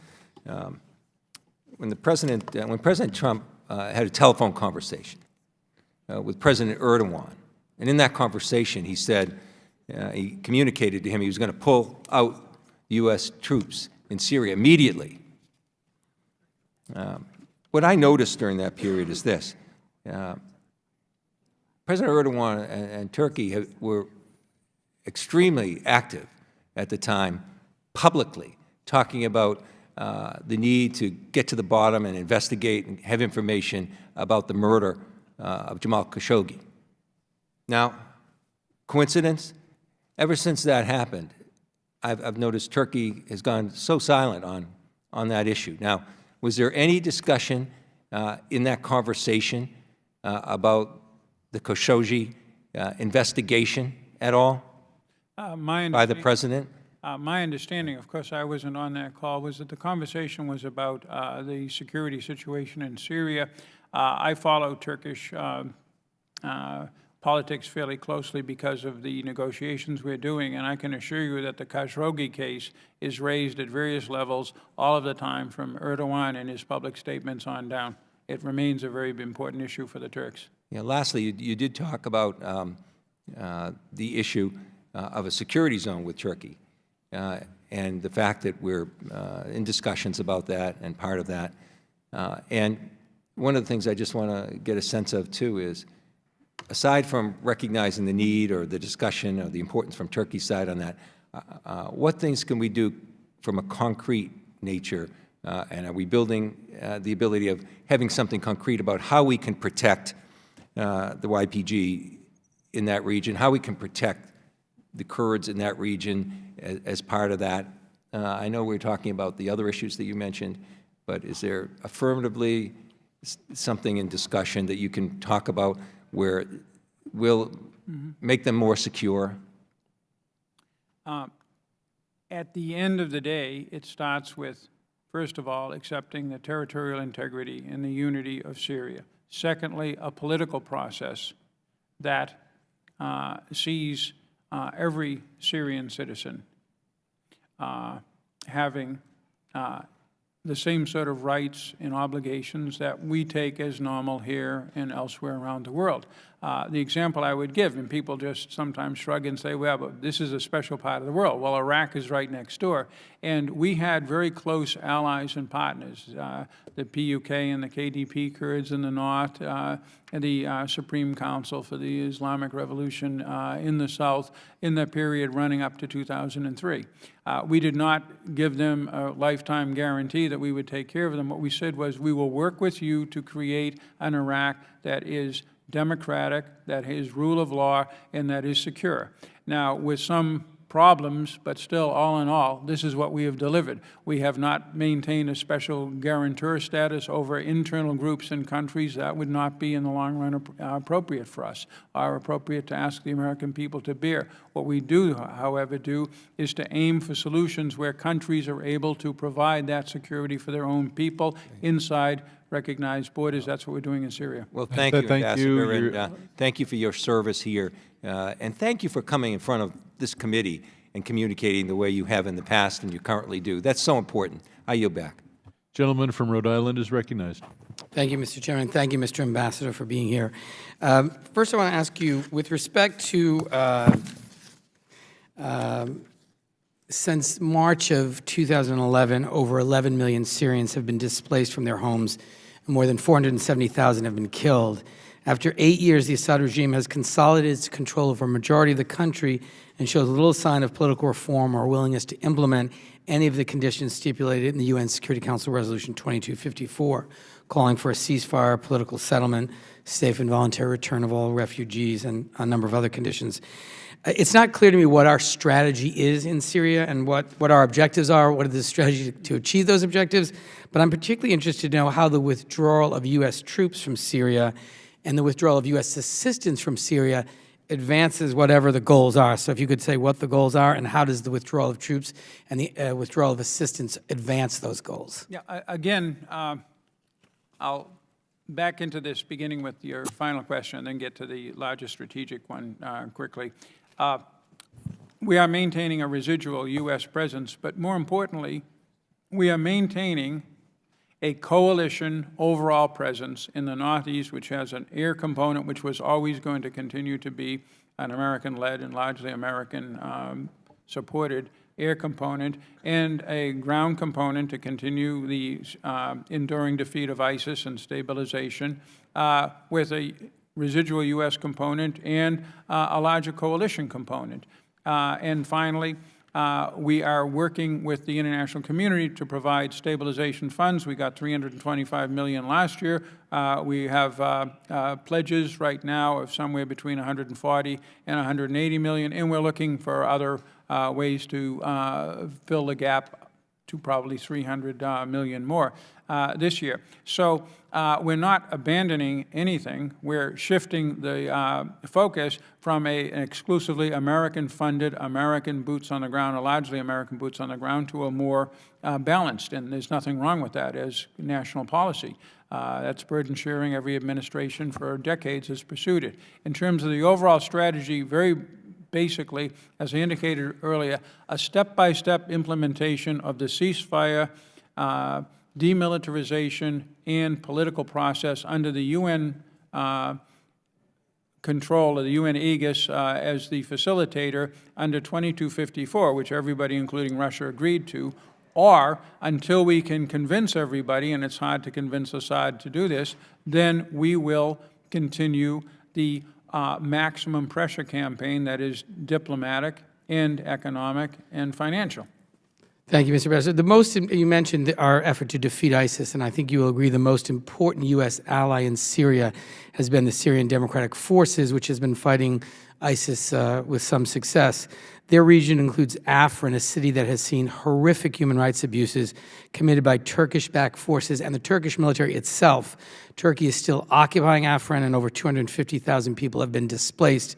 when President Trump had a telephone conversation with President Erdogan, and in that conversation he said, he communicated to him he was going to pull out U.S. troops in Syria immediately. What I noticed during that period is this. President Erdogan and Turkey were extremely active at the time, publicly, talking about the need to get to the bottom and investigate and have information about the murder of Jamal Khashoggi. Now, coincidence? Ever since that happened, I've noticed Turkey has gone so silent on that issue. Now, was there any discussion in that conversation about the Khashoggi investigation at all by the President? My understanding, of course I wasn't on that call, was that the conversation was about the security situation in Syria. I follow Turkish politics fairly closely because of the negotiations we're doing, and I can assure you that the Khashoggi case is raised at various levels all of the time, from Erdogan and his public statements on down. It remains a very important issue for the Turks. Yeah, lastly, you did talk about the issue of a security zone with Turkey and the fact that we're in discussions about that and part of that. And one of the things I just want to get a sense of, too, is aside from recognizing the need or the discussion or the importance from Turkey's side on that, what things can we do from a concrete nature, and are we building the ability of having something concrete about how we can protect the YPG in that region, how we can protect the Kurds in that region as part of that? I know we're talking about the other issues that you mentioned, but is there affirmatively something in discussion that you can talk about where we'll make them more secure? At the end of the day, it starts with, first of all, accepting the territorial integrity and the unity of Syria. Secondly, a political process that sees every Syrian citizen having the same sort of rights and obligations that we take as normal here and elsewhere around the world. The example I would give, and people just sometimes shrug and say, well, but this is a special part of the world. Well, Iraq is right next door. And we had very close allies and partners, the PUK and the KDP Kurds in the north, and the Supreme Council for the Islamic Revolution in the south in the period running up to 2003. We did not give them a lifetime guarantee that we would take care of them. What we said was, we will work with you to create an Iraq that is democratic, that is rule of law, and that is secure. Now, with some problems, but still, all in all, this is what we have delivered. We have not maintained a special guarantor status over internal groups and countries. That would not be, in the long run, appropriate for us, or appropriate to ask the American people to bear. What we do, however, is to aim for solutions where countries are able to provide that security for their own people inside recognized borders. That's what we're doing in Syria. Well, thank you, Ambassador, and thank you for your service here, and thank you for coming in front of this committee and communicating the way you have in the past and you currently do. That's so important. I yield back. Gentleman from Rhode Island is recognized. Thank you, Mr. Chairman. Thank you, Mr. Ambassador, for being here. First, I want to ask you, with respect to since March of 2011, over 11 million Syrians have been displaced from their homes, and more than 470,000 have been killed. After 8 years, the Assad regime has consolidated its control over a majority of the country and shows little sign of political reform or willingness to implement any of the conditions stipulated in the UN Security Council Resolution 2254, calling for a ceasefire, political settlement, safe and voluntary return of all refugees, and a number of other conditions. It's not clear to me what our strategy is in Syria and what our objectives are, what is the strategy to achieve those objectives, but I'm particularly interested to know how the withdrawal of U.S. troops from Syria and the withdrawal of U.S. assistance from Syria advances whatever the goals are. So if you could say what the goals are and how does the withdrawal of troops and the withdrawal of assistance advance those goals? Yeah, again, I'll back into this beginning with your final question and then get to the larger strategic one quickly. We are maintaining a residual U.S. presence, but more importantly, we are maintaining a coalition overall presence in the Northeast, which has an air component, which was always going to continue to be an American-led and largely American-supported air component, and a ground component to continue the enduring defeat of ISIS and stabilization, with a residual U.S. component and a larger coalition component. And finally, we are working with the international community to provide stabilization funds. We got $325 million last year. We have pledges right now of somewhere between $140 and $180 million, and we're looking for other ways to fill the gap to probably $300 million more this year. So we're not abandoning anything. We're shifting the focus from an exclusively American-funded, American boots on the ground, or largely American boots on the ground, to a more balanced, and there's nothing wrong with that as national policy. That's burden sharing. Every administration for decades has pursued it. In terms of the overall strategy, very basically, as I indicated earlier, a step-by-step implementation of the ceasefire, demilitarization, and political process under the UN control, of the UN aegis as the facilitator under 2254, which everybody, including Russia, agreed to, or until we can convince everybody, and it's hard to convince Assad to do this, then we will continue the maximum pressure campaign that is diplomatic and economic and financial. Thank you, Mr. President. You mentioned our effort to defeat ISIS, and I think you will agree the most important U.S. ally in Syria has been the Syrian Democratic Forces, which has been fighting ISIS with some success. Their region includes Afrin, a city that has seen horrific human rights abuses committed by Turkish-backed forces and the Turkish military itself. Turkey is still occupying Afrin, and over 250,000 people have been displaced.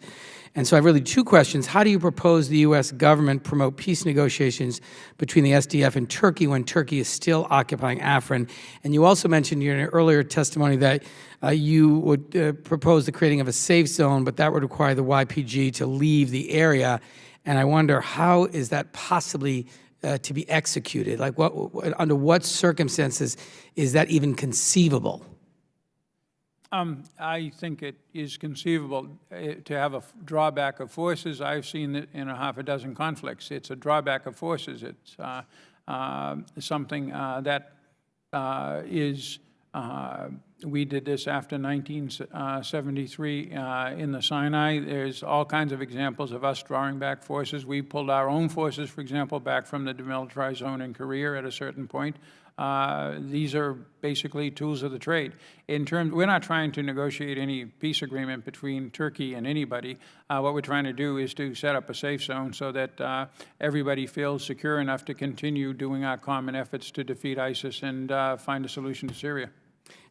And so I have really two questions. How do you propose the U.S. government promote peace negotiations between the SDF and Turkey when Turkey is still occupying Afrin? And you also mentioned in your earlier testimony that you would propose the creating of a safe zone, but that would require the YPG to leave the area. And I wonder, how is that possibly to be executed? Like, under what circumstances is that even conceivable? I think it is conceivable to have a drawback of forces. I've seen it in a half a dozen conflicts. It's a drawback of forces. It's something that is, we did this after 1973 in the Sinai. There's all kinds of examples of us drawing back forces. We pulled our own forces, for example, back from the demilitarized zone in Korea at a certain point. These are basically tools of the trade. We're not trying to negotiate any peace agreement between Turkey and anybody. What we're trying to do is to set up a safe zone so that everybody feels secure enough to continue doing our common efforts to defeat ISIS and find a solution to Syria.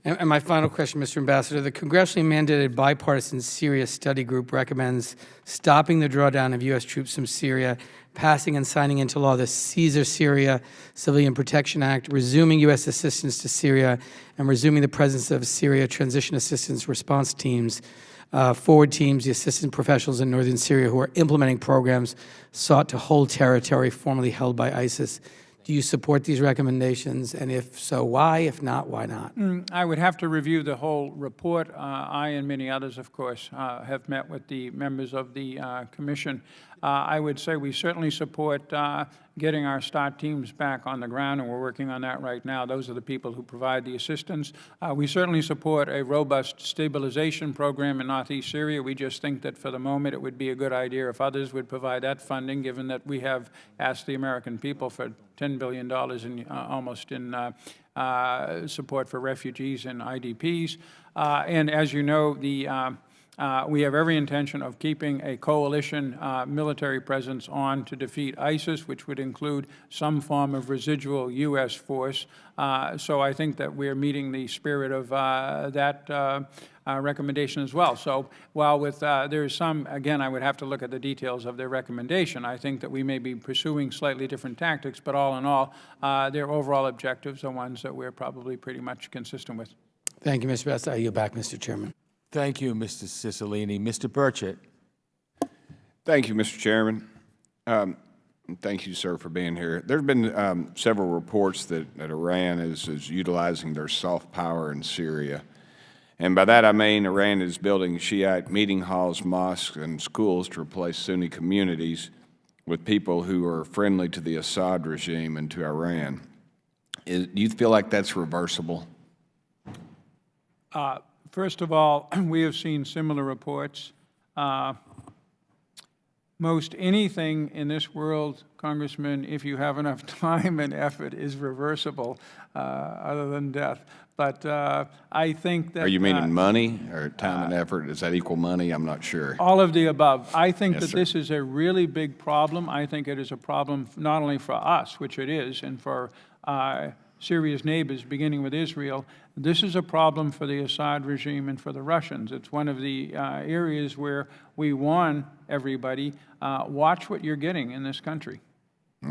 And my final question, Mr. Ambassador, the congressionally mandated bipartisan Syria study group recommends stopping the drawdown of U.S. troops from Syria, passing and signing into law the Caesar Syria Civilian Protection Act, resuming U.S. assistance to Syria, and resuming the presence of Syria Transition Assistance Response Teams, forward teams, the assistant professionals in northern Syria who are implementing programs sought to hold territory formerly held by ISIS. Do you support these recommendations? And if so, why? If not, why not? I would have to review the whole report. I and many others, of course, have met with the members of the commission. I would say we certainly support getting our START teams back on the ground, and we're working on that right now. Those are the people who provide the assistance. We certainly support a robust stabilization program in northeast Syria. We just think that for the moment it would be a good idea if others would provide that funding, given that we have asked the American people for $10 billion almost in support for refugees and IDPs. And as you know, we have every intention of keeping a coalition military presence on to defeat ISIS, which would include some form of residual U.S. force. So I think that we're meeting the spirit of that recommendation as well. So while there's some, again, I would have to look at the details of their recommendation. I think that we may be pursuing slightly different tactics, but all in all, their overall objectives are ones that we're probably pretty much consistent with. Thank you, Mr. Ambassador. I yield back, Mr. Chairman. Thank you, Mr. Cicilline. Mr. Burchett. Thank you, Mr. Chairman. Thank you, sir, for being here. There have been several reports that Iran is utilizing their soft power in Syria. And by that I mean Iran is building Shiite meeting halls, mosques, and schools to replace Sunni communities with people who are friendly to the Assad regime and to Iran. Do you feel like that's reversible? First of all, we have seen similar reports. Most anything in this world, Congressman, if you have enough time and effort, is reversible, other than death. But I think that— Are you meaning money or time and effort? Does that equal money? I'm not sure. All of the above. I think Yes, that sir. this is a really big problem. I think it is a problem not only for us, which it is, and for Syria's neighbors, beginning with Israel. This is a problem for the Assad regime and for the Russians. It's one of the areas where we warn everybody, watch what you're getting in this country.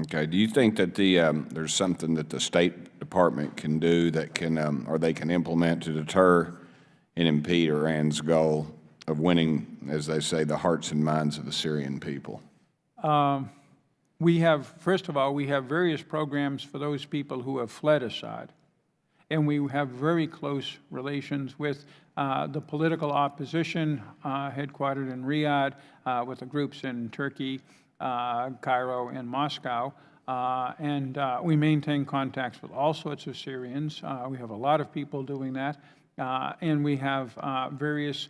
Okay. Do you think that there's something that the State Department can do that can, or they can implement to deter and impede Iran's goal of winning, as they say, the hearts and minds of the Syrian people? We have, first of all, we have various programs for those people who have fled Assad. And we have very close relations with the political opposition headquartered in Riyadh, with the groups in Turkey, Cairo, and Moscow. And we maintain contacts with all sorts of Syrians. We have a lot of people doing that. And we have various,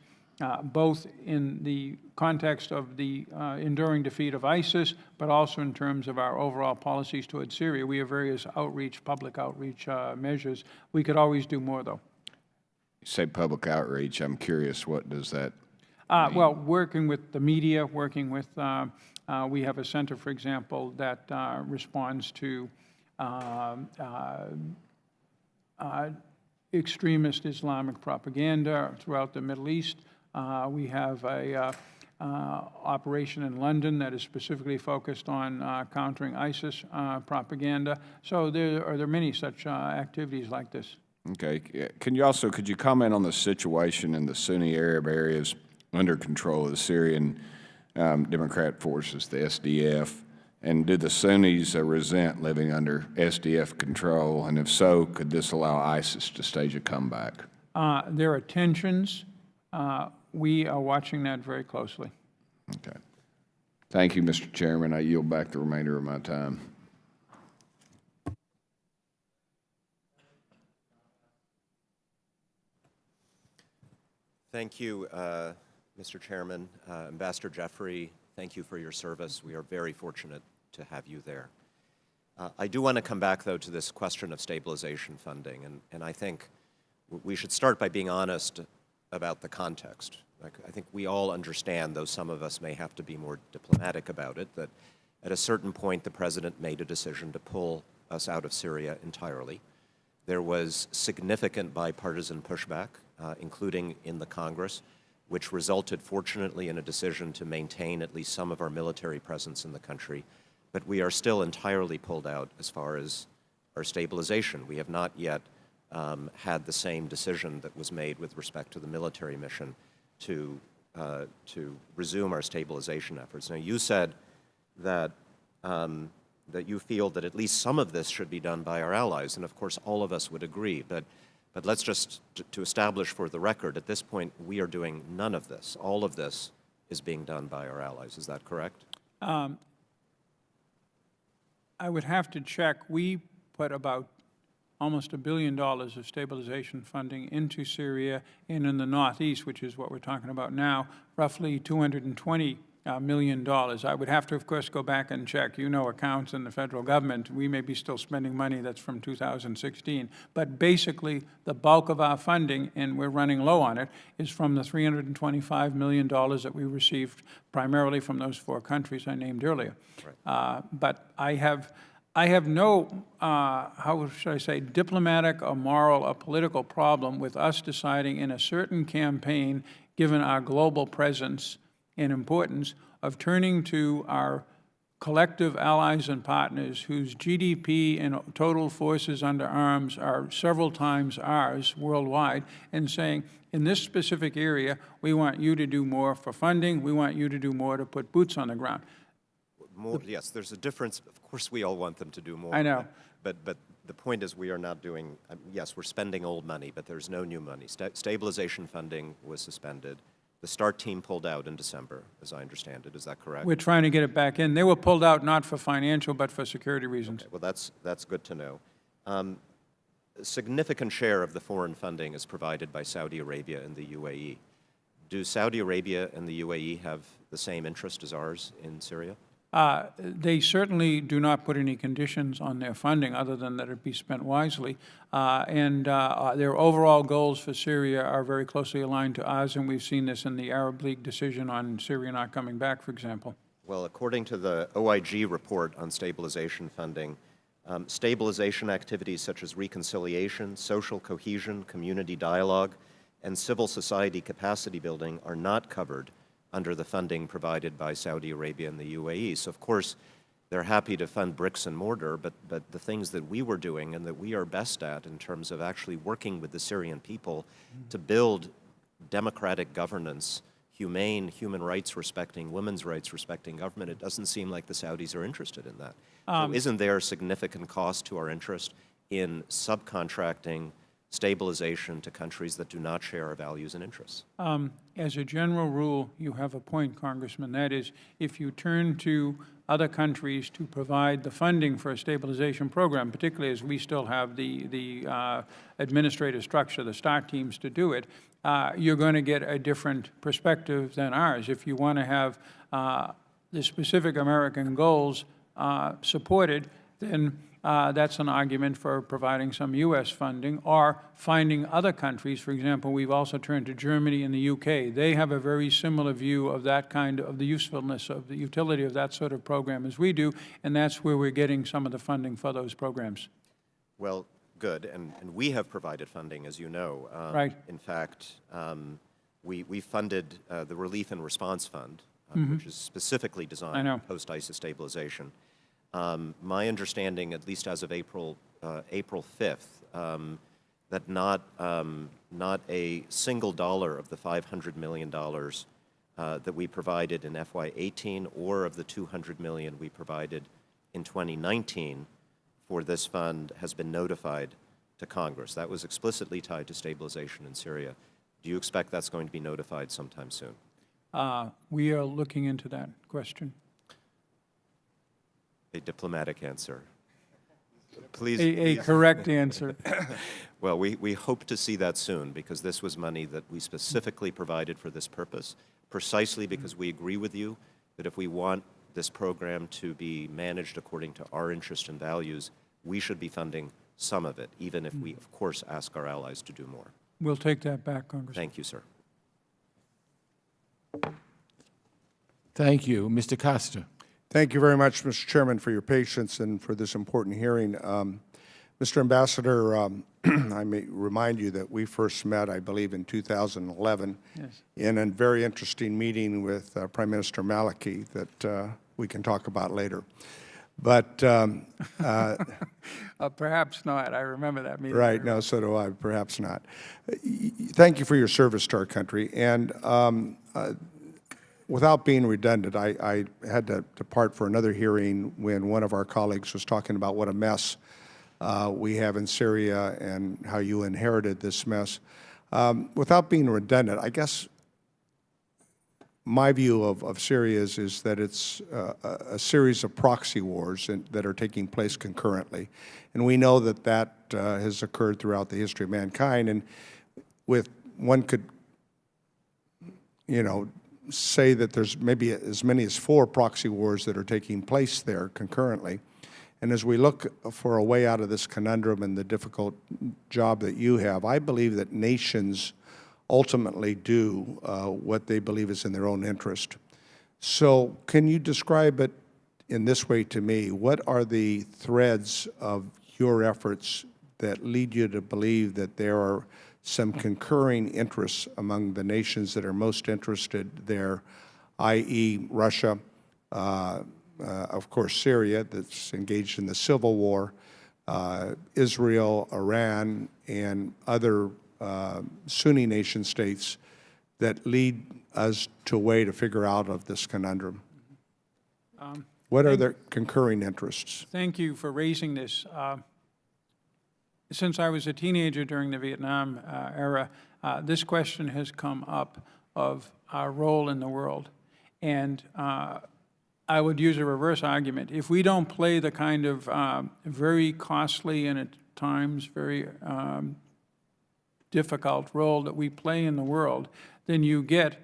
both in the context of the enduring defeat of ISIS, but also in terms of our overall policies towards Syria. We have various outreach, public outreach measures. We could always do more, though. You say public outreach. I'm curious, what does that mean? Well, working with the media, working with, we have a center, for example, that responds to extremist Islamic propaganda throughout the Middle East. We have a operation in London that is specifically focused on countering ISIS propaganda. So there are many such activities like this. Okay. Could you comment on the situation in the Sunni Arab areas under control of the Syrian Democrat forces, the SDF? And do the Sunnis resent living under SDF control? And if so, could this allow ISIS to stage a comeback? There are tensions. We are watching that very closely. Okay. Thank you, Mr. Chairman. I yield back the remainder of my time. Thank you, Mr. Chairman. Ambassador Jeffrey, thank you for your service. We are very fortunate to have you there. I do want to come back, though, to this question of stabilization funding, and I think we should start by being honest about the context. I think we all understand, though some of us may have to be more diplomatic about it, that at a certain point the President made a decision to pull us out of Syria entirely. There was significant bipartisan pushback, including in the Congress, which resulted, fortunately, in a decision to maintain at least some of our military presence in the country. But we are still entirely pulled out as far as our stabilization. We have not yet had the same decision that was made with respect to the military mission to resume our stabilization efforts. Now, you said that that you feel that at least some of this should be done by our allies, and of course all of us would agree, but let's just, to establish for the record, at this point we are doing none of this. All of this is being done by our allies. Is that correct? I would have to check. We put about almost $1 billion of stabilization funding into Syria and in the Northeast, which is what we're talking about now, roughly $220 million. I would have to, of course, go back and check. You know accounts in the federal government. We may be still spending money that's from 2016. But basically, the bulk of our funding, and we're running low on it, is from the $325 million that we received primarily from those 4 countries I named earlier. Right. But I have no, how should I say, diplomatic or moral or political problem with us deciding in a certain campaign, given our global presence and importance, of turning to our collective allies and partners whose GDP and total forces under arms are several times ours worldwide, and saying, in this specific area, we want you to do more for funding, we want you to do more to put boots on the ground. More, yes, there's a difference. Of course, we all want them to do more. I know. But the point is we are not doing, yes, we're spending old money, but there's no new money. Stabilization funding was suspended. The START team pulled out in December, as I understand it. Is that correct? We're trying to get it back in. They were pulled out not for financial, but for security reasons. Okay, well, that's good to know. A significant share of the foreign funding is provided by Saudi Arabia and the UAE. Do Saudi Arabia and the UAE have the same interest as ours in Syria? They certainly do not put any conditions on their funding other than that it be spent wisely. Their overall goals for Syria are very closely aligned to ours, and we've seen this in the Arab League decision on Syria not coming back, for example. Well, according to the OIG report on stabilization funding, stabilization activities such as reconciliation, social cohesion, community dialogue, and civil society capacity building are not covered under the funding provided by Saudi Arabia and the UAE. So, of course, they're happy to fund bricks and mortar, but the things that we were doing and that we are best at in terms of actually working with the Syrian people to build democratic governance, humane, human rights respecting, women's rights respecting government, it doesn't seem like the Saudis are interested in that. So isn't there a significant cost to our interest in subcontracting stabilization to countries that do not share our values and interests? As a general rule, you have a point, Congressman. That is, if you turn to other countries to provide the funding for a stabilization program, particularly as we still have the administrative structure, the START teams to do it, you're going to get a different perspective than ours. If you want to have the specific American goals supported, then that's an argument for providing some U.S. funding or finding other countries. For example, we've also turned to Germany and the UK. They have a very similar view of that kind of the usefulness of the utility of that sort of program as we do, and that's where we're getting some of the funding for those programs. Well, good, and we have provided funding, as you know. Right. In fact, we funded the Relief and Response Fund, which is specifically designed post-ISIS stabilization. My understanding, at least as of April 5th, that not a single dollar of the $500 million that we provided in FY18 or of the $200 million we provided in 2019 for this fund has been notified to Congress. That was explicitly tied to stabilization in Syria. Do you expect that's going to be notified sometime soon? We are looking into that question. A diplomatic answer. Please. A correct answer. Well, we hope to see that soon because this was money that we specifically provided for this purpose, precisely because we agree with you that if we want this program to be managed according to our interest and values, we should be funding some of it, even if we, of course, ask our allies to do more. We'll take that back, Congressman. Thank you, sir. Thank you. Mr. Costa. Thank you very much, Mr. Chairman, for your patience and for this important hearing. Mr. Ambassador, I may remind you that we first met, I believe, in 2011 in a very interesting meeting with Prime Minister Maliki that we can talk about later. But perhaps not. I remember that meeting. right, no, so do I, perhaps not. Thank you for your service to our country. And without being redundant, I had to depart for another hearing when one of our colleagues was talking about what a mess we have in Syria and how you inherited this mess. Without being redundant, I guess my view of Syria is that it's a series of proxy wars that are taking place concurrently. And we know that that has occurred throughout the history of mankind. And with one could, say that there's maybe as many as 4 proxy wars that are taking place there concurrently. And as we look for a way out of this conundrum and the difficult job that you have, I believe that nations ultimately do what they believe is in their own interest. So can you describe it in this way to me? What are the threads of your efforts that lead you to believe that there are some concurring interests among the nations that are most interested there, i.e. Russia, of course Syria that's engaged in the civil war, Israel, Iran, and other Sunni nation states that lead us to a way to figure out of this conundrum? What are the concurring interests? Thank you for raising this. Since I was a teenager during the Vietnam era, this question has come up of our role in the world. And I would use a reverse argument. If we don't play the kind of very costly and at times very difficult role that we play in the world, then you get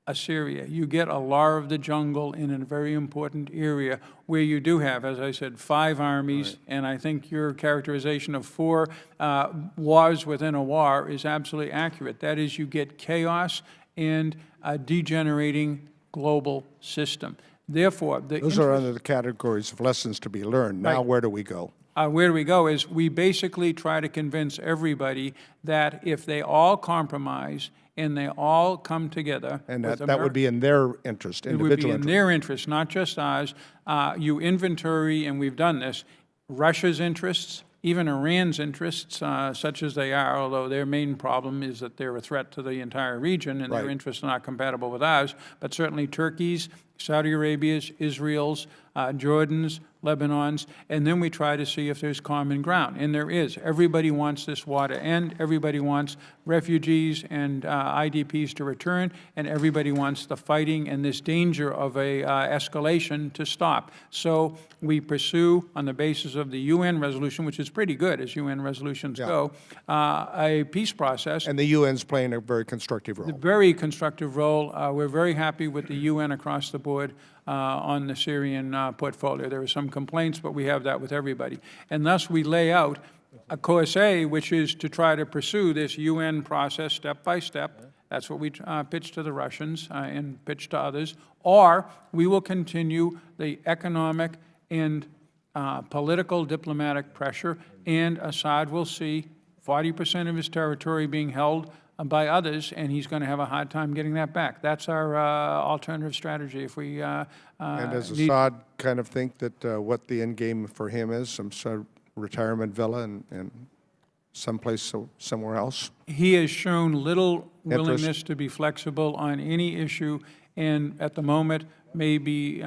a Syria. You get a law of the jungle in a very important area where you do have, as I said, 5 armies, right. And I think your characterization of 4 wars within a war is absolutely accurate. That is, you get chaos and a degenerating global system. Therefore, those are under the categories of lessons to be learned. Now, right. Where do we go? Where do we go is we basically try to convince everybody that if they all compromise and they all come together. And that would be in their interest, individual interest. It would be in their interest, not just ours. You inventory, and we've done this, Russia's interests, even Iran's interests, such as they are, although their main problem is that they're a threat to the entire region and their interests are not compatible with ours, but certainly Turkey's, Saudi Arabia's, Israel's, Jordan's, Lebanon's, and then we try to see if there's common ground. And there is. Everybody wants this war to end. Everybody wants refugees and IDPs to return, and everybody wants the fighting and this danger of a escalation to stop. So we pursue, on the basis of the UN resolution, which is pretty good as UN resolutions go, a peace process. And the UN's playing a very constructive role. A very constructive role. We're very happy with the UN across the board on the Syrian portfolio. There are some complaints, but we have that with everybody. And thus we lay out a course A, which is to try to pursue this UN process step by step. That's what we pitch to the Russians and pitch to others. Or we will continue the economic and political diplomatic pressure, and Assad will see 40% of his territory being held by others, and he's going to have a hard time getting that back. That's our alternative strategy. If we and does Assad kind of think that what the end game for him is, some sort of retirement villa and someplace somewhere else? He has shown little willingness to be flexible on any issue, and at the moment may be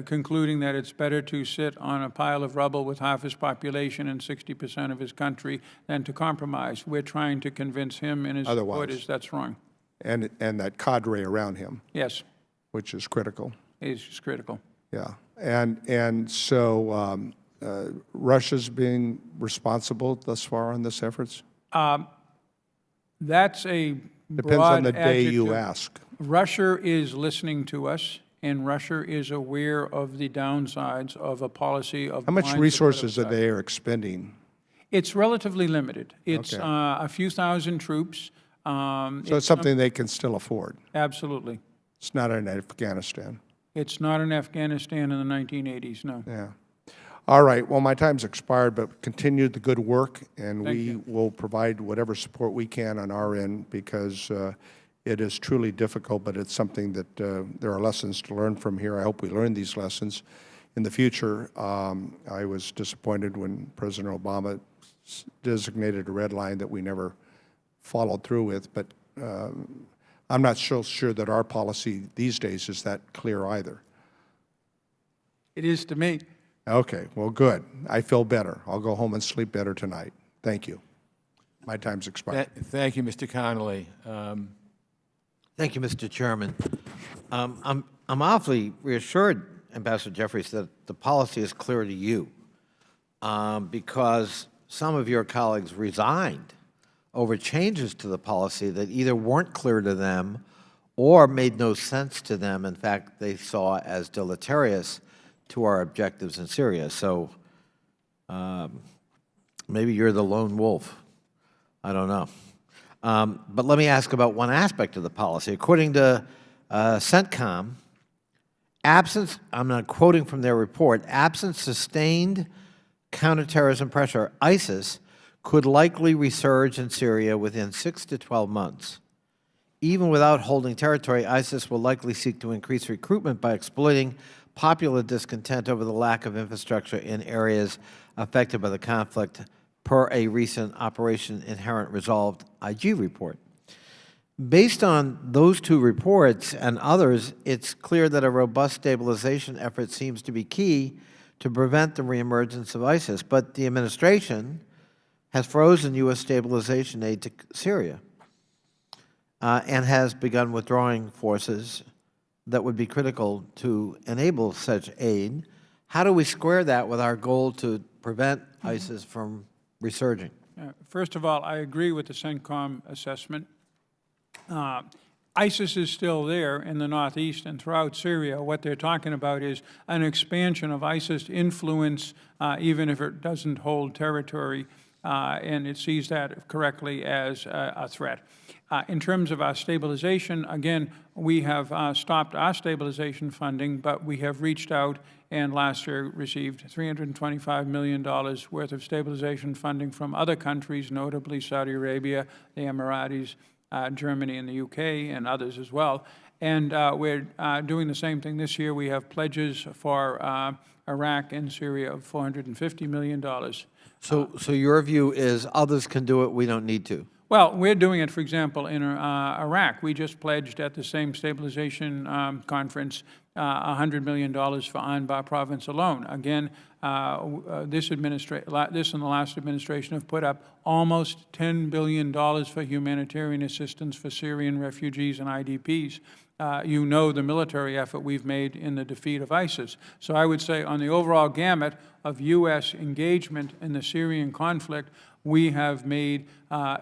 concluding that it's better to sit on a pile of rubble with half his population and 60% of his country than to compromise. We're trying to convince him and his supporters that's wrong. And that cadre around him. Yes. Which is critical. Is critical. Yeah. And so Russia's being responsible thus far on this efforts? That's a Depends on the day you ask. Russia is listening to us, and Russia is aware of the downsides of a policy of How much blind resources are support of they expending? It's relatively limited. It's Okay. a few thousand troops. So it's something they can still afford. Absolutely. It's not in Afghanistan. It's not in Afghanistan in the 1980s, no. Yeah. All right. Well, my time's expired, but continue the good work, and Thank we you. will provide whatever support we can on our end, because it is truly difficult, but it's something that there are lessons to learn from here. I hope we learn these lessons in the future. I was disappointed when President Obama designated a red line that we never followed through with, but I'm not so sure that our policy these days is that clear either. It is to me. Okay, well, good. I feel better. I'll go home and sleep better tonight. Thank you. My time's expired. Thank you, Mr. Connolly. Thank you, Mr. Chairman. I'm awfully reassured, Ambassador Jeffries, that the policy is clear to you, because some of your colleagues resigned over changes to the policy that either weren't clear to them or made no sense to them. In fact, they saw as deleterious to our objectives in Syria. So maybe you're the lone wolf. I don't know. But let me ask about one aspect of the policy. According to CENTCOM, absence, I'm not quoting from their report, absent sustained counterterrorism pressure, ISIS could likely resurge in Syria within 6 to 12 months. Even without holding territory, ISIS will likely seek to increase recruitment by exploiting popular discontent over the lack of infrastructure in areas affected by the conflict, per a recent Operation Inherent Resolve IG report. Based on those two reports and others, it's clear that a robust stabilization effort seems to be key to prevent the reemergence of ISIS. But the administration has frozen U.S. stabilization aid to Syria and has begun withdrawing forces that would be critical to enable such aid. How do we square that with our goal to prevent ISIS from resurging? First of all, I agree with the CENTCOM assessment. ISIS is still there in the northeast and throughout Syria. What they're talking about is an expansion of ISIS influence, even if it doesn't hold territory, and it sees that correctly as a threat. In terms of our stabilization, again, we have stopped our stabilization funding, but we have reached out and last year received $325 million worth of stabilization funding from other countries, notably Saudi Arabia, the Emiratis, Germany and the UK, and others as well. And we're doing the same thing this year. We have pledges for Iraq and Syria of $450 million. So your view is others can do it, we don't need to? Well, we're doing it, for example, in Iraq. We just pledged at the same stabilization conference $100 million for Anbar province alone. Again, this and the last administration have put up almost $10 billion for humanitarian assistance for Syrian refugees and IDPs. You know the military effort we've made in the defeat of ISIS. So I would say on the overall gamut of U.S. engagement in the Syrian conflict, we have made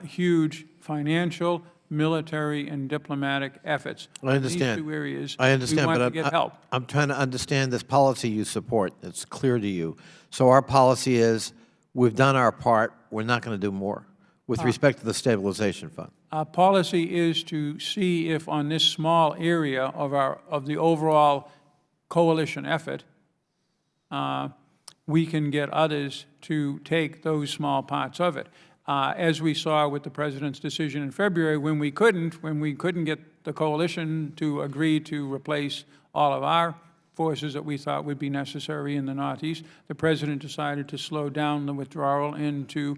huge financial, military, and diplomatic efforts. I understand. In these two areas, I understand, we want but to get help. I'm trying to understand this policy you support. It's clear to you. So our policy is we've done our part. We're not going to do more with respect to the stabilization fund. Our policy is to see if on this small area of the overall coalition effort, we can get others to take those small parts of it. As we saw with the President's decision in February, when we couldn't get the coalition to agree to replace all of our forces that we thought would be necessary in the Northeast, the President decided to slow down the withdrawal and to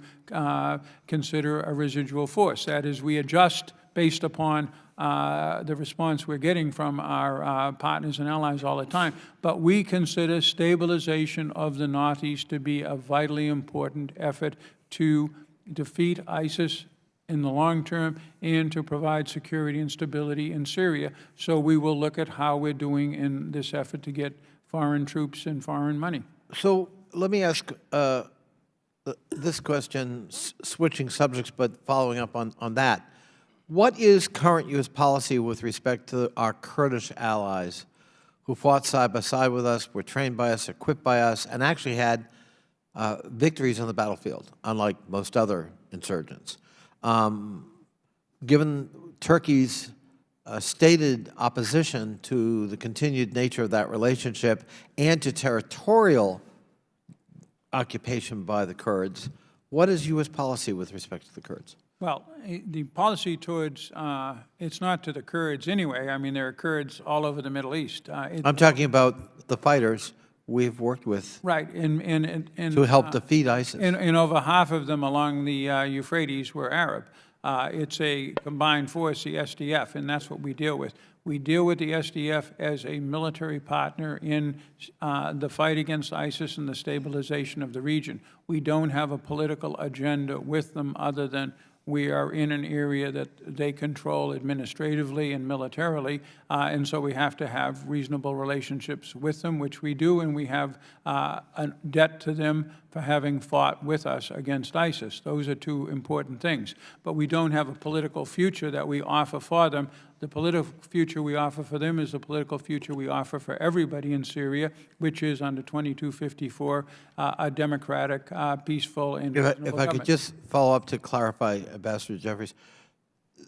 consider a residual force. That is, we adjust based upon the response we're getting from our partners and allies all the time. But we consider stabilization of the Northeast to be a vitally important effort to defeat ISIS in the long term and to provide security and stability in Syria. So we will look at how we're doing in this effort to get foreign troops and foreign money. So let me ask this question, switching subjects, but following up on that. What is current U.S. policy with respect to our Kurdish allies who fought side by side with us, were trained by us, equipped by us, and actually had victories on the battlefield, unlike most other insurgents. Given Turkey's stated opposition to the continued nature of that relationship and to territorial occupation by the Kurds, what is U.S. policy with respect to the Kurds? Well, the policy towards, it's not to the Kurds anyway. I mean, there are Kurds all over the Middle East. I'm talking about the fighters we've worked with Right, and to help defeat ISIS. And over half of them along the Euphrates were Arab. It's a combined force, the SDF, and that's what we deal with. We deal with the SDF as a military partner in the fight against ISIS and the stabilization of the region. We don't have a political agenda with them other than we are in an area that they control administratively and militarily, and so we have to have reasonable relationships with them, which we do, and we have a debt to them for having fought with us against ISIS. Those are two important things. But we don't have a political future that we offer for them. The political future we offer for them is the political future we offer for everybody in Syria, which is under 2254, a democratic, peaceful, and reasonable If I could just follow up to clarify, Ambassador Jeffries.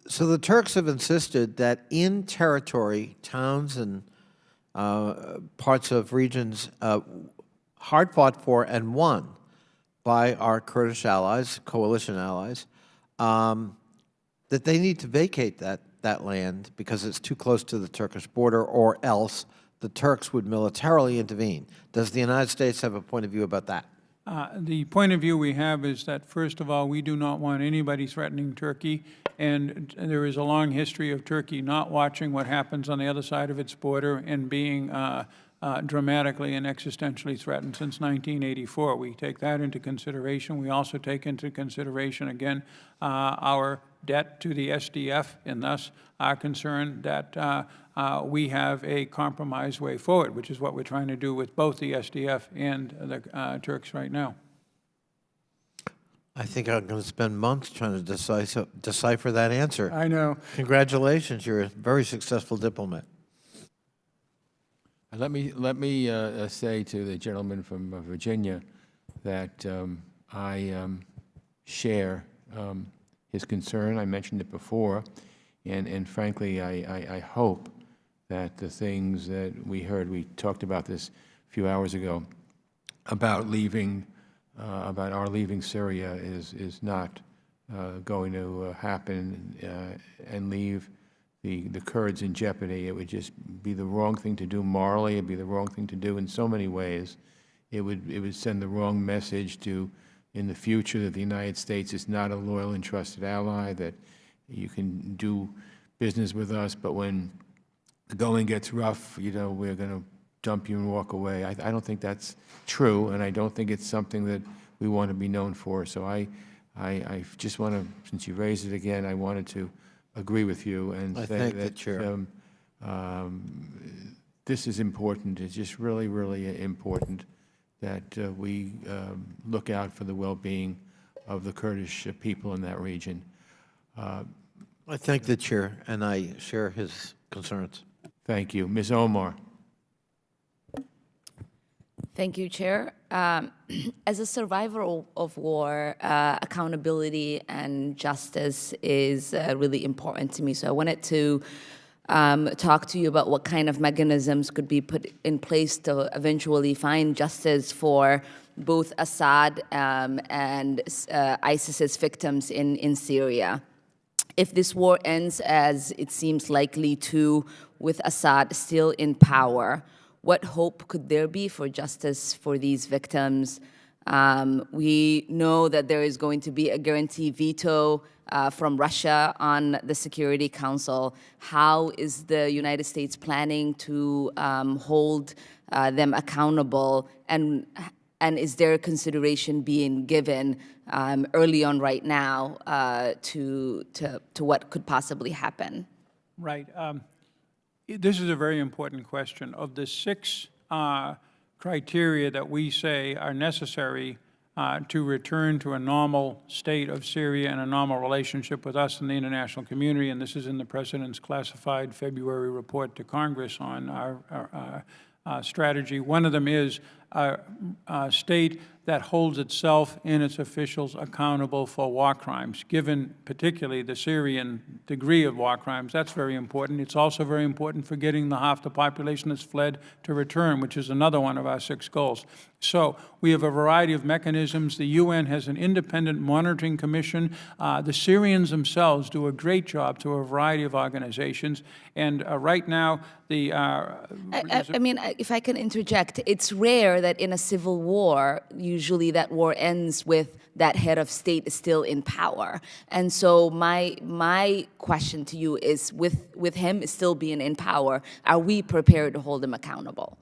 So the Turks have insisted that in territory, towns and parts of regions hard fought for and won by our Kurdish allies, coalition allies, that they need to vacate that land because it's too close to the Turkish border, or else the Turks would militarily intervene. Does the United States have a point of view about that? The point of view we have is that, first of all, we do not want anybody threatening Turkey, and there is a long history of Turkey not watching what happens on the other side of its border and being dramatically and existentially threatened since 1984. We take that into consideration. We also take into consideration, again, our debt to the SDF, and thus our concern that we have a compromised way forward, which is what we're trying to do with both the SDF and the Turks right now. I think I'm going to spend months trying to decipher that answer. I know. Congratulations, you're a very successful diplomat. Let me say to the gentleman from Virginia that I share his concern. I mentioned it before, and frankly, I hope that the things that we heard, we talked about this a few hours ago, about our leaving Syria is not going to happen and leave the Kurds in jeopardy. It would just be the wrong thing to do morally. It would be the wrong thing to do in so many ways. It would send the wrong message to, in the future, that the United States is not a loyal and trusted ally, that you can do business with us, but when the going gets rough, you know, we're going to dump you and walk away. I don't think that's true, and I don't think it's something that we want to be known for. So I just want to, since you raised it again, I wanted to agree with you and say that this is important. It's just really, really important that we look out for the well-being of the Kurdish people in that region. I thank the chair, and I share his concerns. Thank you. Ms. Omar. Thank you, Chair. As a survivor of war, accountability and justice is really important to me. So I wanted to talk to you about what kind of mechanisms could be put in place to eventually find justice for both Assad and ISIS's victims in Syria. If this war ends, as it seems likely to, with Assad still in power, what hope could there be for justice for these victims? We know that there is going to be a guarantee veto from Russia on the Security Council. How is the United States planning to hold them accountable? And is there consideration being given early on right now to what could possibly happen? Right. This is a very important question. Of the 6 criteria that we say are necessary to return to a normal state of Syria and a normal relationship with us and the international community, and this is in the President's classified February report to Congress on our strategy. One of them is a state that holds itself and its officials accountable for war crimes, given particularly the Syrian degree of war crimes. That's very important. It's also very important for getting the half the population that's fled to return, which is another one of our 6 goals. So we have a variety of mechanisms. The UN has an independent monitoring commission. The Syrians themselves do a great job through a variety of organizations. And right now, the... I mean, if I can interject, it's rare that in a civil war, usually that war ends with that head of state is still in power. And so my question to you is, with him still being in power, are we prepared to hold him accountable?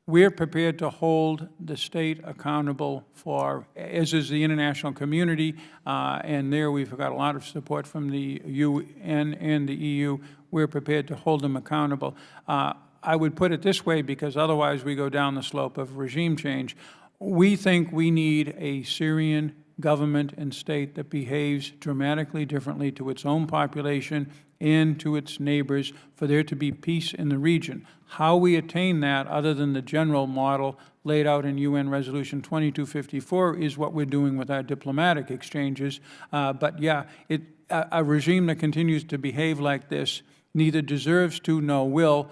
We're prepared to hold the state accountable for, as is the international community, and there we've got a lot of support from the UN and the EU. We're prepared to hold them accountable. I would put it this way, because otherwise we go down the slope of regime change. We think we need a Syrian government and state that behaves dramatically differently to its own population and to its neighbors for there to be peace in the region. How we attain that, other than the general model laid out in UN Resolution 2254, is what we're doing with our diplomatic exchanges. But yeah, a regime that continues to behave like this neither deserves to nor will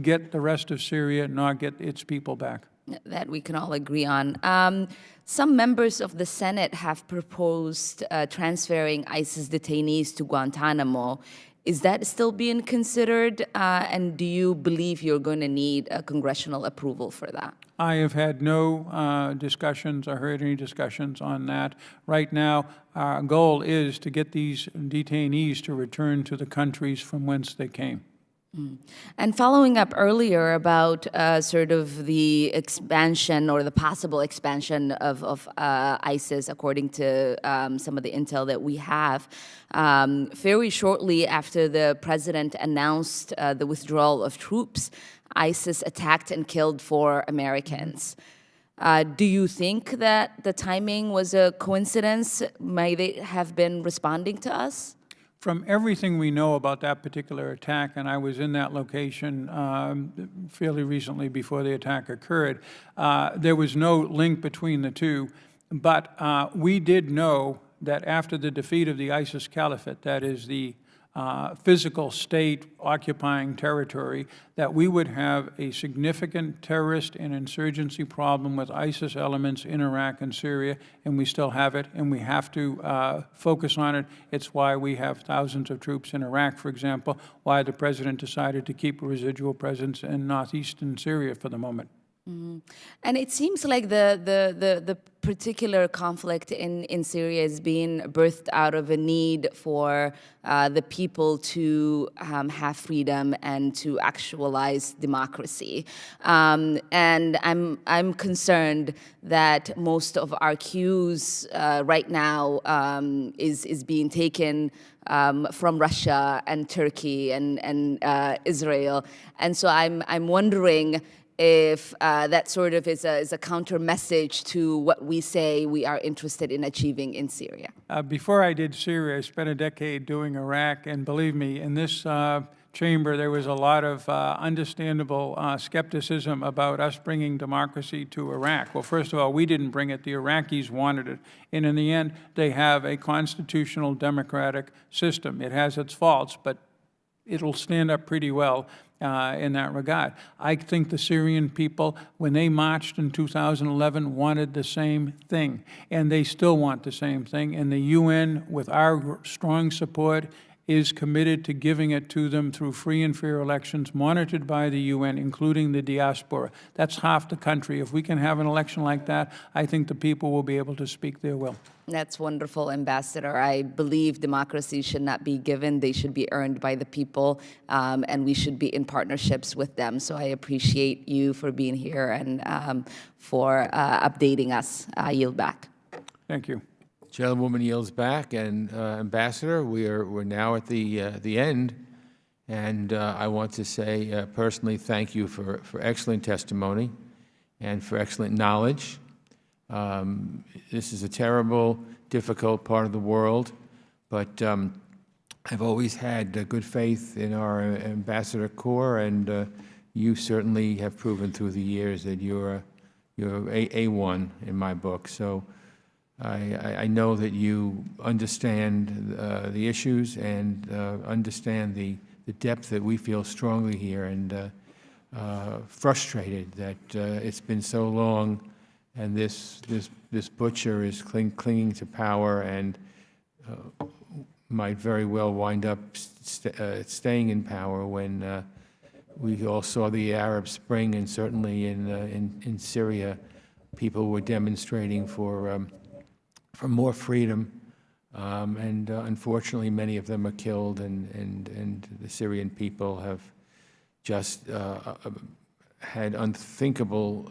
get the rest of Syria nor get its people back. That we can all agree on. Some members of the Senate have proposed transferring ISIS detainees to Guantanamo. Is that still being considered? And do you believe you're going to need a congressional approval for that? I have had no discussions or heard any discussions on that. Right now, our goal is to get these detainees to return to the countries from whence they came. And following up earlier about sort of the expansion or the possible expansion of ISIS, according to some of the intel that we have, very shortly after the president announced the withdrawal of troops, ISIS attacked and killed 4 Americans. Do you think that the timing was a coincidence? Might they have been responding to us? From everything we know about that particular attack, and I was in that location fairly recently before the attack occurred, there was no link between the two. But we did know that after the defeat of the ISIS Caliphate, that is the physical state occupying territory, that we would have a significant terrorist and insurgency problem with ISIS elements in Iraq and Syria, and we still have it, and we have to focus on it. It's why we have thousands of troops in Iraq, for example, why the president decided to keep a residual presence in northeastern Syria for the moment. And it seems like the particular conflict in Syria is being birthed out of a need for the people to have freedom and to actualize democracy. And I'm concerned that most of our cues right now is being taken from Russia and Turkey and Israel. And so I'm wondering if that sort of is a counter message to what we say we are interested in achieving in Syria. Before I did Syria, I spent a decade doing Iraq, and believe me, in this chamber there was a lot of understandable skepticism about us bringing democracy to Iraq. Well, first of all, we didn't bring it. The Iraqis wanted it. And in the end, they have a constitutional democratic system. It has its faults, but it'll stand up pretty well in that regard. I think the Syrian people, when they marched in 2011, wanted the same thing, and they still want the same thing, and the UN, with our strong support, is committed to giving it to them through free and fair elections monitored by the UN, including the diaspora. That's half the country. If we can have an election like that, I think the people will be able to speak their will. That's wonderful, Ambassador. I believe democracy should not be given. They should be earned by the people, and we should be in partnerships with them. So I appreciate you for being here and for updating us. I yield back. Thank you. Gentlewoman yields back, and Ambassador, we're now at the end, and I want to say personally thank you for excellent testimony and for excellent knowledge. This is a terrible, difficult part of the world, but I've always had good faith in our Ambassador Corps, and you certainly have proven through the years that you're A1 in my book. So I know that you understand the issues and understand the depth that we feel strongly here, and frustrated that it's been so long, and this butcher is clinging to power and might very well wind up staying in power. When we all saw the Arab Spring, and certainly in Syria, people were demonstrating for more freedom, and unfortunately many of them are killed, and the Syrian people have just had unthinkable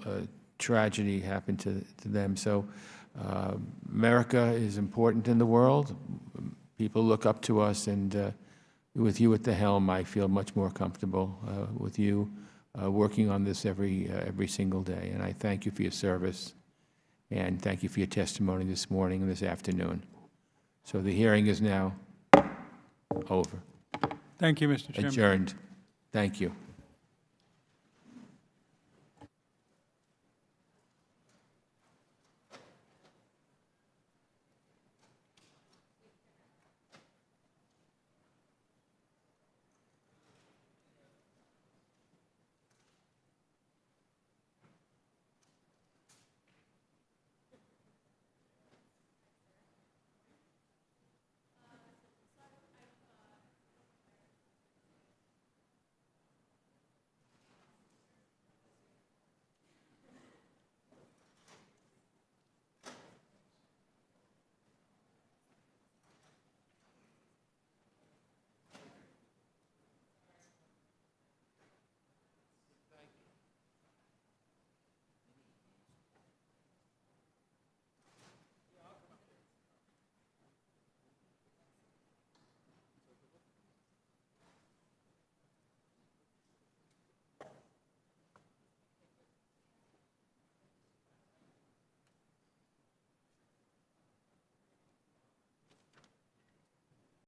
tragedy happen to them. So America is important in the world. People look up to us, and with you at the helm, I feel much more comfortable with you working on this every single day. And I thank you for your service, and thank you for your testimony this morning and this afternoon. So the hearing is now over. Thank you, Mr. Chairman. Adjourned. Thank you.